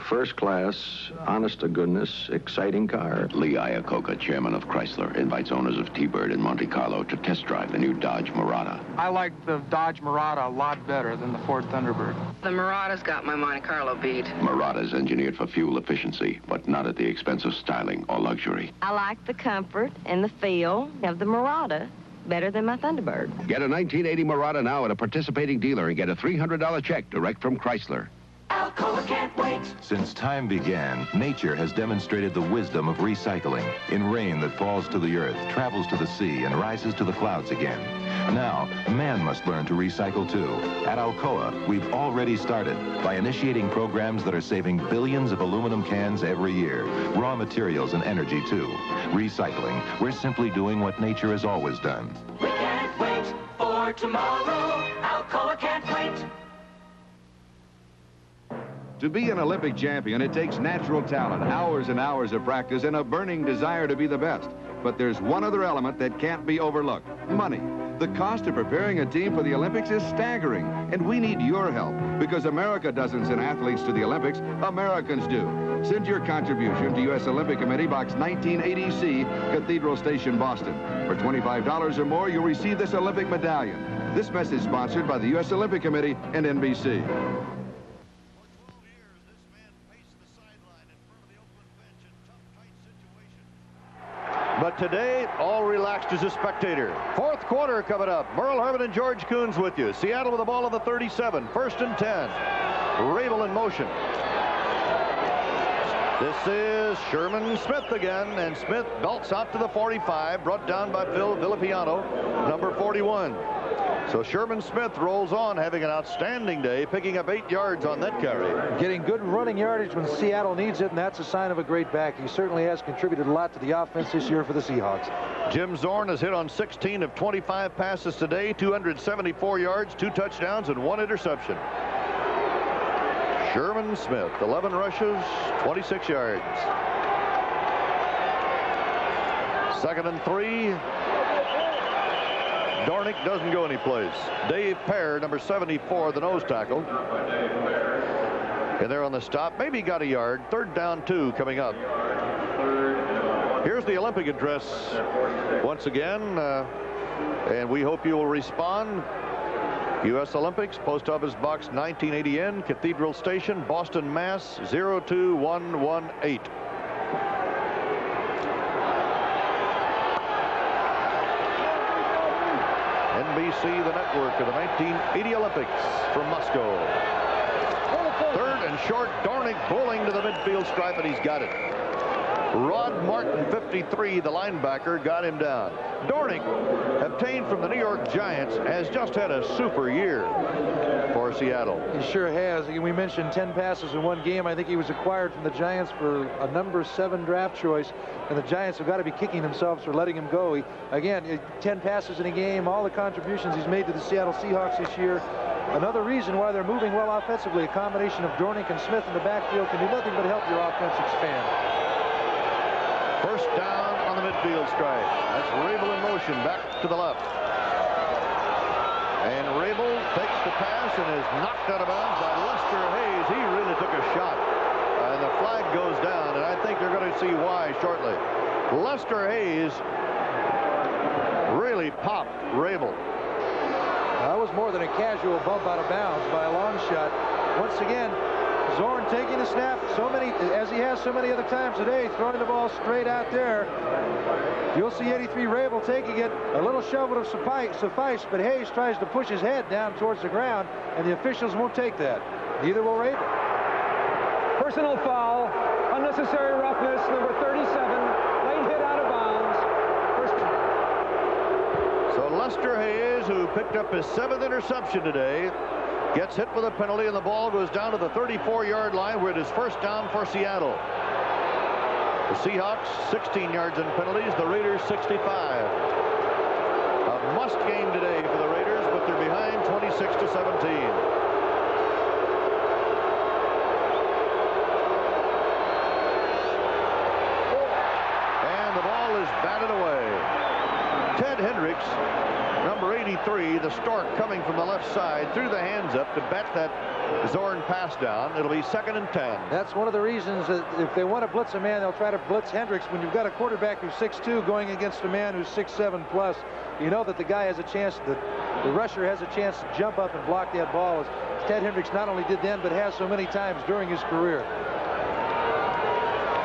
first-class, honest-to-goodness, exciting car. Lee Iacocca, chairman of Chrysler, invites owners of T-Bird in Monte Carlo to test drive the new Dodge Murata. I like the Dodge Murata a lot better than the Ford Thunderbird. The Murata's got my Monte Carlo beat. Murata is engineered for fuel efficiency, but not at the expense of styling or luxury. I like the comfort and the feel of the Murata better than my Thunderbird. Get a 1980 Murata now at a participating dealer and get a $300 check direct from Chrysler. Alcoa can't wait. Since time began, nature has demonstrated the wisdom of recycling. In rain that falls to the earth, travels to the sea, and rises to the clouds again. Now, man must learn to recycle too. At Alcoa, we've already started by initiating programs that are saving billions of aluminum cans every year. Raw materials and energy too. Recycling, we're simply doing what nature has always done. We can't wait for tomorrow. Alcoa can't wait. To be an Olympic champion, it takes natural talent, hours and hours of practice, and a burning desire to be the best. But there's one other element that can't be overlooked: money. The cost of preparing a team for the Olympics is staggering, and we need your help, because America doesn't send athletes to the Olympics, Americans do. Send your contribution to U.S. Olympic Committee, Box 1980C, Cathedral Station, Boston. For $25 or more, you'll receive this Olympic medallion. This message sponsored by the U.S. Olympic Committee and NBC. But today, all relaxed as a spectator. Fourth quarter coming up. Merle Herman and George Coons with you. Seattle with the ball on the 37. 1st and 10. Rabel in motion. This is Sherman Smith again, and Smith belts out to the 45, brought down by Phil Villapiano, number 41. So Sherman Smith rolls on, having an outstanding day, picking up 8 yards on that carry. Getting good running yardage when Seattle needs it, and that's a sign of a great back. He certainly has contributed a lot to the offense this year for the Seahawks. Jim Zorn has hit on 16 of 25 passes today, 274 yards, 2 touchdowns, and 1 interception. Sherman Smith, 11 rushes, 26 yards. 2nd and 3. Dornick doesn't go anyplace. Dave Pear, number 74, the nose tackle. And they're on the stop. Maybe got a yard. 3rd down 2 coming up. Here's the Olympic address once again. And we hope you will respond. U.S. Olympics, Post Office Box 1980N, Cathedral Station, Boston, Mass. 02118. NBC, the network of the 1980 Olympics from Moscow. 3rd and short. Dornick bowling to the midfield stripe, and he's got it. Rod Martin, 53, the linebacker, got him down. Dornick, obtained from the New York Giants, has just had a super year for Seattle. He sure has. We mentioned 10 passes in one game. I think he was acquired from the Giants for a number 7 draft choice, and the Giants have got to be kicking themselves for letting him go. Again, 10 passes in a game, all the contributions he's made to the Seattle Seahawks this year. Another reason why they're moving well offensively, a combination of Dornick and Smith in the backfield can do nothing but help your offense expand. 1st down on the midfield stripe. That's Rabel in motion, back to the left. And Rabel takes the pass and is knocked out of bounds by Lester Hayes. He really took a shot. And the flag goes down, and I think they're going to see why shortly. Lester Hayes really popped Rabel. That was more than a casual bump out of bounds by a long shot. Once again, Zorn taking the snap as he has so many other times today, throwing the ball straight out there. You'll see 83 Rabel taking it. A little shove would have sufficed, but Hayes tries to push his head down towards the ground, and the officials won't take that. Neither will Rabel. Personal foul, unnecessary roughness, number 37, late hit out of bounds. So Lester Hayes, who picked up his 7th interception today, gets hit with a penalty, and the ball goes down to the 34-yard line, where it is 1st down for Seattle. The Seahawks, 16 yards in penalties. The Raiders, 65. A must game today for the Raiders, but they're behind 26-17. And the ball is batted away. Ted Hendricks, number 83, the Stork, coming from the left side, threw the hands up to bat that Zorn pass down. It'll be 2nd and 10. That's one of the reasons that if they want to blitz a man, they'll try to blitz Hendricks. When you've got a quarterback who's 6'2" going against a man who's 6'7" plus, you know that the guy has a chance, the rusher has a chance to jump up and block that ball, as Ted Hendricks not only did then, but has so many times during his career.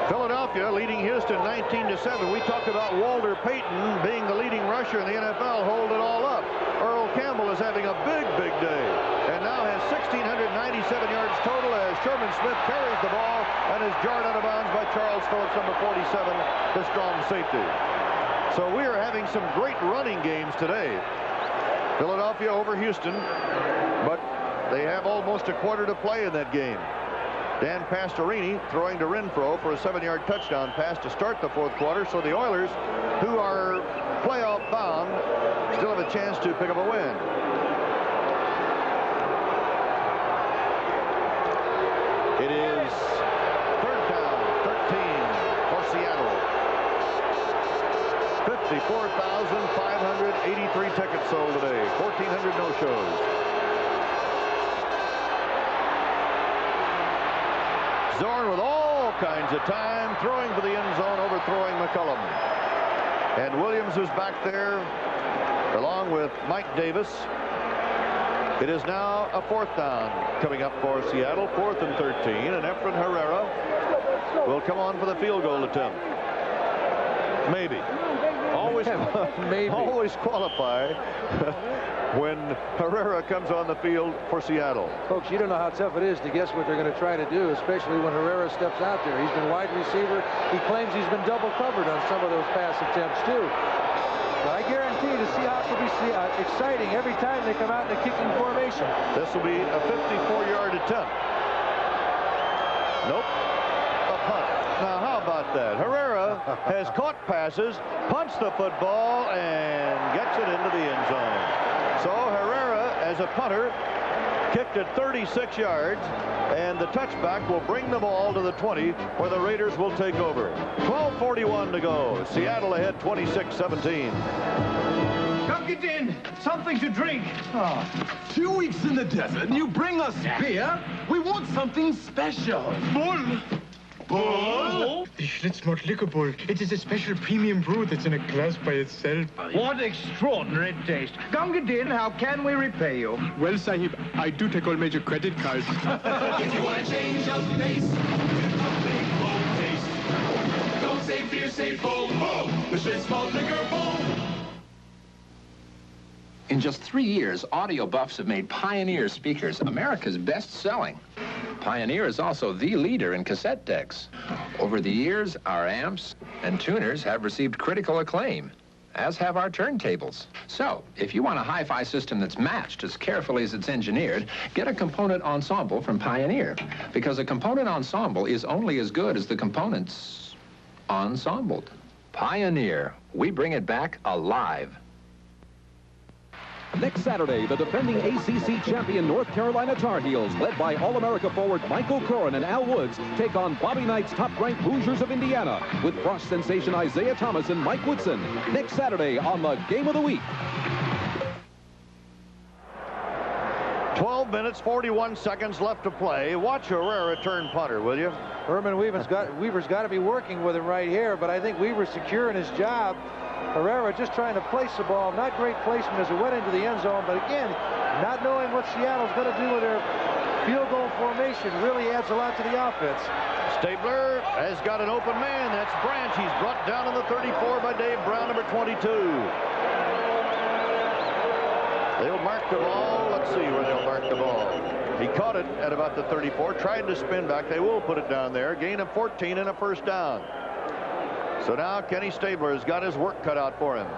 Philadelphia leading Houston 19-7. We talked about Walter Payton being the leading rusher in the NFL, hold it all up. Earl Campbell is having a big day, and now has 1,697 yards total as Sherman Smith carries the ball and is jarred out of bounds by Charles Phillips, number 47, the strong safety. So we are having some great running games today. Philadelphia over Houston, but they have almost a quarter to play in that game. Dan Pastorini throwing to Renfro for a 7-yard touchdown pass to start the 4th quarter. So the Oilers, who are playoff bound, still have a chance to pick up a win. It is third down, 13 for Seattle. 54,583 tickets sold today. 1,400 no-shows. Zorn with all kinds of time, throwing for the end zone, overthrowing McCullum. And Williams is back there, along with Mike Davis. It is now a fourth down coming up for Seattle, 4th and 13, and Efren Herrera will come on for the field goal attempt. Maybe. Always, always qualify when Herrera comes on the field for Seattle. Folks, you don't know how tough it is to guess what they're going to try to do, especially when Herrera steps out there. He's been wide receiver. He claims he's been double covered on some of those pass attempts, too. But I guarantee the Seahawks will be exciting every time they come out in a kicking formation. This will be a 54-yard attempt. Nope. A punt. Now, how about that? Herrera has caught passes, punched the football, and gets it into the end zone. So Herrera, as a punter, kicked it 36 yards, and the touchback will bring the ball to the 20, where the Raiders will take over. 12:41 to go. Seattle ahead 26-17. Come get in. Something to drink. Oh, 2 weeks in the desert, and you bring us beer? We want something special. Bull. Bull? The Schlitzmott Liquor Bull. It is a special premium brew that's in a glass by itself. What extraordinary taste. Come get in. How can we repay you? Well, Sahib, I do take all major credit cards. If you want to change of pace, get a big bold taste. Don't say beer, say bull. Bull. The Schlitzmott Liquor Bull. In just 3 years, audio buffs have made Pioneer speakers America's best-selling. Pioneer is also the leader in cassette decks. Over the years, our amps and tuners have received critical acclaim, as have our turntables. So, if you want a hi-fi system that's matched as carefully as it's engineered, get a component ensemble from Pioneer, because a component ensemble is only as good as the components ensembled. Pioneer, we bring it back alive. Next Saturday, the defending ACC champion North Carolina Tar Heels, led by All-America forward Michael Corrin and Al Woods, take on Bobby Knight's top-ranked Hoosiers of Indiana, with Frost sensation Isaiah Thomas and Mike Woodson. Next Saturday on the Game of the Week. 12 minutes, 41 seconds left to play. Watch Herrera turn punter, will you? Herman Weaver's got to be working with him right here, but I think Weaver's secure in his job. Herrera just trying to place the ball. Not great placement as it went into the end zone, but again, not knowing what Seattle's going to do with their field goal formation really adds a lot to the offense. Stabler has got an open man. That's Branch. He's brought down in the 34 by Dave Brown, number 22. They'll mark the ball. Let's see where they'll mark the ball. He caught it at about the 34, tried to spin back. They will put it down there. Gain of 14 and a first down. So now Kenny Stabler has got his work cut out for him.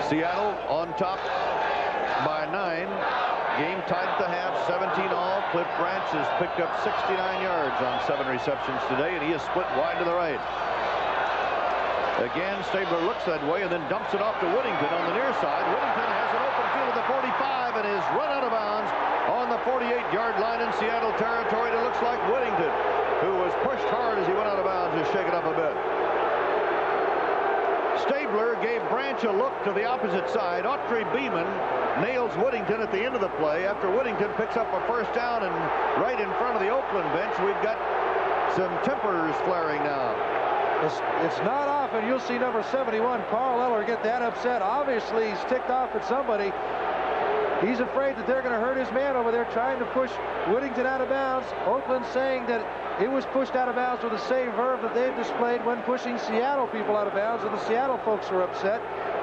Seattle on top by 9. Game tied at the half, 17 all. Cliff Branch has picked up 69 yards on 7 receptions today, and he is split wide to the right. Again, Stabler looks that way and then dumps it off to Whittington on the near side. Whittington has an open field at the 45 and is run out of bounds on the 48-yard line in Seattle territory. It looks like Whittington, who was pushed hard as he went out of bounds, is shaken up a bit. Stabler gave Branch a look to the opposite side. Autry Beeman nails Whittington at the end of the play after Whittington picks up a first down, and right in front of the Oakland bench, we've got some tempers flaring now. It's not often you'll see number 71, Carl Eller, get that upset. Obviously, he's ticked off at somebody. He's afraid that they're going to hurt his man over there trying to push Whittington out of bounds. Oakland saying that it was pushed out of bounds with the same verve that they've displayed when pushing Seattle people out of bounds, and the Seattle folks are upset.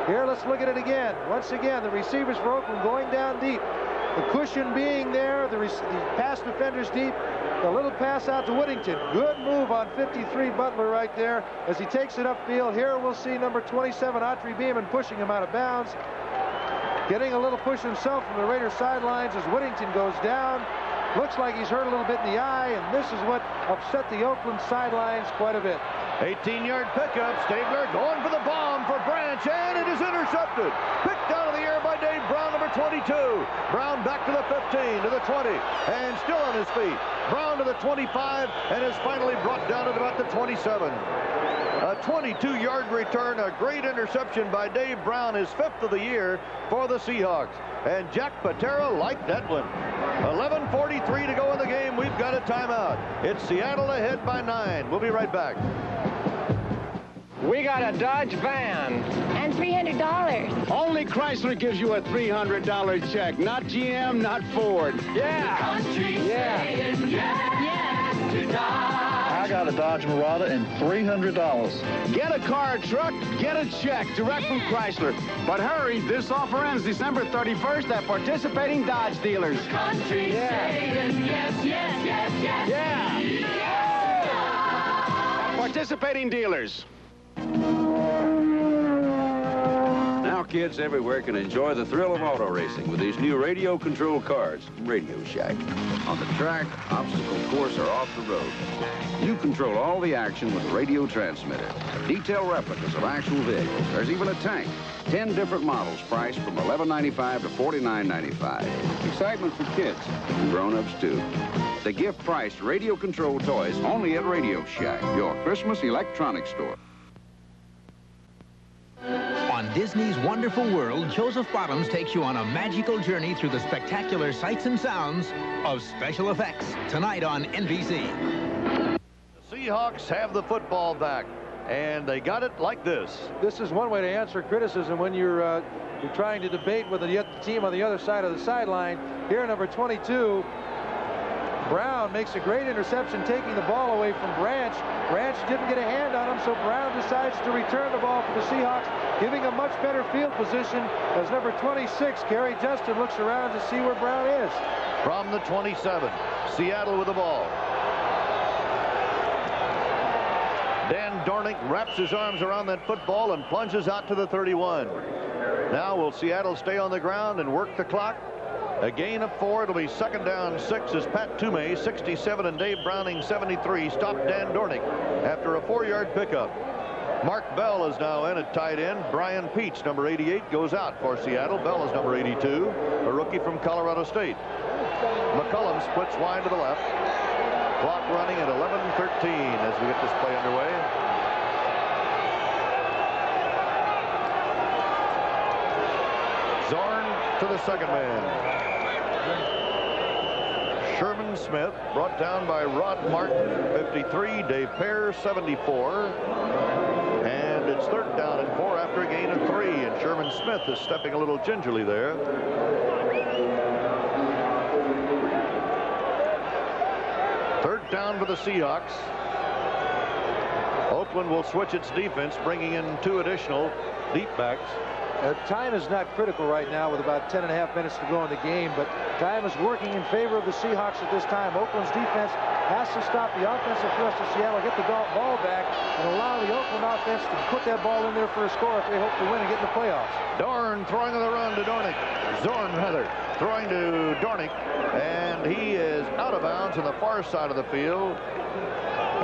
Here, let's look at it again. Once again, the receivers for Oakland going down deep. The cushion being there, the pass defenders deep. The little pass out to Whittington. Good move on 53 Butler right there as he takes it upfield. Here we'll see number 27, Autry Beeman, pushing him out of bounds. Getting a little push himself from the Raiders sidelines as Whittington goes down. Looks like he's hurt a little bit in the eye, and this is what upset the Oakland sidelines quite a bit. 18-yard pickup. Stabler going for the bomb for Branch, and it is intercepted. Picked out of the air by Dave Brown, number 22. Brown back to the 15, to the 20, and still on his feet. Brown to the 25, and is finally brought down at about the 27. A 22-yard return, a great interception by Dave Brown, his 5th of the year for the Seahawks. And Jack Patera liked that one. 11:43 to go in the game. We've got a timeout. It's Seattle ahead by 9. We'll be right back. We got a Dodge van. And $300. Only Chrysler gives you a $300 check. Not GM, not Ford. Yeah. Country saying yes to Dodge. I got a Dodge Mirada and $300. Get a car or truck, get a check direct from Chrysler. But hurry, this offer ends December 31st at participating Dodge dealers. Country saying yes, yes, yes, yes. Yeah. Participating dealers. Now kids everywhere can enjoy the thrill of auto racing with these new radio-controlled cars from Radio Shack. On the track, obstacle course, or off the road, you control all the action with a radio transmitter. Detailed replicas of actual vehicles. There's even a tank. 10 different models priced from $11.95 to $49.95. Excitement for kids and grown-ups, too. The gift-priced radio-controlled toys only at Radio Shack, your Christmas electronics store. On Disney's Wonderful World, Joseph Bottoms takes you on a magical journey through the spectacular sights and sounds of special effects. Tonight on NBC. The Seahawks have the football back, and they got it like this. This is one way to answer criticism when you're trying to debate with the team on the other side of the sideline. Here, number 22, Brown makes a great interception, taking the ball away from Branch. Branch didn't get a hand on him, so Brown decides to return the ball for the Seahawks, giving a much better field position as number 26, Kerry Justin, looks around to see where Brown is. From the 27, Seattle with the ball. Dan Dornick wraps his arms around that football and plunges out to the 31. Now will Seattle stay on the ground and work the clock? A gain of 4. It'll be 2nd down 6 as Pat Toomey, 67, and Dave Browning, 73, stop Dan Dornick after a 4-yard pickup. Mark Bell is now in at tight end. Brian Peach, number 88, goes out for Seattle. Bell is number 82, a rookie from Colorado State. McCullum splits wide to the left. Clock running at 11:13 as we get this play underway. Zorn to the second man. Sherman Smith brought down by Rod Martin, 53. Dave Pear, 74. And it's 3rd down and 4 after a gain of 3. And Sherman Smith is stepping a little gingerly there. Third down for the Seahawks. Oakland will switch its defense, bringing in 2 additional deep backs. Time is not critical right now with about 10.5 minutes to go in the game, but time is working in favor of the Seahawks at this time. Oakland's defense has to stop the offensive thrust of Seattle, get the ball back, and allow the Oakland offense to put that ball in there for a score if they hope to win and get in the playoffs. Dorn throwing on the run to Dornick. Zorn, rather, throwing to Dornick, and he is out of bounds on the far side of the field.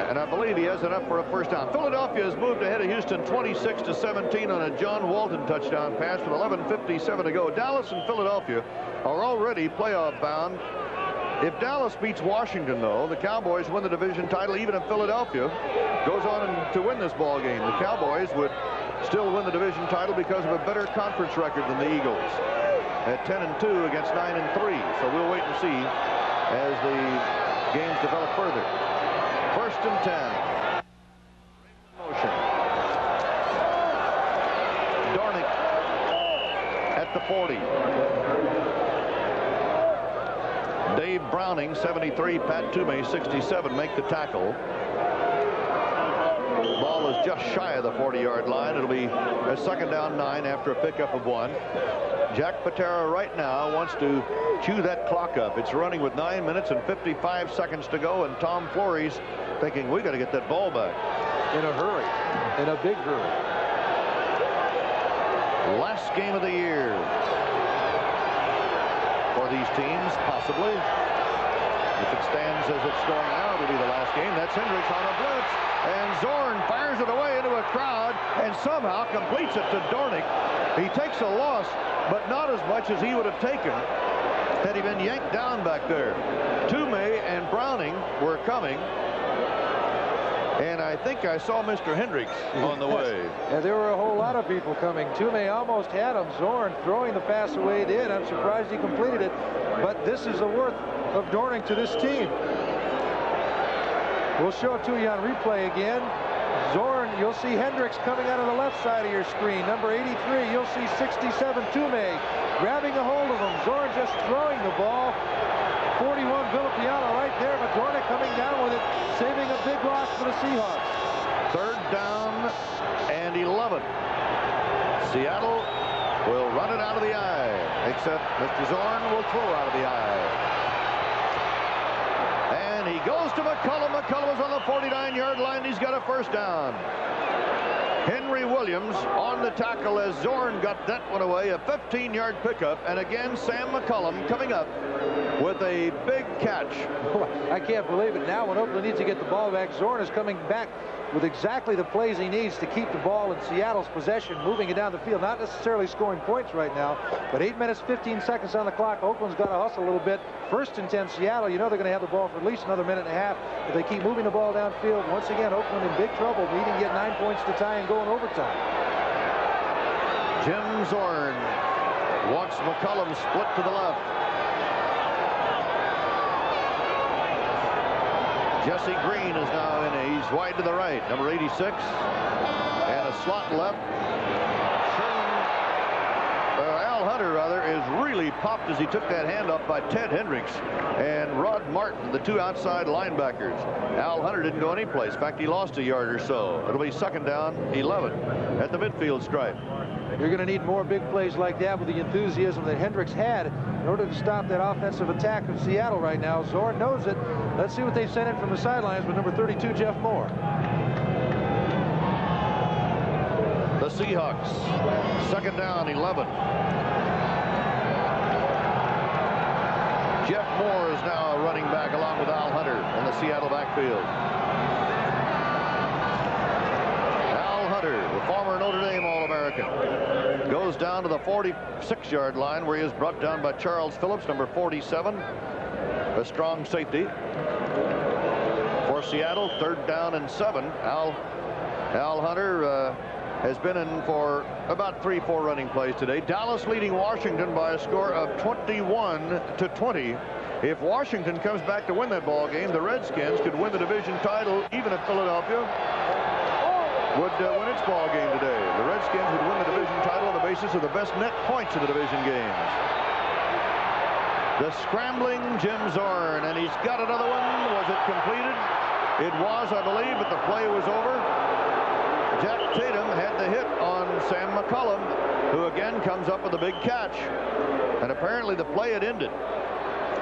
And I believe he has enough for a first down. Philadelphia has moved ahead of Houston 26-17 on a John Walton touchdown pass with 11:57 to go. Dallas and Philadelphia are already playoff bound. If Dallas beats Washington, though, the Cowboys win the division title. Even if Philadelphia goes on to win this ball game, the Cowboys would still win the division title because of a better conference record than the Eagles at 10-2 against 9-3. So we'll wait and see as the games develop further. 1st and 10. Motion. Dornick at the 40. Dave Browning, 73. Pat Toomey, 67, make the tackle. Ball is just shy of the 40-yard line. It'll be a 2nd down 9 after a pickup of 1. Jack Patera right now wants to chew that clock up. It's running with 9 minutes and 55 seconds to go, and Tom Flores thinking we got to get that ball back. In a hurry, in a big hurry. Last game of the year for these teams, possibly. If it stands as it's going now, it'll be the last game. That's Hendricks on a blitz, and Zorn fires it away into a crowd and somehow completes it to Dornick. He takes a loss, but not as much as he would have taken had he been yanked down back there. Toomey and Browning were coming, and I think I saw Mr. Hendricks on the way. Yeah, there were a whole lot of people coming. Toomey almost had him. Zorn throwing the pass the way he did. I'm surprised he completed it, but this is the worth of Dornick to this team. We'll show it to you on replay again. Zorn, you'll see Hendricks coming out of the left side of your screen. Number 83, you'll see 67, Toomey, grabbing a hold of him. Zorn just throwing the ball. 41, Villapiano right there, but Dornick coming down with it, saving a big loss for the Seahawks. Third down and 11. Seattle will run it out of the eye, except Mr. Zorn will throw out of the eye. And he goes to McCullum. McCullum is on the 49-yard line. He's got a first down. Henry Williams on the tackle as Zorn got that one away. A 15-yard pickup. And again, Sam McCullum coming up with a big catch. I can't believe it. Now when Oakland needs to get the ball back, Zorn is coming back with exactly the plays he needs to keep the ball in Seattle's possession, moving it down the field. Not necessarily scoring points right now, but 8 minutes, 15 seconds on the clock. Oakland's got to hustle a little bit. First and 10 Seattle. You know they're going to have the ball for at least another minute and a half. If they keep moving the ball downfield, once again, Oakland in big trouble, needing to get 9 points to tie and go in overtime. Jim Zorn wants McCullum split to the left. Jesse Green is now in. He's wide to the right. Number 86. And a slot left. Al Hunter, rather, is really popped as he took that handoff by Ted Hendricks and Rod Martin, the two outside linebackers. Al Hunter didn't go any place. In fact, he lost a yard or so. It'll be second down, 11 at the midfield stripe. You're going to need more big plays like that with the enthusiasm that Hendricks had in order to stop that offensive attack of Seattle right now. Zorn knows it. Let's see what they sent in from the sidelines with number 32, Jeff Moore. The Seahawks, second down, 11. Jeff Moore is now running back along with Al Hunter in the Seattle backfield. Al Hunter, the former Notre Dame All-American, goes down to the 46-yard line where he is brought down by Charles Phillips, number 47, a strong safety. For Seattle, third down and 7. Al Hunter has been in for about 3-4 running plays today. Dallas leading Washington by a score of 21-20. If Washington comes back to win that ball game, the Redskins could win the division title, even if Philadelphia would win its ball game today. The Redskins would win the division title on the basis of the best net points in the division games. The scrambling Jim Zorn, and he's got another one. Was it completed? It was, I believe, but the play was over. Jack Tatum had the hit on Sam McCullum, who again comes up with a big catch. And apparently the play had ended.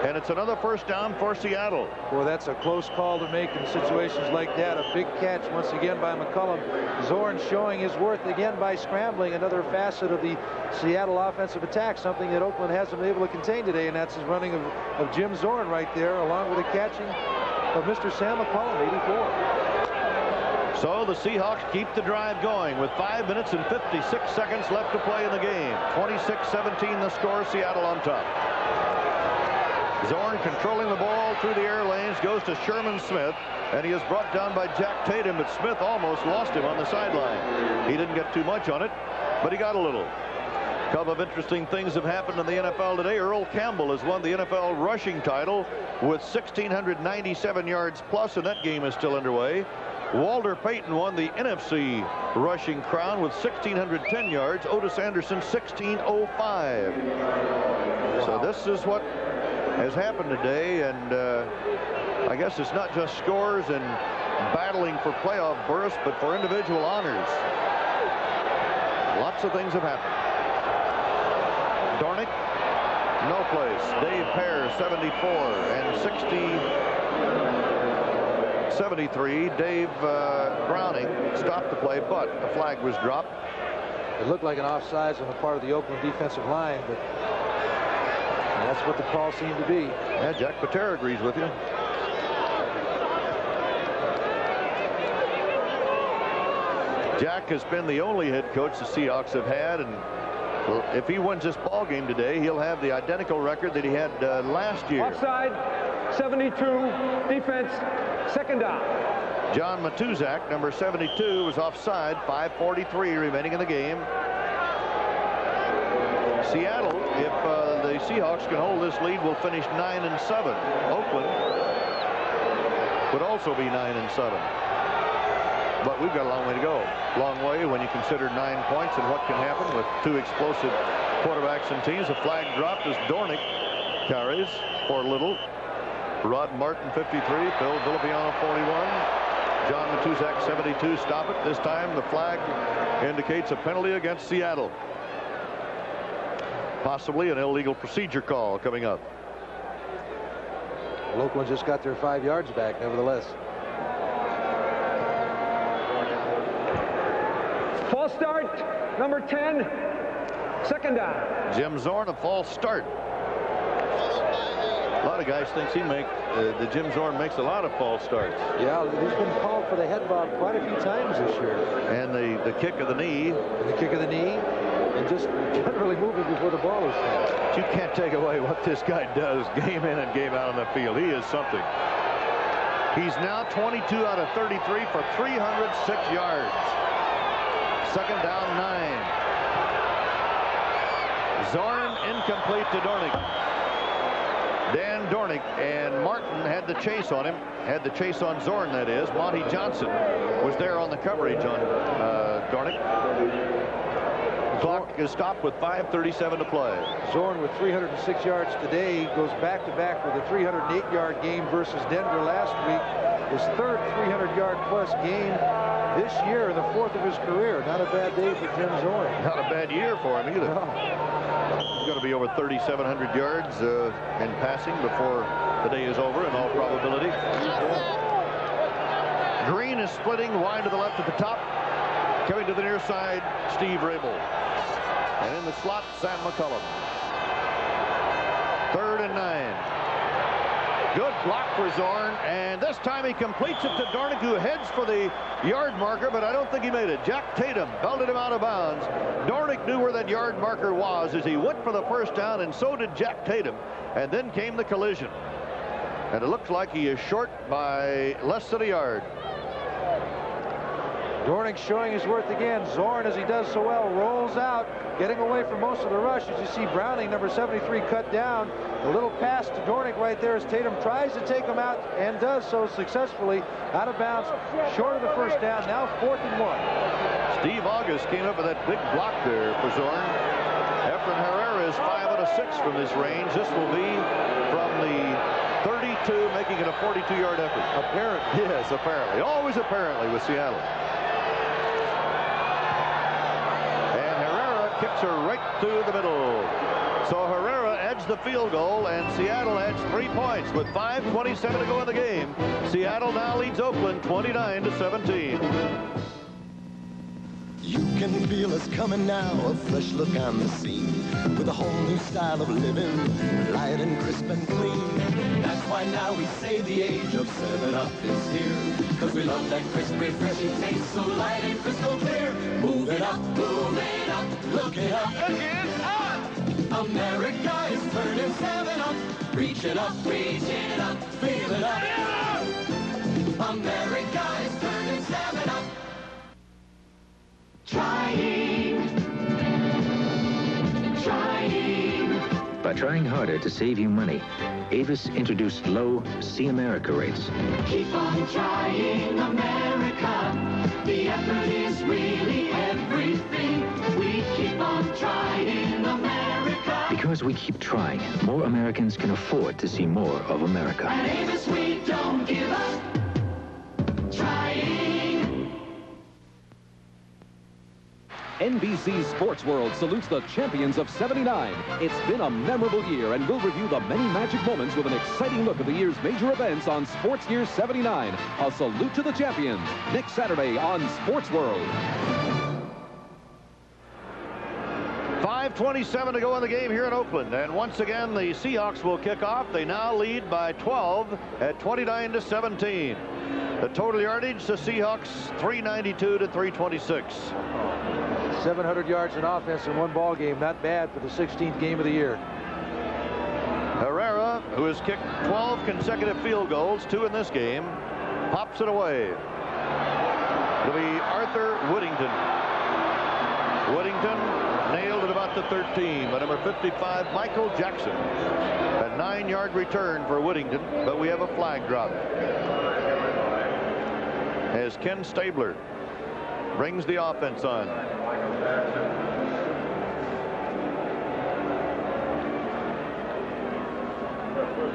And it's another first down for Seattle. Well, that's a close call to make in situations like that. A big catch once again by McCullum. Zorn showing his worth again by scrambling, another facet of the Seattle offensive attack, something that Oakland hasn't been able to contain today, and that's his running of Jim Zorn right there, along with the catching of Mr. Sam McCullum, 84. So the Seahawks keep the drive going with 5 minutes and 56 seconds left to play in the game. 26-17 the score, Seattle on top. Zorn controlling the ball through the air lanes, goes to Sherman Smith, and he is brought down by Jack Tatum, but Smith almost lost him on the sideline. He didn't get too much on it, but he got a little. A couple of interesting things have happened in the NFL today. Earl Campbell has won the NFL rushing title with 1,697 yards plus, and that game is still underway. Walter Payton won the NFC rushing crown with 1,610 yards. Otis Anderson, 1,605. So this is what has happened today, and I guess it's not just scores and battling for playoff berths, but for individual honors. Lots of things have happened. Dornick, no place. Dave Pear, 74, and 73. Dave Browning stopped the play, but the flag was dropped. It looked like an offsides on the part of the Oakland defensive line, but that's what the call seemed to be. Yeah, Jack Patera agrees with you. Jack has been the only head coach the Seahawks have had, and if he wins this ball game today, he'll have the identical record that he had last year. Offside, 72, defense, second down. John Matuzak, number 72, was offside. 5:43 remaining in the game. Seattle, if the Seahawks can hold this lead, will finish 9-7. Oakland would also be 9-7. But we've got a long way to go. Long way when you consider 9 points and what can happen with two explosive quarterbacks and teams. A flag dropped as Dornick carries for Little. Rod Martin, 53. Phil Villapiano, 41. John Matuzak, 72. Stop it. This time the flag indicates a penalty against Seattle. Possibly an illegal procedure call coming up. Well, Oakland just got their 5 yards back, nevertheless. False start, number 10, second down. Jim Zorn, a false start. A lot of guys think that Jim Zorn makes a lot of false starts. Yeah, he's been called for the head bob quite a few times this year. And the kick of the knee. And the kick of the knee. And just generally moving before the ball is snapped. But you can't take away what this guy does game in and game out on the field. He is something. He's now 22 out of 33 for 306 yards. Second down, 9. Zorn incomplete to Dornick. Dan Dornick and Martin had the chase on him. Had the chase on Zorn, that is. Monty Johnson was there on the coverage on Dornick. Clock is stopped with 5:37 to play. Zorn with 306 yards today goes back-to-back with a 308-yard game versus Denver last week. His third 300-yard-plus game this year, the 4th of his career. Not a bad day for Jim Zorn. Not a bad year for him either. No. He's going to be over 3,700 yards in passing before the day is over in all probability. Green is splitting wide to the left at the top. Coming to the near side, Steve Rabel. And in the slot, Sam McCullum. 3rd and 9. Good block for Zorn, and this time he completes it to Dornick, who heads for the yard marker, but I don't think he made it. Jack Tatum belted him out of bounds. Dornick knew where that yard marker was as he went for the first down, and so did Jack Tatum. And then came the collision. And it looks like he is short by less than a yard. Dornick showing his worth again. Zorn, as he does so well, rolls out, getting away from most of the rush. As you see Browning, number 73, cut down. A little pass to Dornick right there as Tatum tries to take him out and does so successfully. Out of bounds, short of the first down. Now 4th and 1. Steve August came up with that big block there for Zorn. Efren Herrera is 5 out of 6 from this range. This will be from the 32, making it a 42-yard effort. Apparently. Yes, apparently. Always apparently with Seattle. Kicks her right through the middle. So Herrera edged the field goal, and Seattle adds 3 points with 5:27 to go in the game. Seattle now leads Oakland 29-17. You can feel us coming now, a fresh look on the scene, with a whole new style of living, light and crisp and clean. That's why now we say the age of 7-Up is here, because we love that crisp, refreshing taste, so light and crystal clear. Move it up, look it up, look it up. America is turning 7-Up, reach it up, feel it up. America is turning 7-Up. Trying. By trying harder to save you money, Avis introduced low See America rates. Keep on trying, America. The effort is really everything. We keep on trying, America. Because we keep trying, more Americans can afford to see more of America. At Avis, we don't give up. Trying. NBC Sports World salutes the champions of '79. It's been a memorable year, and we'll review the many magic moments with an exciting look at the year's major events on Sports Year '79. A salute to the champions, next Saturday on Sports World. 5:27 to go in the game here in Oakland, and once again the Seahawks will kick off. They now lead by 12 at 29-17. The total yardage, the Seahawks 392 to 326. 700 yards in offense in one ball game. Not bad for the 16th game of the year. Herrera, who has kicked 12 consecutive field goals, 2 in this game, pops it away. It'll be Arthur Whittington. Whittington nailed at about the 13 by number 55, Michael Jackson. A 9-yard return for Whittington, but we have a flag drop. As Ken Stabler brings the offense on.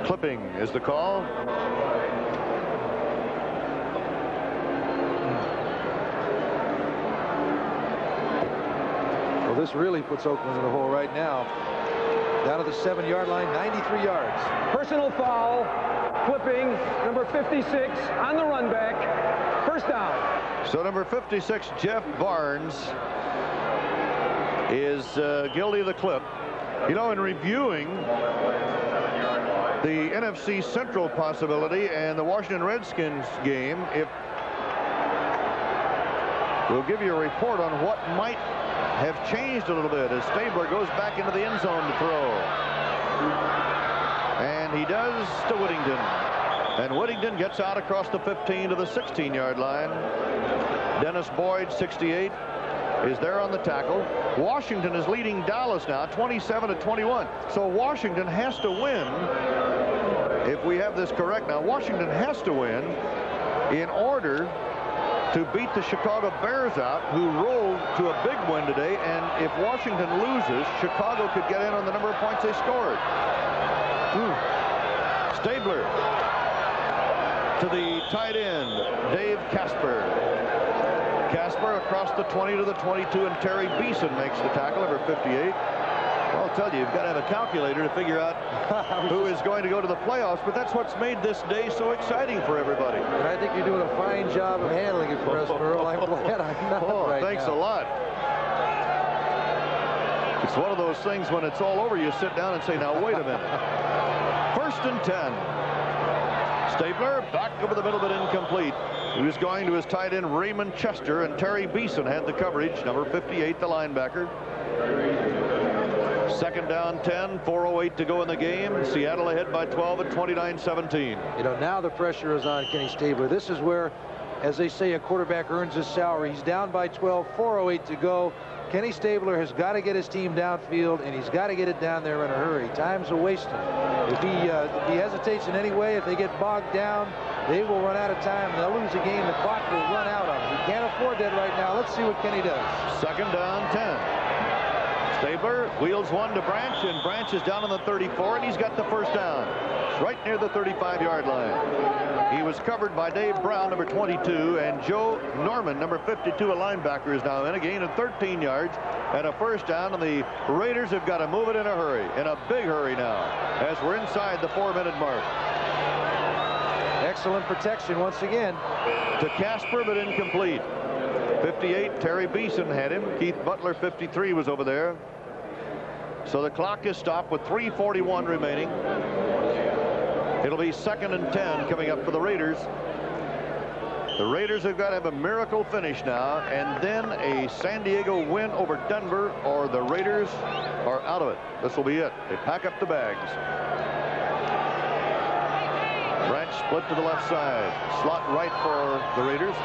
Clipping is the call. Well, this really puts Oakland in the hole right now. Down to the 7-yard line, 93 yards. Personal foul, Clipping, number 56 on the run back. First down. So number 56, Jeff Barnes, is guilty of the clip. You know, in reviewing the NFC Central possibility and the Washington Redskins game, we'll give you a report on what might have changed a little bit as Stabler goes back into the end zone to throw. And he does to Whittington. And Whittington gets out across the 15 to the 16-yard line. Dennis Boyd, 68, is there on the tackle. Washington is leading Dallas now, 27 to 21. So Washington has to win. If we have this correct now, Washington has to win in order to beat the Chicago Bears out, who rolled to a big win today. And if Washington loses, Chicago could get in on the number of points they scored. Stabler to the tight end, Dave Casper. Casper across the 20 to the 22, and Terry Beeson makes the tackle, number 58. Well, I'll tell you, you've got to have a calculator to figure out who is going to go to the playoffs, but that's what's made this day so exciting for everybody. And I think you're doing a fine job of handling it for us, Merle. I'm glad I'm not right thanks now. a lot. It's one of those things when it's all over, you sit down and say, now, wait a minute. 1st and 10. Stabler back over the middle, but incomplete. He was going to his tight end, Raymond Chester, and Terry Beeson had the coverage, number 58, the linebacker. 2nd down, 10, 4:08 to go in the game. Seattle ahead by 12 at 29-17. You know, now the pressure is on Kenny Stabler. This is where, as they say, a quarterback earns his salary. He's down by 12, 4:08 to go. Kenny Stabler has got to get his team downfield, and he's got to get it down there in a hurry. Time's a wasting. If he hesitates in any way, if they get bogged down, they will run out of time. They'll lose a game. The clock will run out on him. He can't afford that right now. Let's see what Kenny does. 2nd down, 10. Stabler wheels one to Branch, and Branch is down on the 34, and he's got the first down. It's right near the 35-yard line. He was covered by Dave Brown, number 22, and Joe Norman, number 52, a linebacker, is now in. A gain of 13 yards and a first down, and the Raiders have got to move it in a hurry, in a big hurry now, as we're inside the 4-minute mark. Excellent protection once again. To Casper, but incomplete. 58, Terry Beeson had him. Keith Butler, 53, was over there. So the clock is stopped with 3:41 remaining. It'll be 2nd and 10 coming up for the Raiders. The Raiders have got to have a miracle finish now, and then a San Diego win over Denver, or the Raiders are out of it. This will be it. They pack up the bags. Branch split to the left side. Slot right for the Raiders.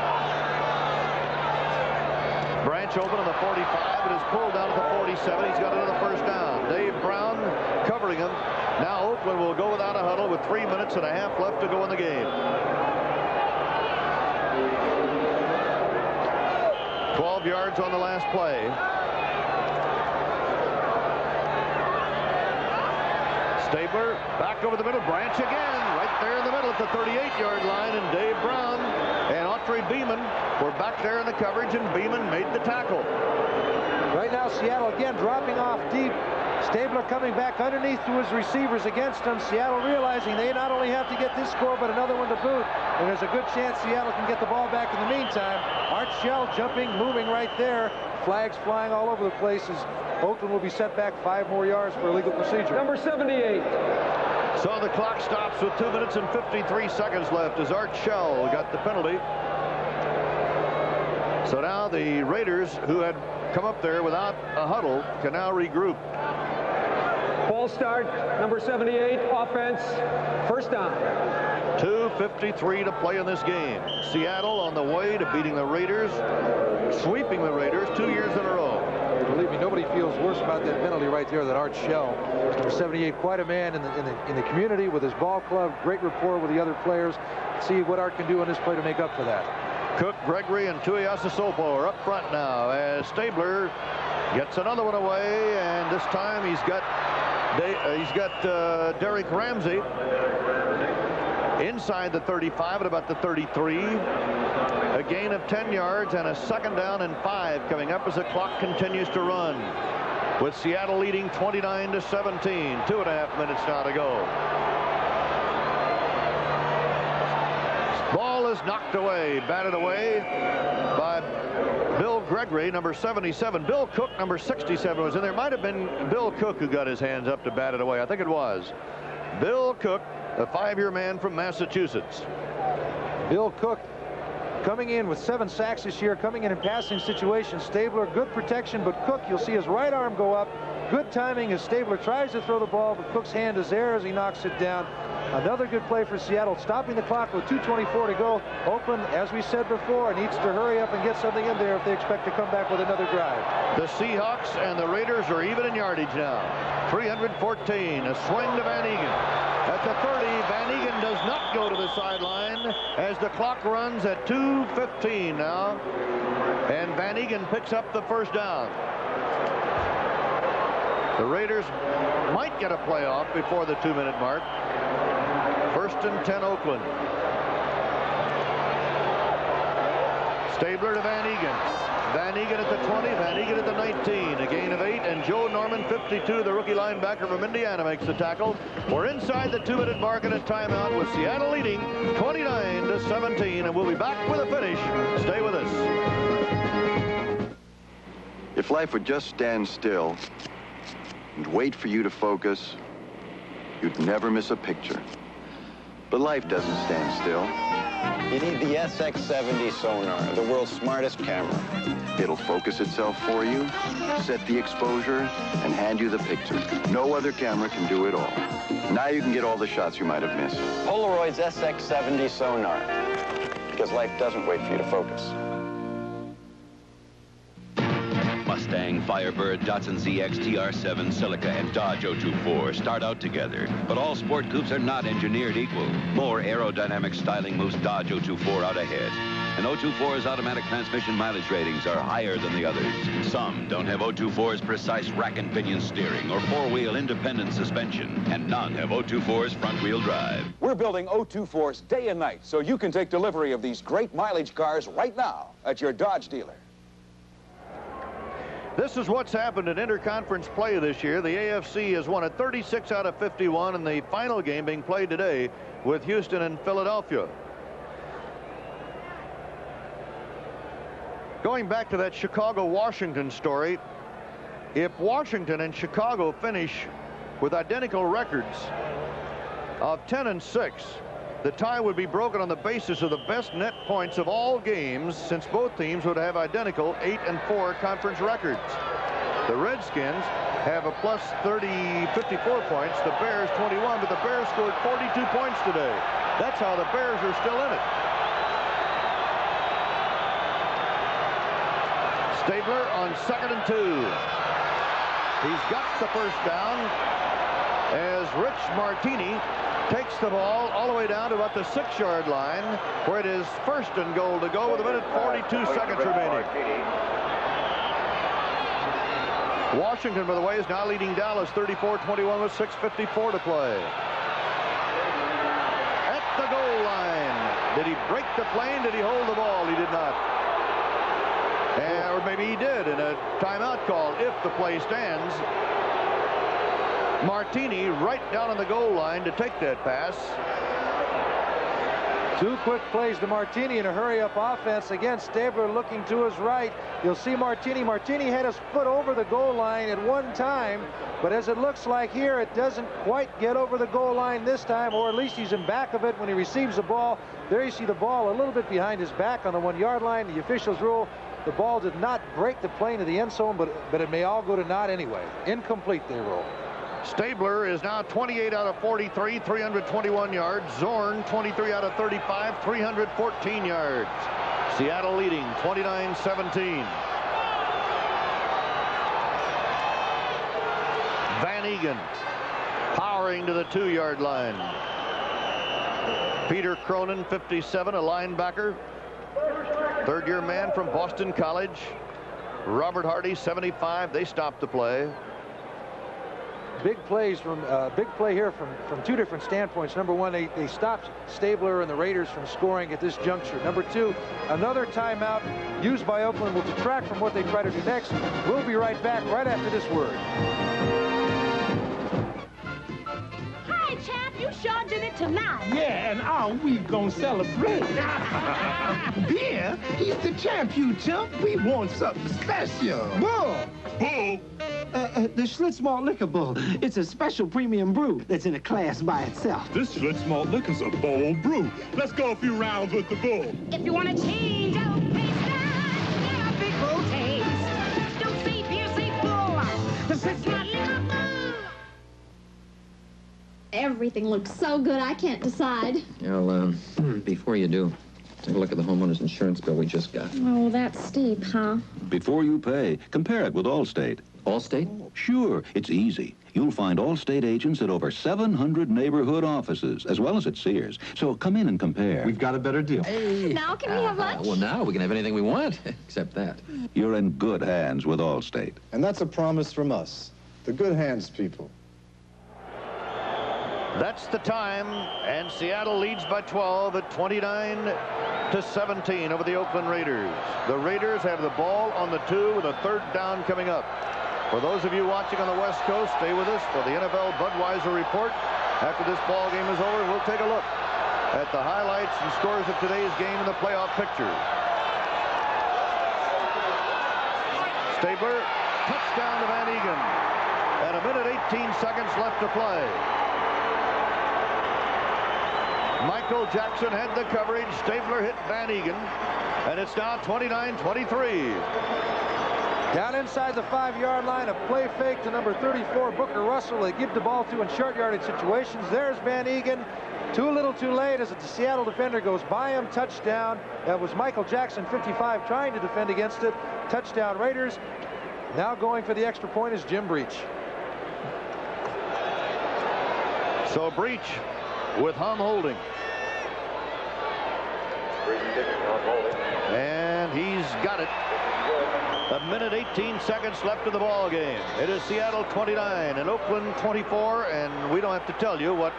Branch open on the 45. It is pulled down to the 47. He's got another first down. Dave Brown covering him. Now Oakland will go without a huddle with 3 minutes and a half left to go in the game. 12 yards on the last play. Stabler back over the middle. Branch again, right there in the middle at the 38-yard line, and Dave Brown and Autry Beeman were back there in the coverage, and Beeman made the tackle. Right now, Seattle again dropping off deep. Stabler coming back underneath to his receivers against him. Seattle realizing they not only have to get this score, but another one to boot. And there's a good chance Seattle can get the ball back in the meantime. Art Shell jumping, moving right there. Flags flying all over the place as Oakland will be set back 5 more yards for illegal procedure. Number 78. So the clock stops with 2 minutes and 53 seconds left as Art Shell got the penalty. So now the Raiders, who had come up there without a huddle, can now regroup. Ball start, number 78, offense, first down. 2:53 to play in this game. Seattle on the way to beating the Raiders, sweeping the Raiders 2 years in a row. Believe me, nobody feels worse about that penalty right there than Art Shell. Number 78, quite a man in the community with his ball club, great rapport with the other players. See what Art can do on this play to make up for that. Cook, Gregory, and Tuiasosopo are up front now as Stabler gets another one away, and this time he's got Derek Ramsey inside the 35 at about the 33. A gain of 10 yards and a second down and 5 coming up as the clock continues to run, with Seattle leading 29-17. 2.5 minutes now to go. Ball is knocked away, batted away by Bill Gregory, number 77. Bill Cook, number 67, was in there. Might have been Bill Cook who got his hands up to bat it away. I think it was. Bill Cook, a 5-year man from Massachusetts. Bill Cook coming in with 7 sacks this year, coming in passing situations. Stabler, good protection, but Cook, you'll see his right arm go up. Good timing as Stabler tries to throw the ball, but Cook's hand is there as he knocks it down. Another good play for Seattle, stopping the clock with 2:24 to go. Oakland, as we said before, needs to hurry up and get something in there if they expect to come back with another drive. The Seahawks and the Raiders are even in yardage now. 314, a swing to Van Egan. At the 30, Van Egan does not go to the sideline as the clock runs at 2:15 now. And Van Egan picks up the first down. The Raiders might get a playoff before the 2-minute mark. 1st and 10 Oakland. Stabler to Van Egan. Van Egan at the 20, Van Egan at the 19. A gain of 8, and Joe Norman, 52, the rookie linebacker from Indiana, makes the tackle. We're inside the 2-minute mark and a timeout with Seattle leading 29-17, and we'll be back with a finish. Stay with us. If life would just stand still and wait for you to focus, you'd never miss a picture. But life doesn't stand still. You need the SX70 sonar, the world's smartest camera. It'll focus itself for you, set the exposure, and hand you the picture. No other camera can do it all. Now you can get all the shots you might have missed. Polaroid's SX70 sonar, because life doesn't wait for you to focus. Mustang, Firebird, Datsun ZX, TR7, Celica, and Dodge 024 start out together. But all sport coupes are not engineered equal. More aerodynamic styling moves Dodge 024 out ahead. And 024's automatic transmission mileage ratings are higher than the others. Some don't have 024's precise rack and pinion steering or four-wheel independent suspension. And none have 024's front-wheel drive. We're building 024s day and night so you can take delivery of these great mileage cars right now at your Dodge dealer. This is what's happened in interconference play this year. The AFC has won at 36 out of 51 in the final game being played today with Houston and Philadelphia. Going back to that Chicago-Washington story, if Washington and Chicago finish with identical records of 10-6, the tie would be broken on the basis of the best net points of all games, since both teams would have identical 8-4 conference records. The Redskins have a plus 54 points, the Bears 21, but the Bears scored 42 points today. That's how the Bears are still in it. Stabler on 2nd and 2. He's got the first down as Rich Martini takes the ball all the way down to about the 6-yard line, where it is 1st and goal to go with 1:42 seconds remaining. Washington, by the way, is now leading Dallas 34-21 with 6:54 to play. At the goal line. Did he break the plane? Did he hold the ball? He did not. Or maybe he did in a timeout call if the play stands. Martini right down on the goal line to take that pass. 2 quick plays to Martini in a hurry-up offense. Again, Stabler looking to his right. You'll see Martini. Martini had his foot over the goal line at one time, but as it looks like here, it doesn't quite get over the goal line this time, or at least he's in back of it when he receives the ball. There you see the ball a little bit behind his back on the 1-yard line. The officials rule the ball did not break the plane of the end zone, but it may all go to naught anyway. Incomplete, they rule. Stabler is now 28 out of 43, 321 yards. Zorn, 23 out of 35, 314 yards. Seattle leading 29-17. Van Egan powering to the 2-yard line. Peter Cronin, 57, a linebacker. 3rd-year man from Boston College. Robert Hardy, 75. They stopped the play. Big play here from 2 different standpoints. Number one, they stopped Stabler and the Raiders from scoring at this juncture. Number 2, another timeout used by Oakland will detract from what they try to do next. We'll be right back right after this word. Hi, champ. You sure did it tonight. Yeah, and how we gonna celebrate? Beer? He's the champ, you chump. We want something special. Bull! Bull? The Schlitz Malt Liquor Bull. It's a special premium brew that's in a class by itself. This Schlitz Malt Liquor's a bold brew. Let's go a few rounds with the bull. If you want to change up taste, get a big bull taste. Don't say beer, say bull. The Schlitz Malt Liquor Bull. Everything looks so good, I can't decide. Well, before you do, take a look at the homeowner's insurance bill we just got. Oh, that's steep, huh? Before you pay, compare it with Allstate. Allstate? Sure, it's easy. You'll find Allstate agents at over 700 neighborhood offices, as well as at Sears. So come in and compare. We've got a better deal. Hey. Now can we have lunch? Well, now we can have anything we want, except that. You're in good hands with Allstate. And that's a promise from us, the good hands people. That's the time, and Seattle leads by 12 at 29-17 over the Oakland Raiders. The Raiders have the ball on the 2 with a 3rd down coming up. For those of you watching on the West Coast, stay with us for the NFL Budweiser Report. After this ball game is over, we'll take a look at the highlights and scores of today's game in the playoff picture. Stabler, touchdown to Van Egan. And a minute 18 seconds left to play. Michael Jackson had the coverage. Stabler hit Van Egan. And it's now 29-23. Down inside the 5-yard line, a play fake to number 34, Booker Russell. They give the ball to in short yardage situations. There's Van Egan. Too little too late as the Seattle defender goes by him. Touchdown. That was Michael Jackson, 55, trying to defend against it. Touchdown Raiders. Now going for the extra point is Jim Breach. So Breach with Hum holding. And he's got it. A minute 18 seconds left in the ball game. It is Seattle 29 and Oakland 24, and we don't have to tell you what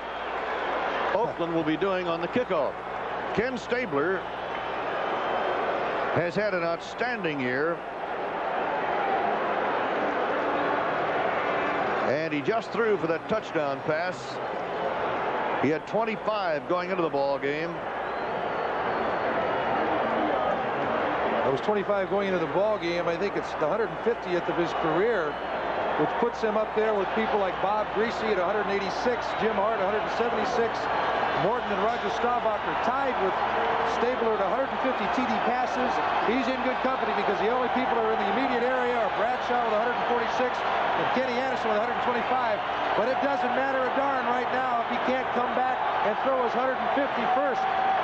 Oakland will be doing on the kickoff. Ken Stabler has had an outstanding year, and he just threw for that touchdown pass. He had 25 going into the ball game. That was 25 going into the ball game. I think it's the 150th of his career, which puts him up there with people like Bob Greasy at 186, Jim Hart 176, Morton and Roger Staubach are tied with Stabler at 150 TD passes. He's in good company because the only people that are in the immediate area are Bradshaw with 146 and Kenny Anderson with 125. But it doesn't matter a darn right now if he can't come back and throw his 151st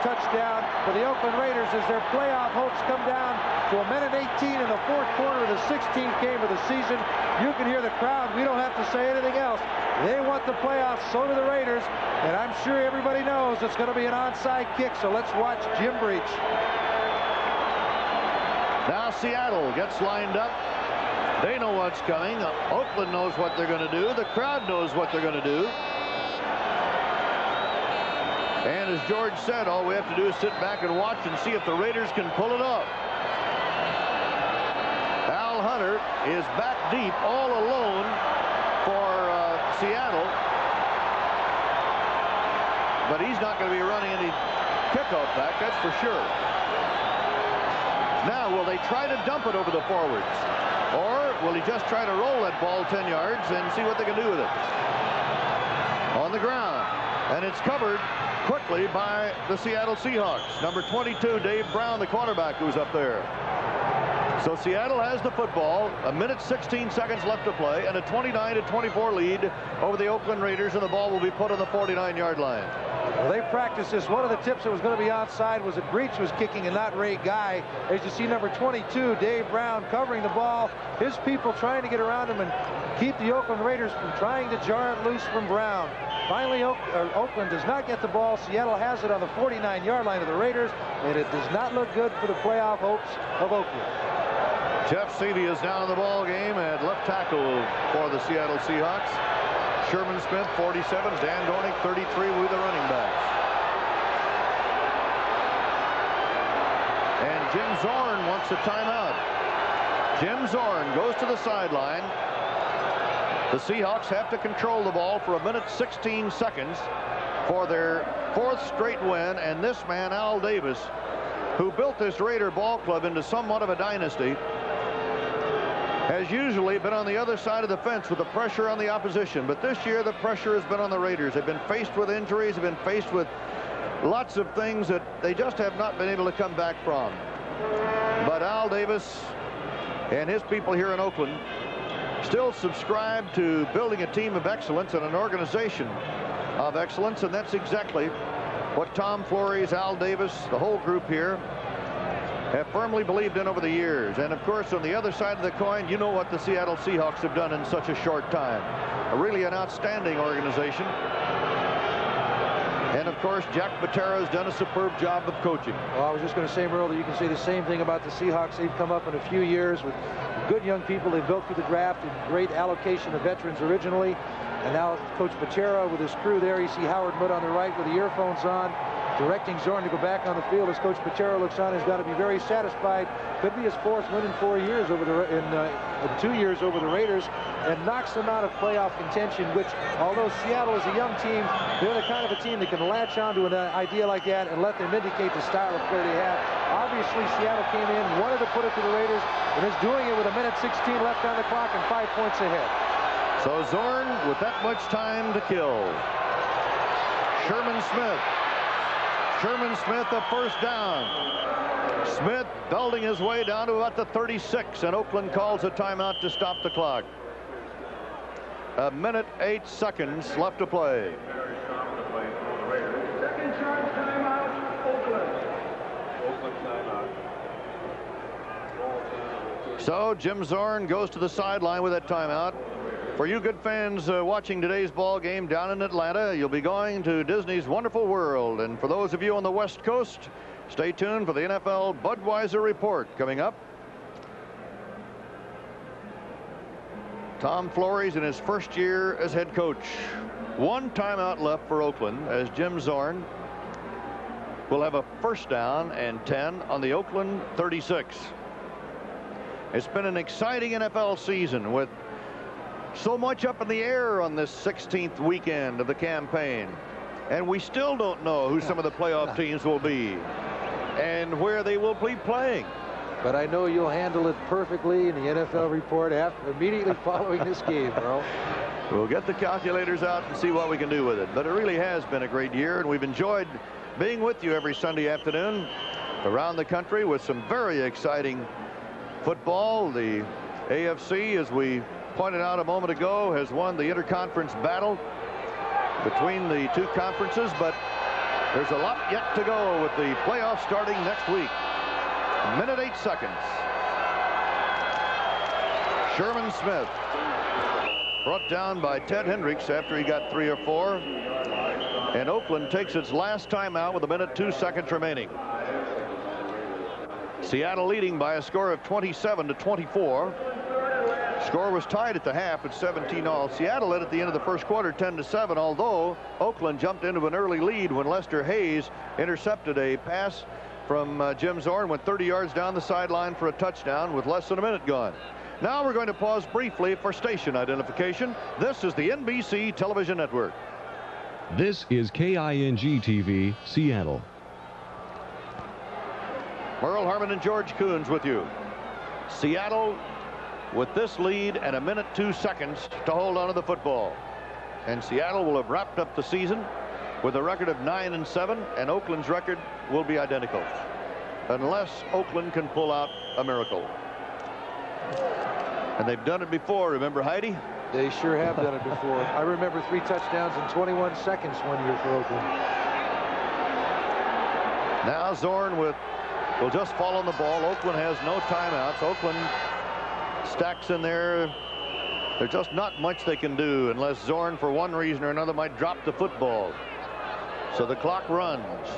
touchdown for the Oakland Raiders as their playoff hopes come down to a minute 18 in the 4th quarter of the 16th game of the season. You can hear the crowd. We don't have to say anything else. They want the playoffs, so do the Raiders, and I'm sure everybody knows it's going to be an onside kick, so let's watch Jim Breach. Now Seattle gets lined up. They know what's coming. Oakland knows what they're going to do. The crowd knows what they're going to do. And as George said, all we have to do is sit back and watch and see if the Raiders can pull it off. Al Hunter is back deep all alone for Seattle. But he's not going to be running any kickoff back, that's for sure. Now, will they try to dump it over the forwards? Or will he just try to roll that ball 10 yards and see what they can do with it? On the ground. And it's covered quickly by the Seattle Seahawks. Number 22, Dave Brown, the quarterback, who's up there. So Seattle has the football, 1:16 left to play, and a 29-24 lead over the Oakland Raiders, and the ball will be put on the 49-yard line. Well, they practiced this. One of the tips that was going to be outside was that Breach was kicking and not Ray Guy. As you see, number 22, Dave Brown, covering the ball. His people trying to get around him and keep the Oakland Raiders from trying to jar it loose from Brown. Finally, Oakland does not get the ball. Seattle has it on the 49-yard line of the Raiders, and it does not look good for the playoff hopes of Oakland. Jeff Seavey is now in the ball game at left tackle for the Seattle Seahawks. Sherman Smith, 47. Dan Dornick, 33, with the running backs. And Jim Zorn wants a timeout. Jim Zorn goes to the sideline. The Seahawks have to control the ball for 1:16 for their 4th straight win. And this man, Al Davis, who built this Raider ball club into somewhat of a dynasty, has usually been on the other side of the fence with the pressure on the opposition. But this year, the pressure has been on the Raiders. They've been faced with injuries, they've been faced with lots of things that they just have not been able to come back from. But Al Davis and his people here in Oakland still subscribe to building a team of excellence and an organization of excellence, and that's exactly what Tom Flores, Al Davis, the whole group here have firmly believed in over the years. And of course, on the other side of the coin, you know what the Seattle Seahawks have done in such a short time. Really an outstanding organization. And of course, Jack Patera has done a superb job of coaching. Well, I was just going to say, Merle, that you can say the same thing about the Seahawks. They've come up in a few years with good young people they built through the draft and great allocation of veterans originally. And now Coach Patera with his crew there. You see Howard Mudd on the right with the earphones on, directing Zorn to go back on the field. As Coach Patera looks on, he's got to be very satisfied. Could be his 4th win in 4 years over in 2 years over the Raiders, and knocks them out of playoff contention, which, although Seattle is a young team, they're the kind of a team that can latch on to an idea like that and let them indicate the style of play they have. Obviously, Seattle came in, wanted to put it to the Raiders, and is doing it with 1:16 left on the clock and 5 points ahead. So Zorn with that much time to kill. Sherman Smith. Sherman Smith, a first down. Smith belting his way down to about the 36, and Oakland calls a timeout to stop the clock. 1:08 left to play. Second charge timeout, Oakland. So Jim Zorn goes to the sideline with that timeout. For you good fans watching today's ball game down in Atlanta, you'll be going to Disney's Wonderful World. And for those of you on the West Coast, stay tuned for the NFL Budweiser Report coming up. Tom Flores in his first year as head coach. 1 timeout left for Oakland as Jim Zorn will have a first down and 10 on the Oakland 36. It's been an exciting NFL season with so much up in the air on this 16th weekend of the campaign. And we still don't know who some of the playoff teams will be and where they will be playing. But I know you'll handle it perfectly in the NFL report immediately following this game, Earl. We'll get the calculators out and see what we can do with it. But it really has been a great year, and we've enjoyed being with you every Sunday afternoon around the country with some very exciting football. The AFC, as we pointed out a moment ago, has won the interconference battle between the two conferences, but there's a lot yet to go with the playoffs starting next week. 1:08. Sherman Smith brought down by Ted Hendricks after he got 3 or 4, and Oakland takes its last timeout with 1:02 remaining. Seattle leading by a score of 27-24. Score was tied at the half at 17-all. Seattle led at the end of the first quarter 10-7, although Oakland jumped into an early lead when Lester Hayes intercepted a pass from Jim Zorn, went 30 yards down the sideline for a touchdown with less than a minute gone. Now we're going to pause briefly for station identification. This is the NBC Television Network. This is KING TV, Seattle. Merle Harmon and George Coons with you. Seattle with this lead and 1 minute 2 seconds to hold on to the football. And Seattle will have wrapped up the season with a record of 9-7, and Oakland's record will be identical unless Oakland can pull out a miracle. And they've done it before, remember, Heidi? They sure have done it before. I remember 3 touchdowns in 21 seconds one year for Oakland. Now Zorn will just fall on the ball. Oakland has no timeouts. Oakland stacks in there. There's just not much they can do unless Zorn, for one reason or another, might drop the football. So the clock runs.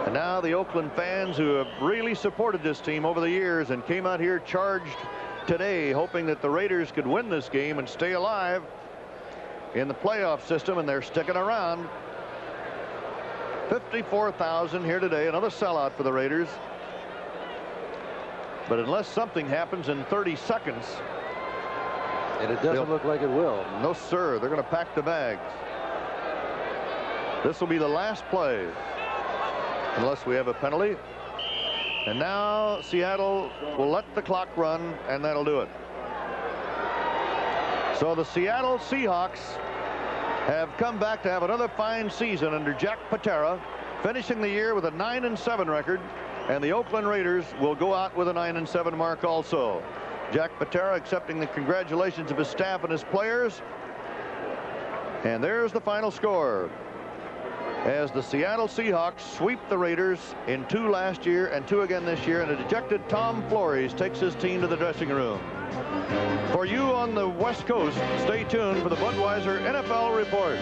And now the Oakland fans, who have really supported this team over the years and came out here charged today hoping that the Raiders could win this game and stay alive in the playoff system, and they're sticking around. 54,000 here today, another sellout for the Raiders. But unless something happens in 30 seconds, and it doesn't look like it will. No, sir. They're going to pack the bags. This will be the last play unless we have a penalty. And now Seattle will let the clock run, and that'll do it. So the Seattle Seahawks have come back to have another fine season under Jack Patera, finishing the year with a 9-7 record, and the Oakland Raiders will go out with a 9-7 mark also. Jack Patera accepting the congratulations of his staff and his players. And there's the final score, as the Seattle Seahawks sweep the Raiders in 2 last year and 2 again this year, and a dejected Tom Flores takes his team to the dressing room. For you on the West Coast, stay tuned for the Budweiser NFL Report.